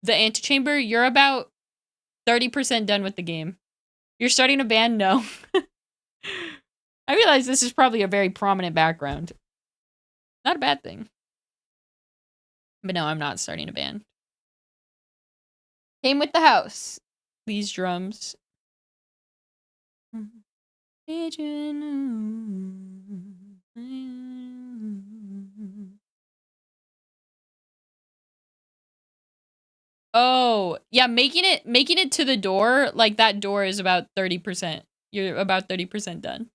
S1: the antechamber, you're about 30% done with the game. You're starting a band? No. I realize this is probably a very prominent background. Not a bad thing. But no, I'm not starting a band. Came with the house. These drums. Oh, yeah, making it to the door, like that door is about 30%. You're about 30% done.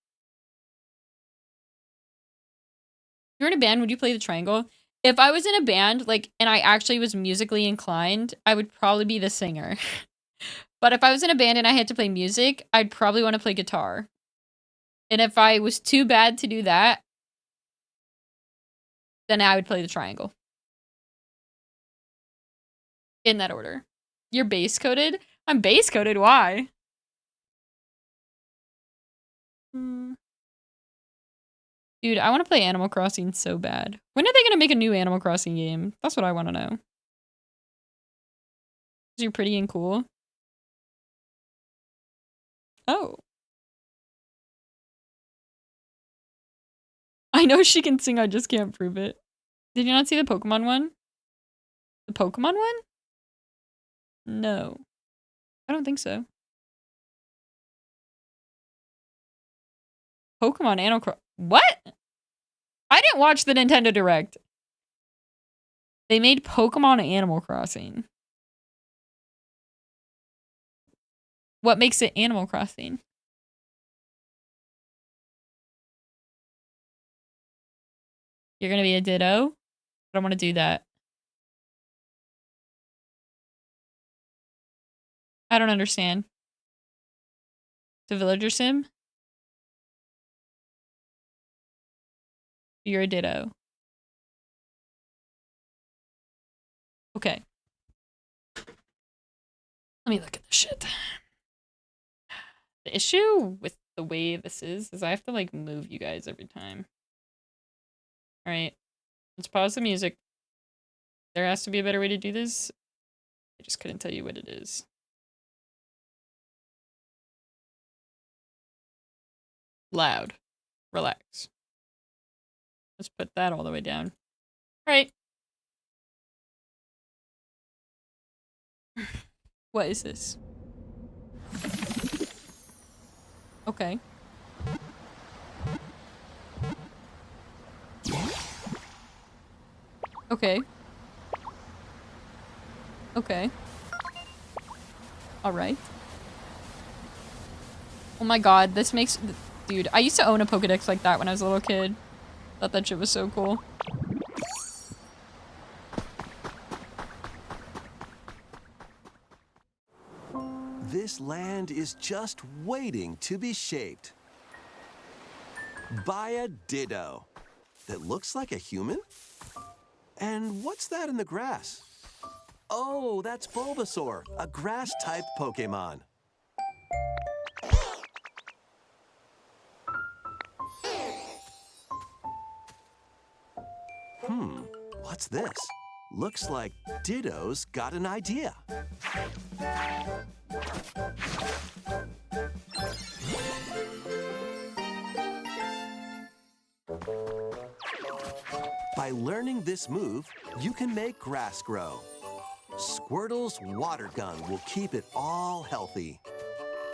S1: If you're in a band, would you play the triangle? If I was in a band, like, and I actually was musically inclined, I would probably be the singer. But if I was in a band and I had to play music, I'd probably want to play guitar. And if I was too bad to do that, then I would play the triangle. In that order. You're base coded? I'm base coded, why? Dude, I want to play Animal Crossing so bad. When are they going to make a new Animal Crossing game? That's what I want to know. 'Cause you're pretty and cool. Oh. I know she can sing, I just can't prove it. Did you not see the Pokemon one? The Pokemon one? No. I don't think so. Pokemon Animal Crossing. What? I didn't watch the Nintendo Direct. They made Pokemon Animal Crossing. What makes it Animal Crossing? You're gonna be a Ditto? I don't want to do that. I don't understand. It's a villager sim? You're a Ditto. Okay. Let me look at this shit. The issue with the way this is I have to like move you guys every time. Alright. Let's pause the music. There has to be a better way to do this. I just couldn't tell you what it is. Loud. Relax. Let's put that all the way down. Right. What is this? Okay. Okay. Okay. Alright. Oh my god, this makes... Dude, I used to own a Pokedex like that when I was a little kid. Thought that shit was so cool.
S6: This land is just waiting to be shaped by a Ditto that looks like a human. And what's that in the grass? Oh, that's Bulbasaur, a grass-type Pokemon. What's this? Looks like Ditto's got an idea. By learning this move, you can make grass grow. Squirtle's water gun will keep it all healthy.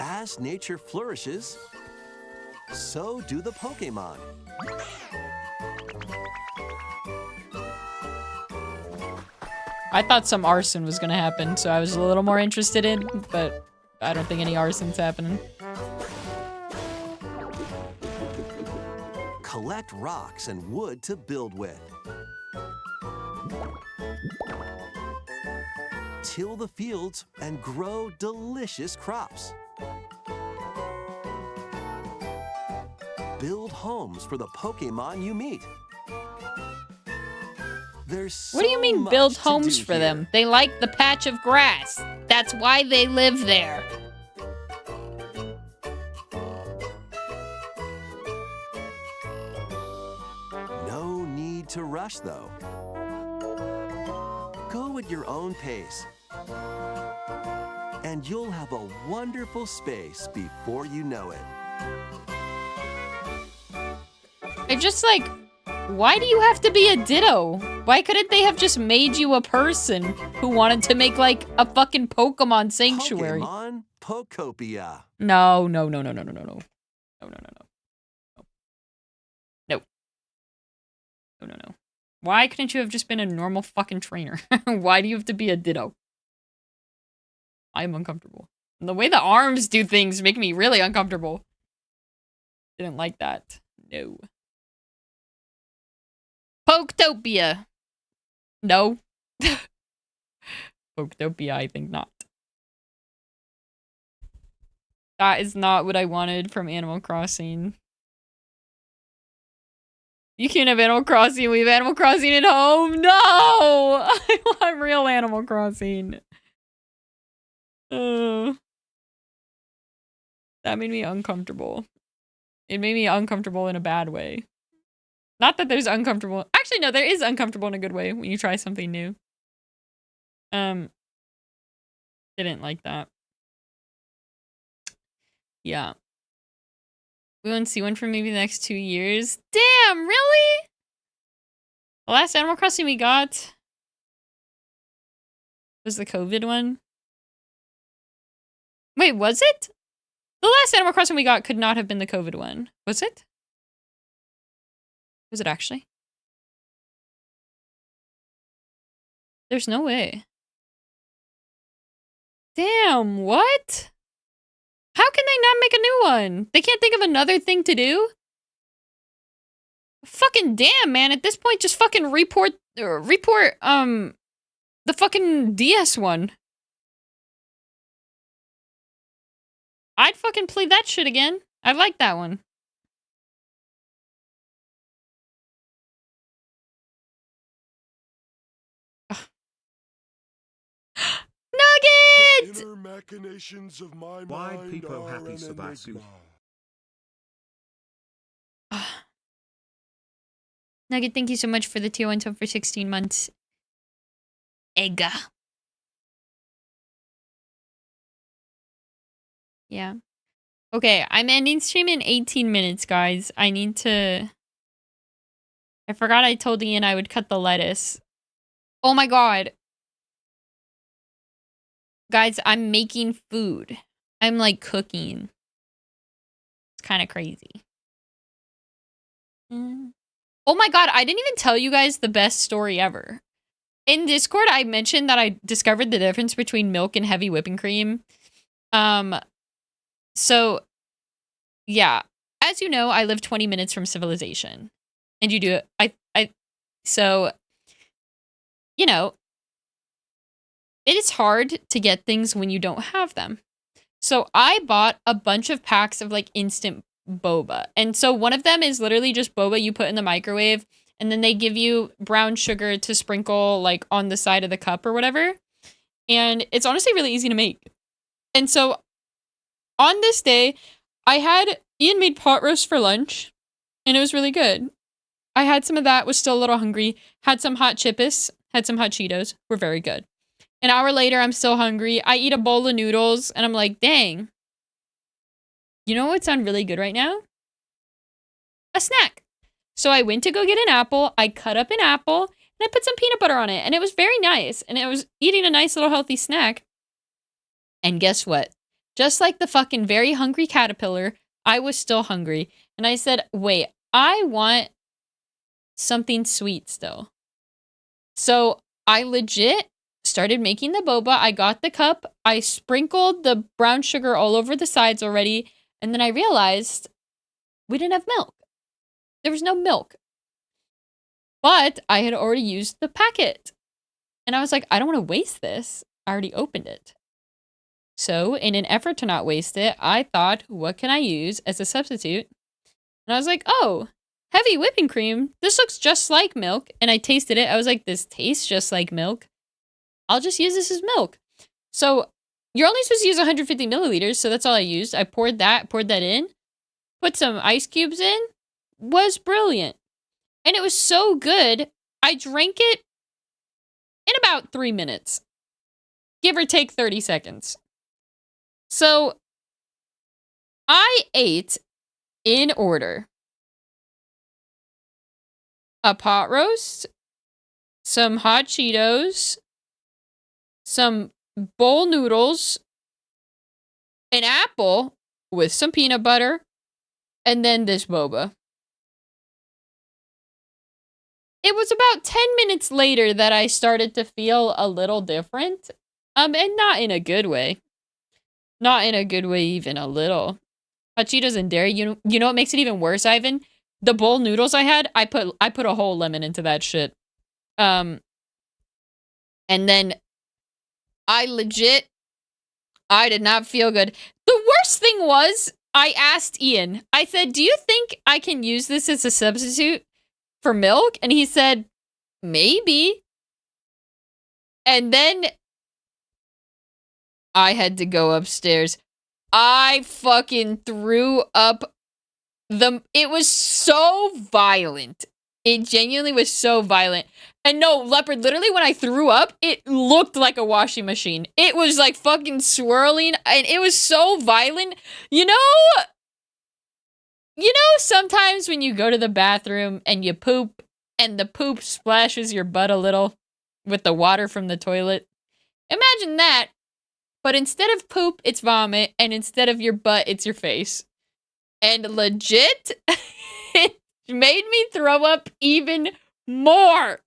S6: As nature flourishes, so do the Pokemon.
S1: I thought some arson was gonna happen, so I was a little more interested in, but I don't think any arson's happening.
S6: Collect rocks and wood to build with. Till the fields and grow delicious crops. Build homes for the Pokemon you meet. There's
S1: What do you mean build homes for them? They like the patch of grass. That's why they live there.
S6: No need to rush, though. Go at your own pace. And you'll have a wonderful space before you know it.
S1: I just like, why do you have to be a Ditto? Why couldn't they have just made you a person who wanted to make like a fucking Pokemon sanctuary?
S6: Pokemon Pokopia.
S1: No, no, no, no, no, no, no, no. No, no, no, no. No. No, no, no. Why couldn't you have just been a normal fucking trainer? Why do you have to be a Ditto? I'm uncomfortable. And the way the arms do things make me really uncomfortable. Didn't like that. No. Poketopia. No. Poketopia, I think not. That is not what I wanted from Animal Crossing. You can't have Animal Crossing. We have Animal Crossing at home. No! I want real Animal Crossing. That made me uncomfortable. It made me uncomfortable in a bad way. Not that there's uncomfortable. Actually, no, there is uncomfortable in a good way when you try something new. Didn't like that. Yeah. We won't see one for maybe the next 2 years. Damn, really? The last Animal Crossing we got was the COVID one. Wait, was it? The last Animal Crossing we got could not have been the COVID one. Was it? Was it actually? There's no way. Damn, what? How can they not make a new one? They can't think of another thing to do? Fucking damn, man. At this point, just fucking report the fucking DS one. I'd fucking play that shit again. I like that one. Nugget!
S3: The inner machinations of my
S2: Wide
S3: mind
S2: people
S3: are
S2: happy
S3: an
S2: Sabasu.
S3: enigma.
S1: Nugget, thank you so much for the tier 1 sub for 16 months. egg. Yeah. Okay, I'm ending stream in 18 minutes, guys. I need to... I forgot I told Ian I would cut the lettuce. Oh my god. Guys, I'm making food. I'm like cooking. It's kind of crazy. Oh my god, I didn't even tell you guys the best story ever. In Discord, I mentioned that I discovered the difference between milk and heavy whipping cream. So, yeah. As you know, I live 20 minutes from civilization. And you do it. So, you know, it is hard to get things when you don't have them. So I bought a bunch of packs of like instant boba. And so one of them is literally just boba you put in the microwave. And then they give you brown sugar to sprinkle like on the side of the cup or whatever. And it's honestly really easy to make. And so on this day, Ian made pot roast for lunch. And it was really good. I had some of that, was still a little hungry. Had some hot chippis, had some hot Cheetos, were very good. An hour later, I'm still hungry. I eat a bowl of noodles, and I'm like, dang. You know what would sound really good right now? A snack. So I went to go get an apple. I cut up an apple, and I put some peanut butter on it, and it was very nice. And I was eating a nice little healthy snack. And guess what? Just like the fucking very hungry caterpillar, I was still hungry. And I said, wait, I want something sweet still. So I legit started making the boba. I got the cup. I sprinkled the brown sugar all over the sides already. And then I realized we didn't have milk. There was no milk. But I had already used the packet. And I was like, I don't want to waste this. I already opened it. So in an effort to not waste it, I thought, what can I use as a substitute? And I was like, oh, heavy whipping cream. This looks just like milk. And I tasted it. I was like, this tastes just like milk. I'll just use this as milk. So you're only supposed to use 150 milliliters. So that's all I used. I poured that in, put some ice cubes in. Was brilliant. And it was so good. I drank it in about 3 minutes. Give or take 30 seconds. So I ate in order a pot roast, some hot Cheetos, some bowl noodles, an apple with some peanut butter, and then this boba. It was about 10 minutes later that I started to feel a little different. And not in a good way. Not in a good way, even a little. Hot Cheetos and dairy. You know what makes it even worse, Ivan? The bowl noodles I had, I put a whole lemon into that shit. And then I did not feel good. The worst thing was, I asked Ian, I said, do you think I can use this as a substitute for milk? And he said, maybe. And then I had to go upstairs. I fucking threw up it was so violent. It genuinely was so violent. And no, Leopard, literally when I threw up, it looked like a washing machine. It was like fucking swirling and it was so violent. You know sometimes when you go to the bathroom and you poop and the poop splashes your butt a little with the water from the toilet? Imagine that. But instead of poop, it's vomit. And instead of your butt, it's your face. And legit, it made me throw up even more.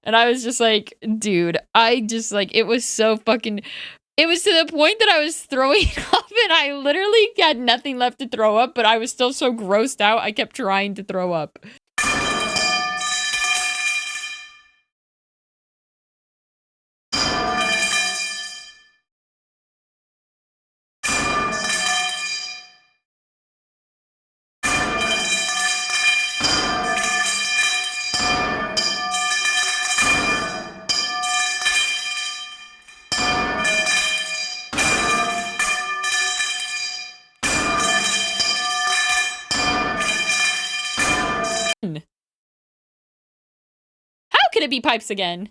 S1: And I was just like, dude, it was so fucking... It was to the point that I was throwing up and I literally had nothing left to throw up, but I was still so grossed out, I kept trying to throw up. How could it be pipes again?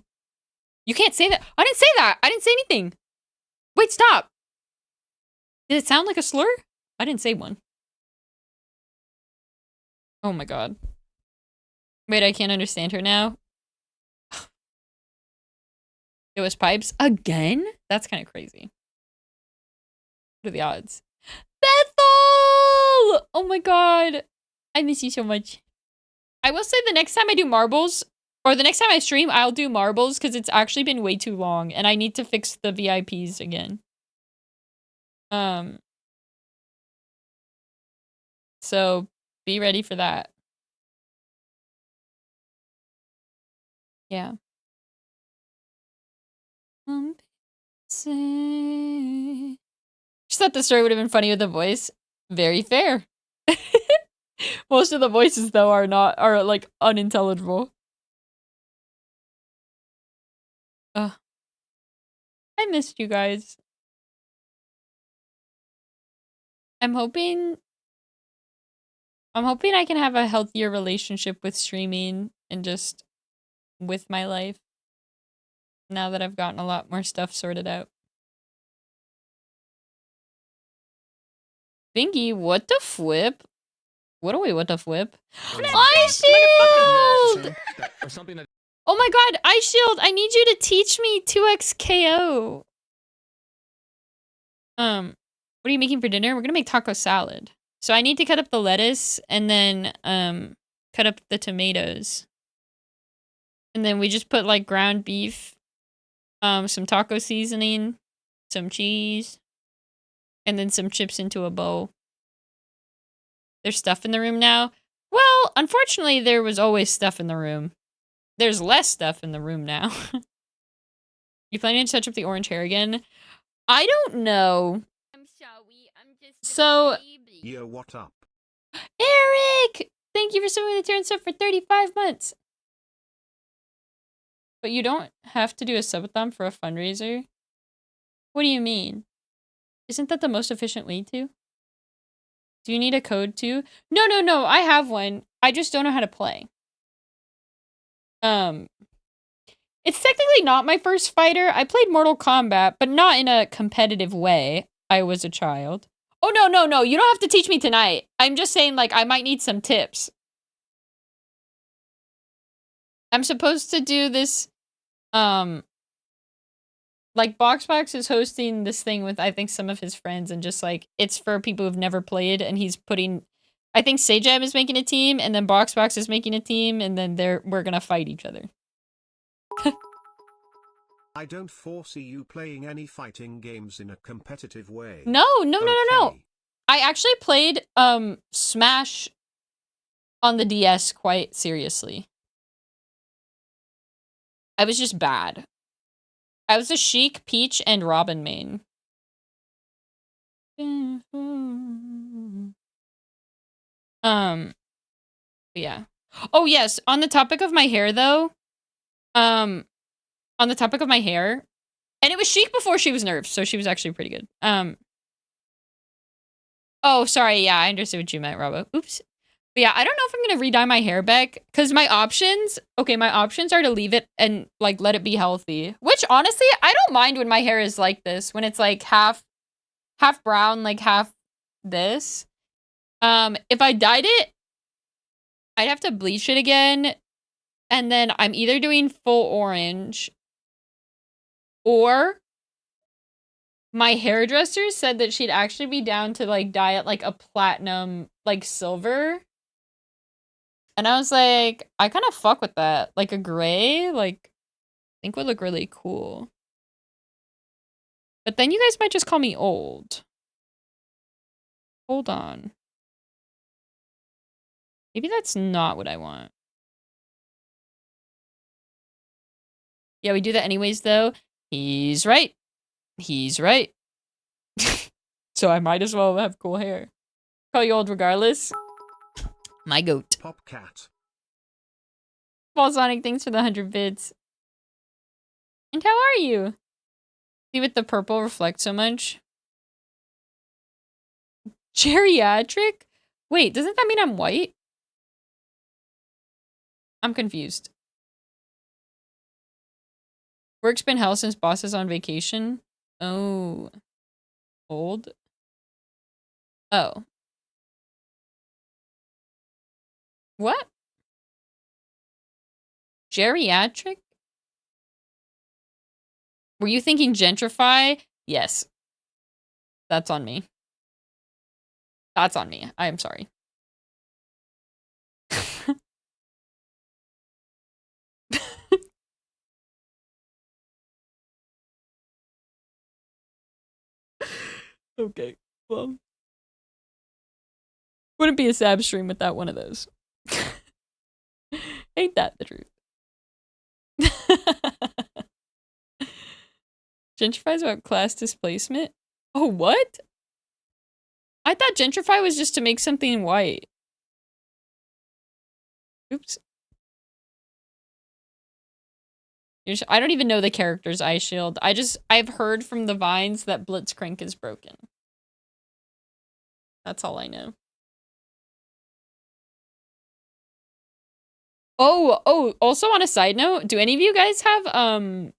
S1: You can't say that. I didn't say that. I didn't say anything. Wait, stop. Did it sound like a slur? I didn't say one. Oh my god. Wait, I can't understand her now. It was pipes again? That's kind of crazy. What are the odds? Bethel! Oh my god. I miss you so much. I will say the next time I do marbles, or the next time I stream, I'll do marbles because it's actually been way too long and I need to fix the VIPs again. So be ready for that. Yeah. Say. Just thought the story would have been funny with a voice. Very fair. Most of the voices though are like unintelligible. I missed you guys. I'm hoping I can have a healthier relationship with streaming and just with my life now that I've gotten a lot more stuff sorted out. Bingy, what the flip? What the flip? Ice Shield! Oh my god, Ice Shield, I need you to teach me 2x KO. What are you making for dinner? We're gonna make taco salad. So I need to cut up the lettuce and then cut up the tomatoes. And then we just put like ground beef, some taco seasoning, some cheese, and then some chips into a bowl. There's stuff in the room now. Well, unfortunately, there was always stuff in the room. There's less stuff in the room now. You planning to touch up the orange hair again? I don't know.
S5: I'm sorry. I'm just
S1: So-
S5: a baby.
S2: Yo, what up?
S1: Eric! Thank you for subbing the turn sub for 35 months. But you don't have to do a subathon for a fundraiser? What do you mean? Isn't that the most efficient way to? Do you need a code too? No, I have one. I just don't know how to play. It's technically not my first fighter. I played Mortal Kombat, but not in a competitive way. I was a child. Oh, no. You don't have to teach me tonight. I'm just saying, like, I might need some tips. I'm supposed to do this, like, Boxbox is hosting this thing with, I think, some of his friends, and just, like, it's for people who've never played, and he's putting, I think Sajab is making a team, and then Boxbox is making a team, and then we're gonna fight each other.
S2: I don't foresee you playing any fighting games in a competitive way.
S1: No.
S2: Okay.
S1: I actually played, Smash on the DS quite seriously. I was just bad. I was a Sheik, Peach, and Robin main. Yeah. Oh, yes, on the topic of my hair, though, on the topic of my hair, and it was Sheik before she was nerfed, so she was actually pretty good. Oh, sorry, yeah, I understood what you meant, Robo. Oops. But yeah, I don't know if I'm gonna re-dye my hair back, because my options are to leave it and, like, let it be healthy. Which, honestly, I don't mind when my hair is like this, when it's, like, half brown, like, half this. If I dyed it, I'd have to bleach it again, and then I'm either doing full orange, or my hairdresser said that she'd actually be down to, like, dye it, like, a platinum, like, silver. And I was like, I kind of fuck with that. Like, a gray, like, I think would look really cool. But then you guys might just call me old. Hold on. Maybe that's not what I want. Yeah, we do that anyways, though. He's right. So I might as well have cool hair. Call you old regardless. My goat.
S2: Popcat.
S1: Paul Sonic, thanks for the 100 bits. And how are you? See what the purple reflects so much? Geriatric? Wait, doesn't that mean I'm white? I'm confused. Work's been hell since boss is on vacation. Oh. Old? Oh. What? Geriatric? Were you thinking gentrify? Yes. That's on me. That's on me. I am sorry. Okay, well. Wouldn't be a Sab stream without one of those. Ain't that the truth? Gentrify's about class displacement? Oh, what? I thought gentrify was just to make something white. Oops. I don't even know the character's eye shield. I've heard from the vines that Blitzcrank is broken. That's all I know. Oh, also on a side note, do any of you guys have, do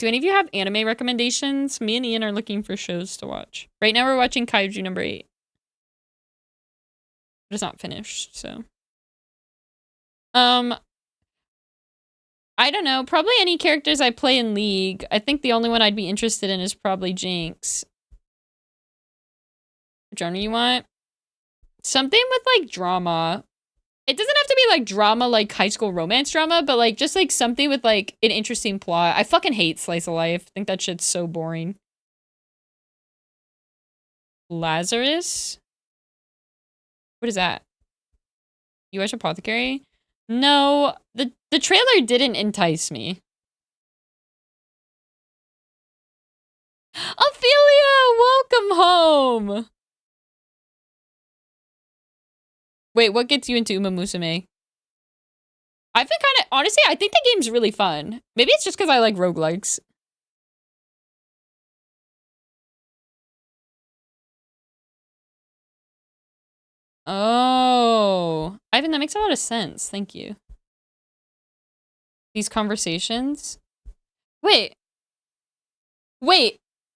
S1: any of you have anime recommendations? Me and Ian are looking for shows to watch. Right now we're watching Kaiju number 8. But it's not finished, so. I don't know. Probably any characters I play in League. I think the only one I'd be interested in is probably Jinx. Which genre you want? Something with, like, drama. It doesn't have to be, like, drama, like high school romance drama, but, like, just, like, something with, like, an interesting plot. I fucking hate Slice of Life. I think that shit's so boring. Lazarus? What is that? You watch Apothecary? No, the trailer didn't entice me. Ophelia, welcome home! Wait, what gets you into Uma Musume? I've been kind of... Honestly, I think the game's really fun. Maybe it's just because I like roguelikes. Oh. Ivan, that makes a lot of sense. Thank you. These conversations? Wait.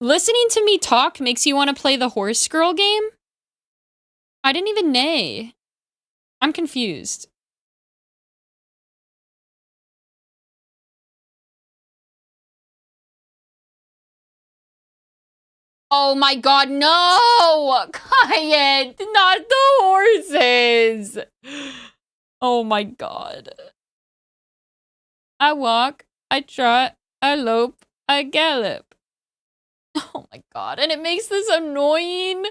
S1: Listening to me talk makes you want to play the Horse Girl game? I didn't even neigh. I'm confused. Oh my god, no! Quiet! Not the horses! Oh my god. I walk, I trot, I lope, I gallop. Oh my god, and it makes this annoying,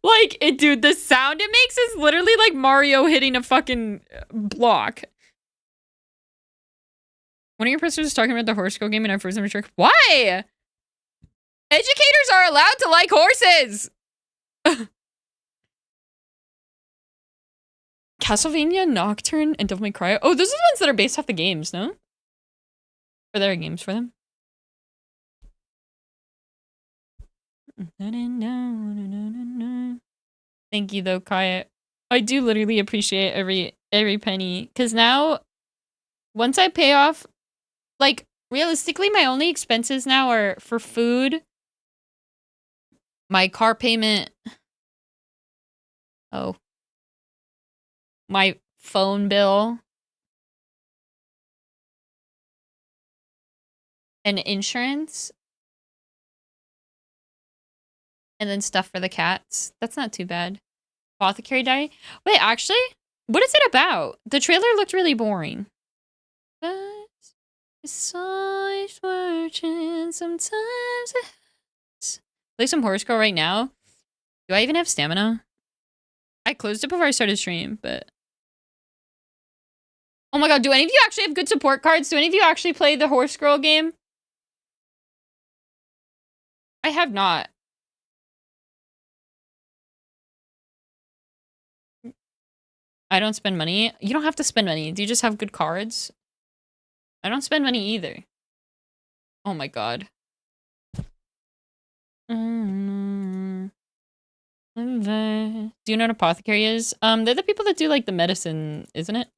S1: like, dude, the sound it makes is literally like Mario hitting a fucking block. One of your professors was talking about the Horse Girl game and I froze him a trick. Why? Educators are allowed to like horses! Castlevania, Nocturne, and Devil May Cry. Oh, those are the ones that are based off the games, no? Or there are games for them? Thank you though, Kaya. I do literally appreciate every penny. Cause now, once I pay off, like, realistically, my only expenses now are for food, my car payment, my phone bill, and insurance. And then stuff for the cats. That's not too bad. Apothecary Diary? Wait, actually? What is it about? The trailer looked really boring. But it's always working sometimes. Play some Horse Girl right now. Do I even have stamina? I closed it before I started stream, but... Oh my god, do any of you actually have good support cards? Do any of you actually play the Horse Girl game? I have not. I don't spend money. You don't have to spend money. Do you just have good cards? I don't spend money either. Oh my god. Do you know what Apothecary is? They're the people that do like the medicine, isn't it?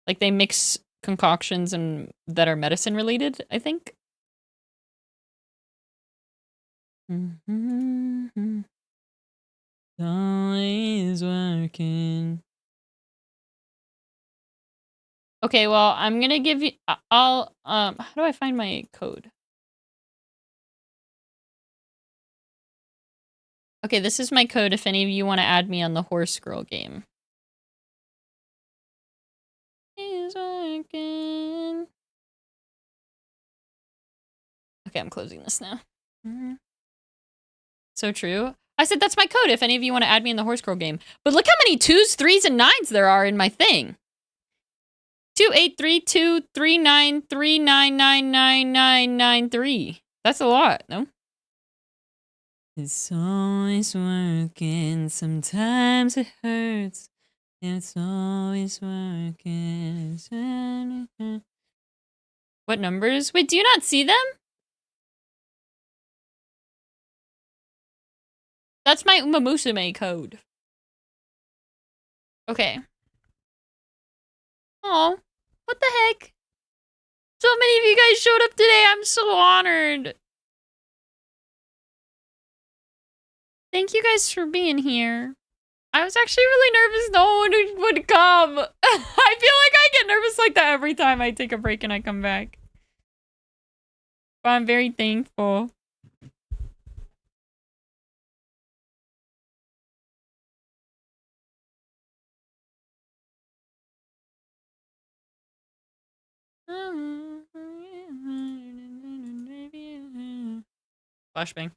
S1: Like they mix concoctions and that are medicine related, I think. Always working. Okay, well, I'm gonna give you. I'll how do I find my code? Okay, this is my code if any of you want to add me on the Horse Girl game. He's working. Okay, I'm closing this now. So true. I said that's my code if any of you want to add me in the Horse Girl game. But look how many 2s, 3s, and 9s there are in my thing. 28323939999993. That's a lot, no? It's always working. Sometimes it hurts. It's always working. What numbers? Wait, do you not see them? That's my Uma Musume code. Okay. Oh, what the heck? So many of you guys showed up today. I'm so honored. Thank you guys for being here. I was actually really nervous no one would come. I feel like I get nervous like that every time I take a break and I come back. But I'm very thankful. Flashbang.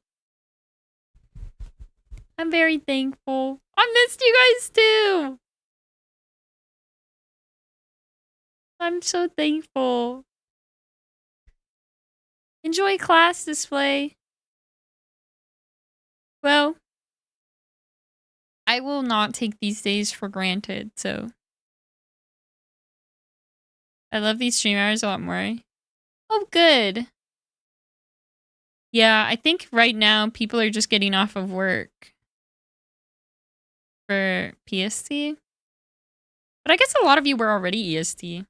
S1: I'm very thankful. I missed you guys too. I'm so thankful. Enjoy class display. Well, I will not take these days for granted, so. I love these stream hours a lot more. Oh, good. Yeah, I think right now people are just getting off of work for PST. But I guess a lot of you were already EST.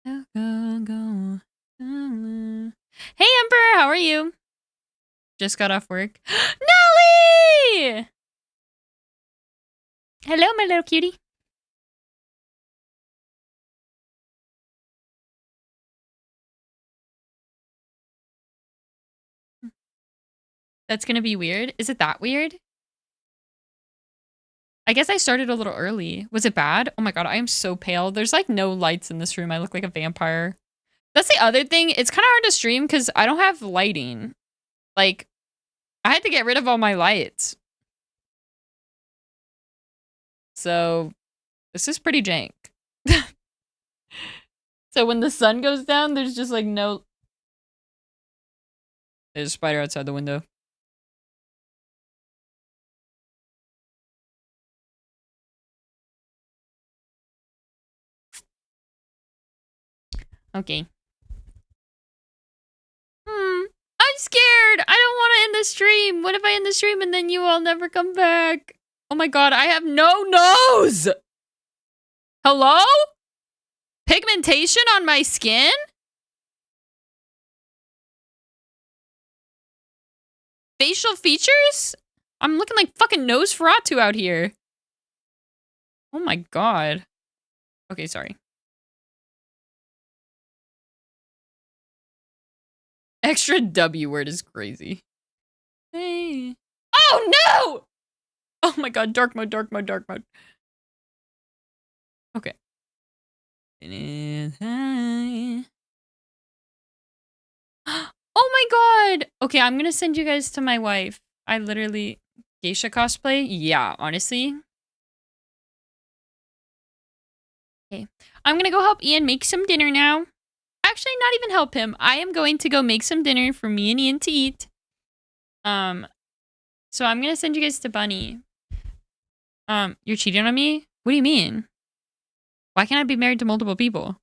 S1: Go, go, go. Hey, Emperor, how are you? Just got off work. Nelly! Hello, my little cutie. That's gonna be weird. Is it that weird? I guess I started a little early. Was it bad? Oh my god, I am so pale. There's like no lights in this room. I look like a vampire. That's the other thing. It's kind of hard to stream because I don't have lighting. Like, I had to get rid of all my lights. So, this is pretty jank. So when the sun goes down, there's just like no... There's a spider outside the window. Okay. I'm scared. I don't want to end the stream. What if I end the stream and then you all never come back? Oh my god, I have no nose! Hello? Pigmentation on my skin? Facial features? I'm looking like fucking Nosferatu out here. Oh my god. Okay, sorry. Extra W word is crazy. Hey. Oh no! Oh my god, dark mode, dark mode, dark mode. Okay. Oh my god! Okay, I'm gonna send you guys to my wife. I literally... Geisha cosplay? Yeah, honestly. Okay. I'm gonna go help Ian make some dinner now. Actually, not even help him. I am going to go make some dinner for me and Ian to eat. So I'm gonna send you guys to Bunny. You're cheating on me? What do you mean? Why can't I be married to multiple people?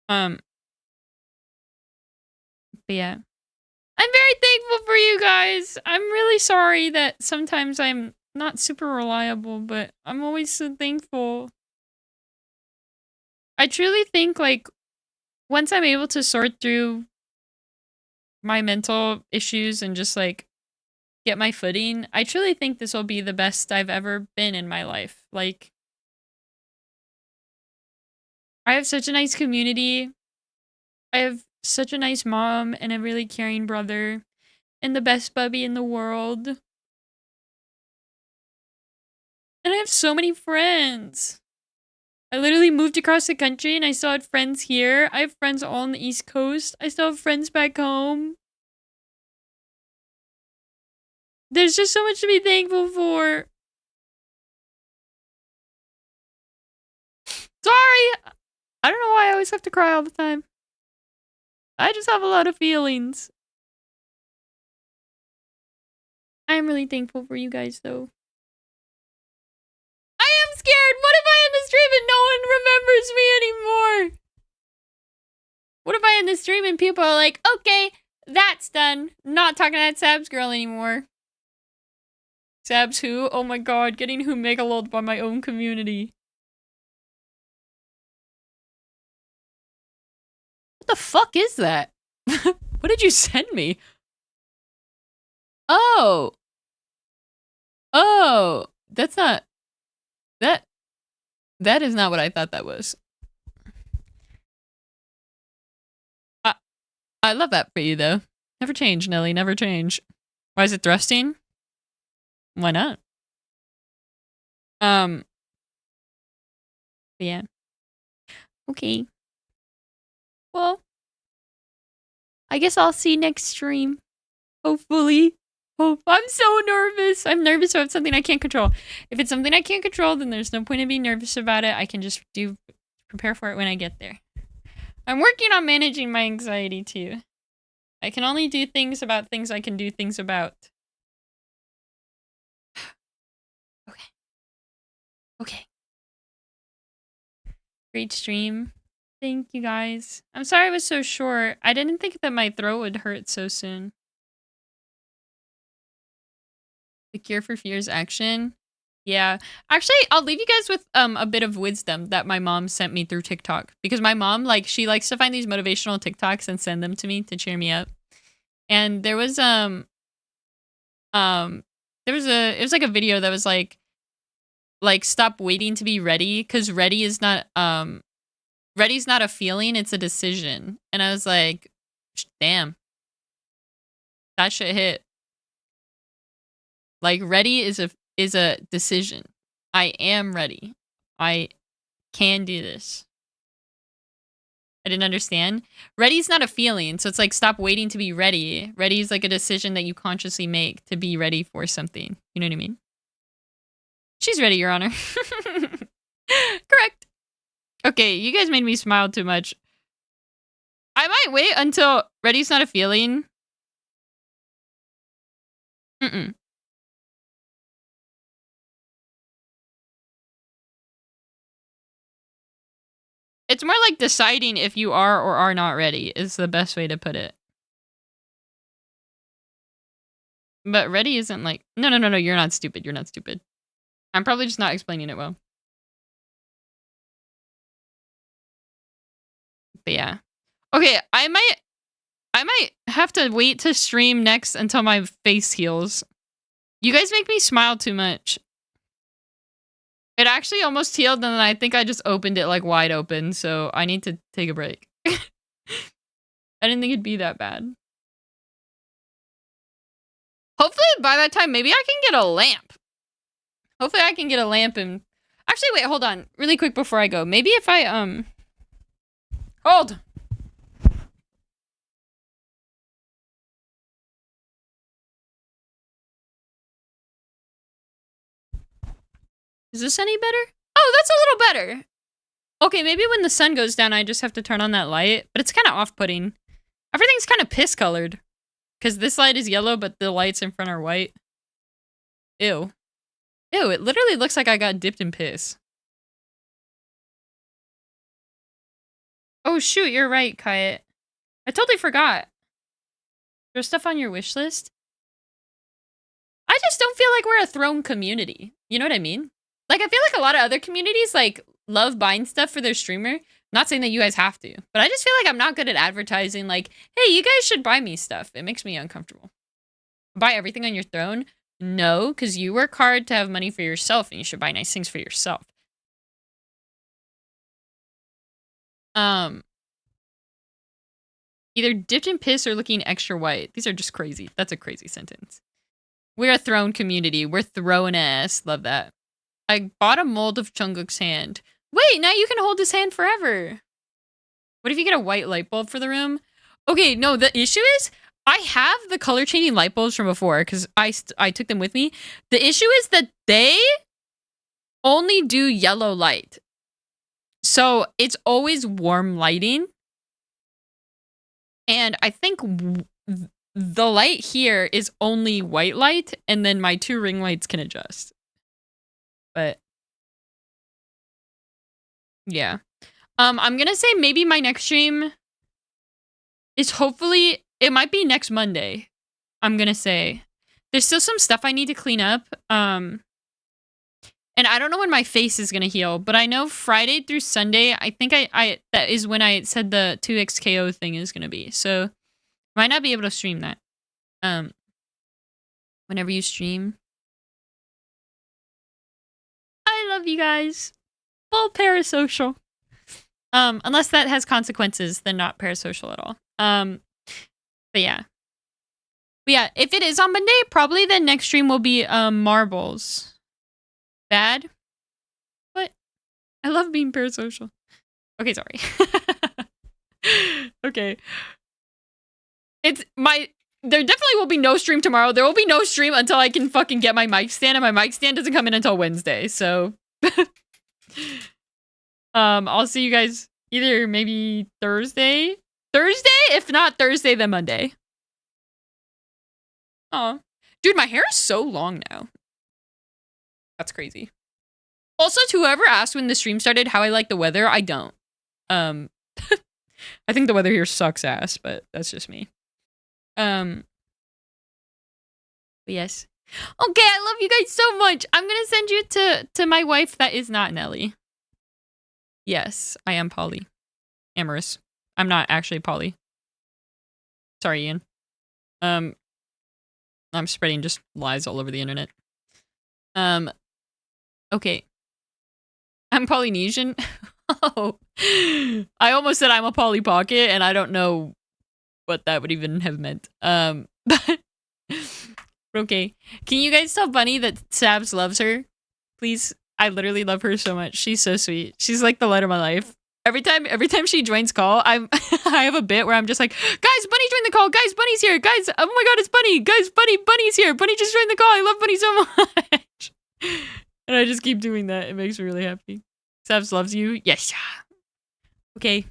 S1: But yeah. I'm very thankful for you guys. I'm really sorry that sometimes I'm not super reliable, but I'm always so thankful. I truly think, like, once I'm able to sort through my mental issues and just, like, get my footing, I truly think this will be the best I've ever been in my life. Like, I have such a nice community. I have such a nice mom and a really caring brother and the best bubby in the world. And I have so many friends. I literally moved across the country and I still had friends here. I have friends all on the East Coast. I still have friends back home. There's just so much to be thankful for. Sorry! I don't know why I always have to cry all the time. I just have a lot of feelings. I'm really thankful for you guys, though. I am scared! What if I end the stream and no one remembers me anymore? What if I end the stream and people are like, okay, that's done. Not talking to that Sabs girl anymore. Sabs who? Oh my god, getting who megalolled by my own community. What the fuck is that? What did you send me? Oh. Oh. That's not... That is not what I thought that was. I love that for you, though. Never change, Nelly. Never change. Why is it thrusting? Why not? Yeah. Okay. Well, I guess I'll see you next stream. Hopefully. I'm so nervous. I'm nervous about something I can't control. If it's something I can't control, then there's no point in being nervous about it. I can just prepare for it when I get there. I'm working on managing my anxiety too. I can only do things about things I can do things about. Okay. Great stream. Thank you guys. I'm sorry it was so short. I didn't think that my throat would hurt so soon. The Cure for Fears action. Yeah. Actually, I'll leave you guys with a bit of wisdom that my mom sent me through TikTok. Because my mom, like, she likes to find these motivational TikToks and send them to me to cheer me up. And there was it was like a video that was like stop waiting to be ready, because ready's not a feeling, it's a decision. And I was like, damn. That shit hit. Like, ready is a decision. I am ready. I can do this. I didn't understand. Ready's not a feeling, so it's like stop waiting to be ready. Ready is like a decision that you consciously make to be ready for something. You know what I mean? She's ready, Your Honor. Correct. Okay, you guys made me smile too much. I might wait until ready's not a feeling. It's more like deciding if you are or are not ready is the best way to put it. But ready isn't like... No, you're not stupid. You're not stupid. I'm probably just not explaining it well. But yeah. Okay, I might have to wait to stream next until my face heals. You guys make me smile too much. It actually almost healed, and then I think I just opened it like wide open, so I need to take a break. I didn't think it'd be that bad. Hopefully by that time, maybe I can get a lamp. Hopefully I can get a lamp and... Actually, wait, hold on. Really quick before I go. Maybe if I, Hold! Is this any better? Oh, that's a little better. Okay, maybe when the sun goes down, I just have to turn on that light. But it's kind of off-putting. Everything's kind of piss-colored. Because this light is yellow, but the lights in front are white. Ew. Ew, it literally looks like I got dipped in piss. Oh, shoot, you're right, Kayet. I totally forgot. There's stuff on your wish list? I I just don't feel like we're a throne community. You know what I mean? Like, I feel like a lot of other communities, like, love buying stuff for their streamer. Not saying that you guys have to, but I just feel like I'm not good at advertising, like, hey, you guys should buy me stuff. It makes me uncomfortable. Buy everything on your throne? No, because you work hard to have money for yourself, and you should buy nice things for yourself. Either dipped in piss or looking extra white. These are just crazy. That's a crazy sentence. We're a throne community. We're throwing ass. Love that. I bought a mold of Jungkook's hand. Wait, now you can hold his hand forever. What if you get a white light bulb for the room? Okay, no, the issue is I have the color changing light bulbs from before because I took them with me. The issue is that they only do yellow light. So it's always warm lighting. And I think the light here is only white light, and then my 2 ring lights can adjust. But yeah. I'm gonna say maybe my next stream is hopefully, it might be next Monday. I'm gonna say. There's still some stuff I need to clean up. And I don't know when my face is gonna heal, but I know Friday through Sunday, I think I that is when I said the 2xKO thing is gonna be. So might not be able to stream that. Whenever you stream. I love you guys. Full parasocial. Unless that has consequences, then not parasocial at all. But yeah. But yeah, if it is on Monday, probably the next stream will be marbles. Bad. But I love being parasocial. Okay, sorry. Okay. There definitely will be no stream tomorrow. There will be no stream until I can fucking get my mic stand, and my mic stand doesn't come in until Wednesday, so I'll see you guys either maybe Thursday? If not Thursday, then Monday. Oh, dude, my hair is so long now. That's crazy. Also, to whoever asked when the stream started how I like the weather, I don't. I think the weather here sucks ass, but that's just me. But yes. Okay, I love you guys so much. I'm gonna send you to my wife that is not Nelly. Yes, I am poly. Amorous. I'm not actually poly. Sorry, Ian. I'm spreading just lies all over the internet. Okay. I'm Polynesian. Oh. I almost said I'm a Polly Pocket, and I don't know what that would even have meant. But okay. Can you guys tell Bunny that Sabs loves her? Please. I literally love her so much. She's so sweet. She's like the light of my life. Every time she joins call, I have a bit where I'm just like, guys, Bunny joined the call. Guys, Bunny's here. Guys, oh my god, it's Bunny. Guys, Bunny's here. Bunny just joined the call. I love Bunny so much. And I just keep doing that. It makes me really happy. Sabs loves you. Yes. Okay.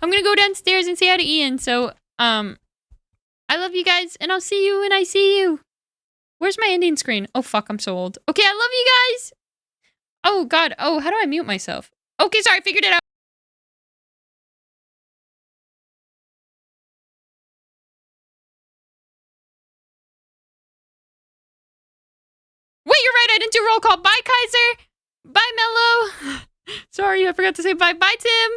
S1: I'm gonna go downstairs and say hi to Ian. So, I love you guys, and I'll see you when I see you. Where's my ending screen? Oh, fuck, I'm so old. Okay, I love you guys. Oh, God. Oh, how do I mute myself? Okay, sorry, figured it out. Wait, you're right. I didn't do roll call. Bye, Kaiser. Bye, Mello. Sorry, I forgot to say bye. Bye, Tim.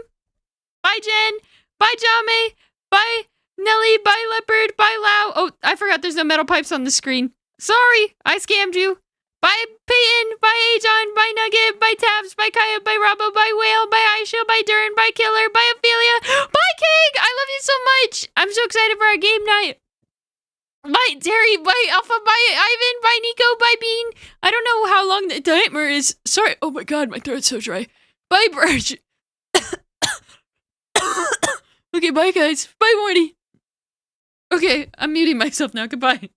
S1: Bye, Jen. Bye, Jame. Bye, Nelly. Bye, Leopard. Bye, Lau. Oh, I forgot there's no metal pipes on the screen. Sorry, I scammed you. Bye, Peyton. Bye, Ajon. Bye, Nugget. Bye, Tabs. Bye, Kaya. Bye, Robbo. Bye, Whale. Bye, Aisha. Bye, Durin. Bye, Killer. Bye, Ophelia. Bye, King. I love you so much. I'm so excited for our game night. Bye, Terry. Bye, Alpha. Bye, Ivan. Bye, Nico. Bye, Bean. I don't know how long the timer is. Sorry. Oh my god, my throat's so dry. Bye, Birch. Okay, bye, guys. Bye, Morty. Okay, I'm muting myself now. Goodbye.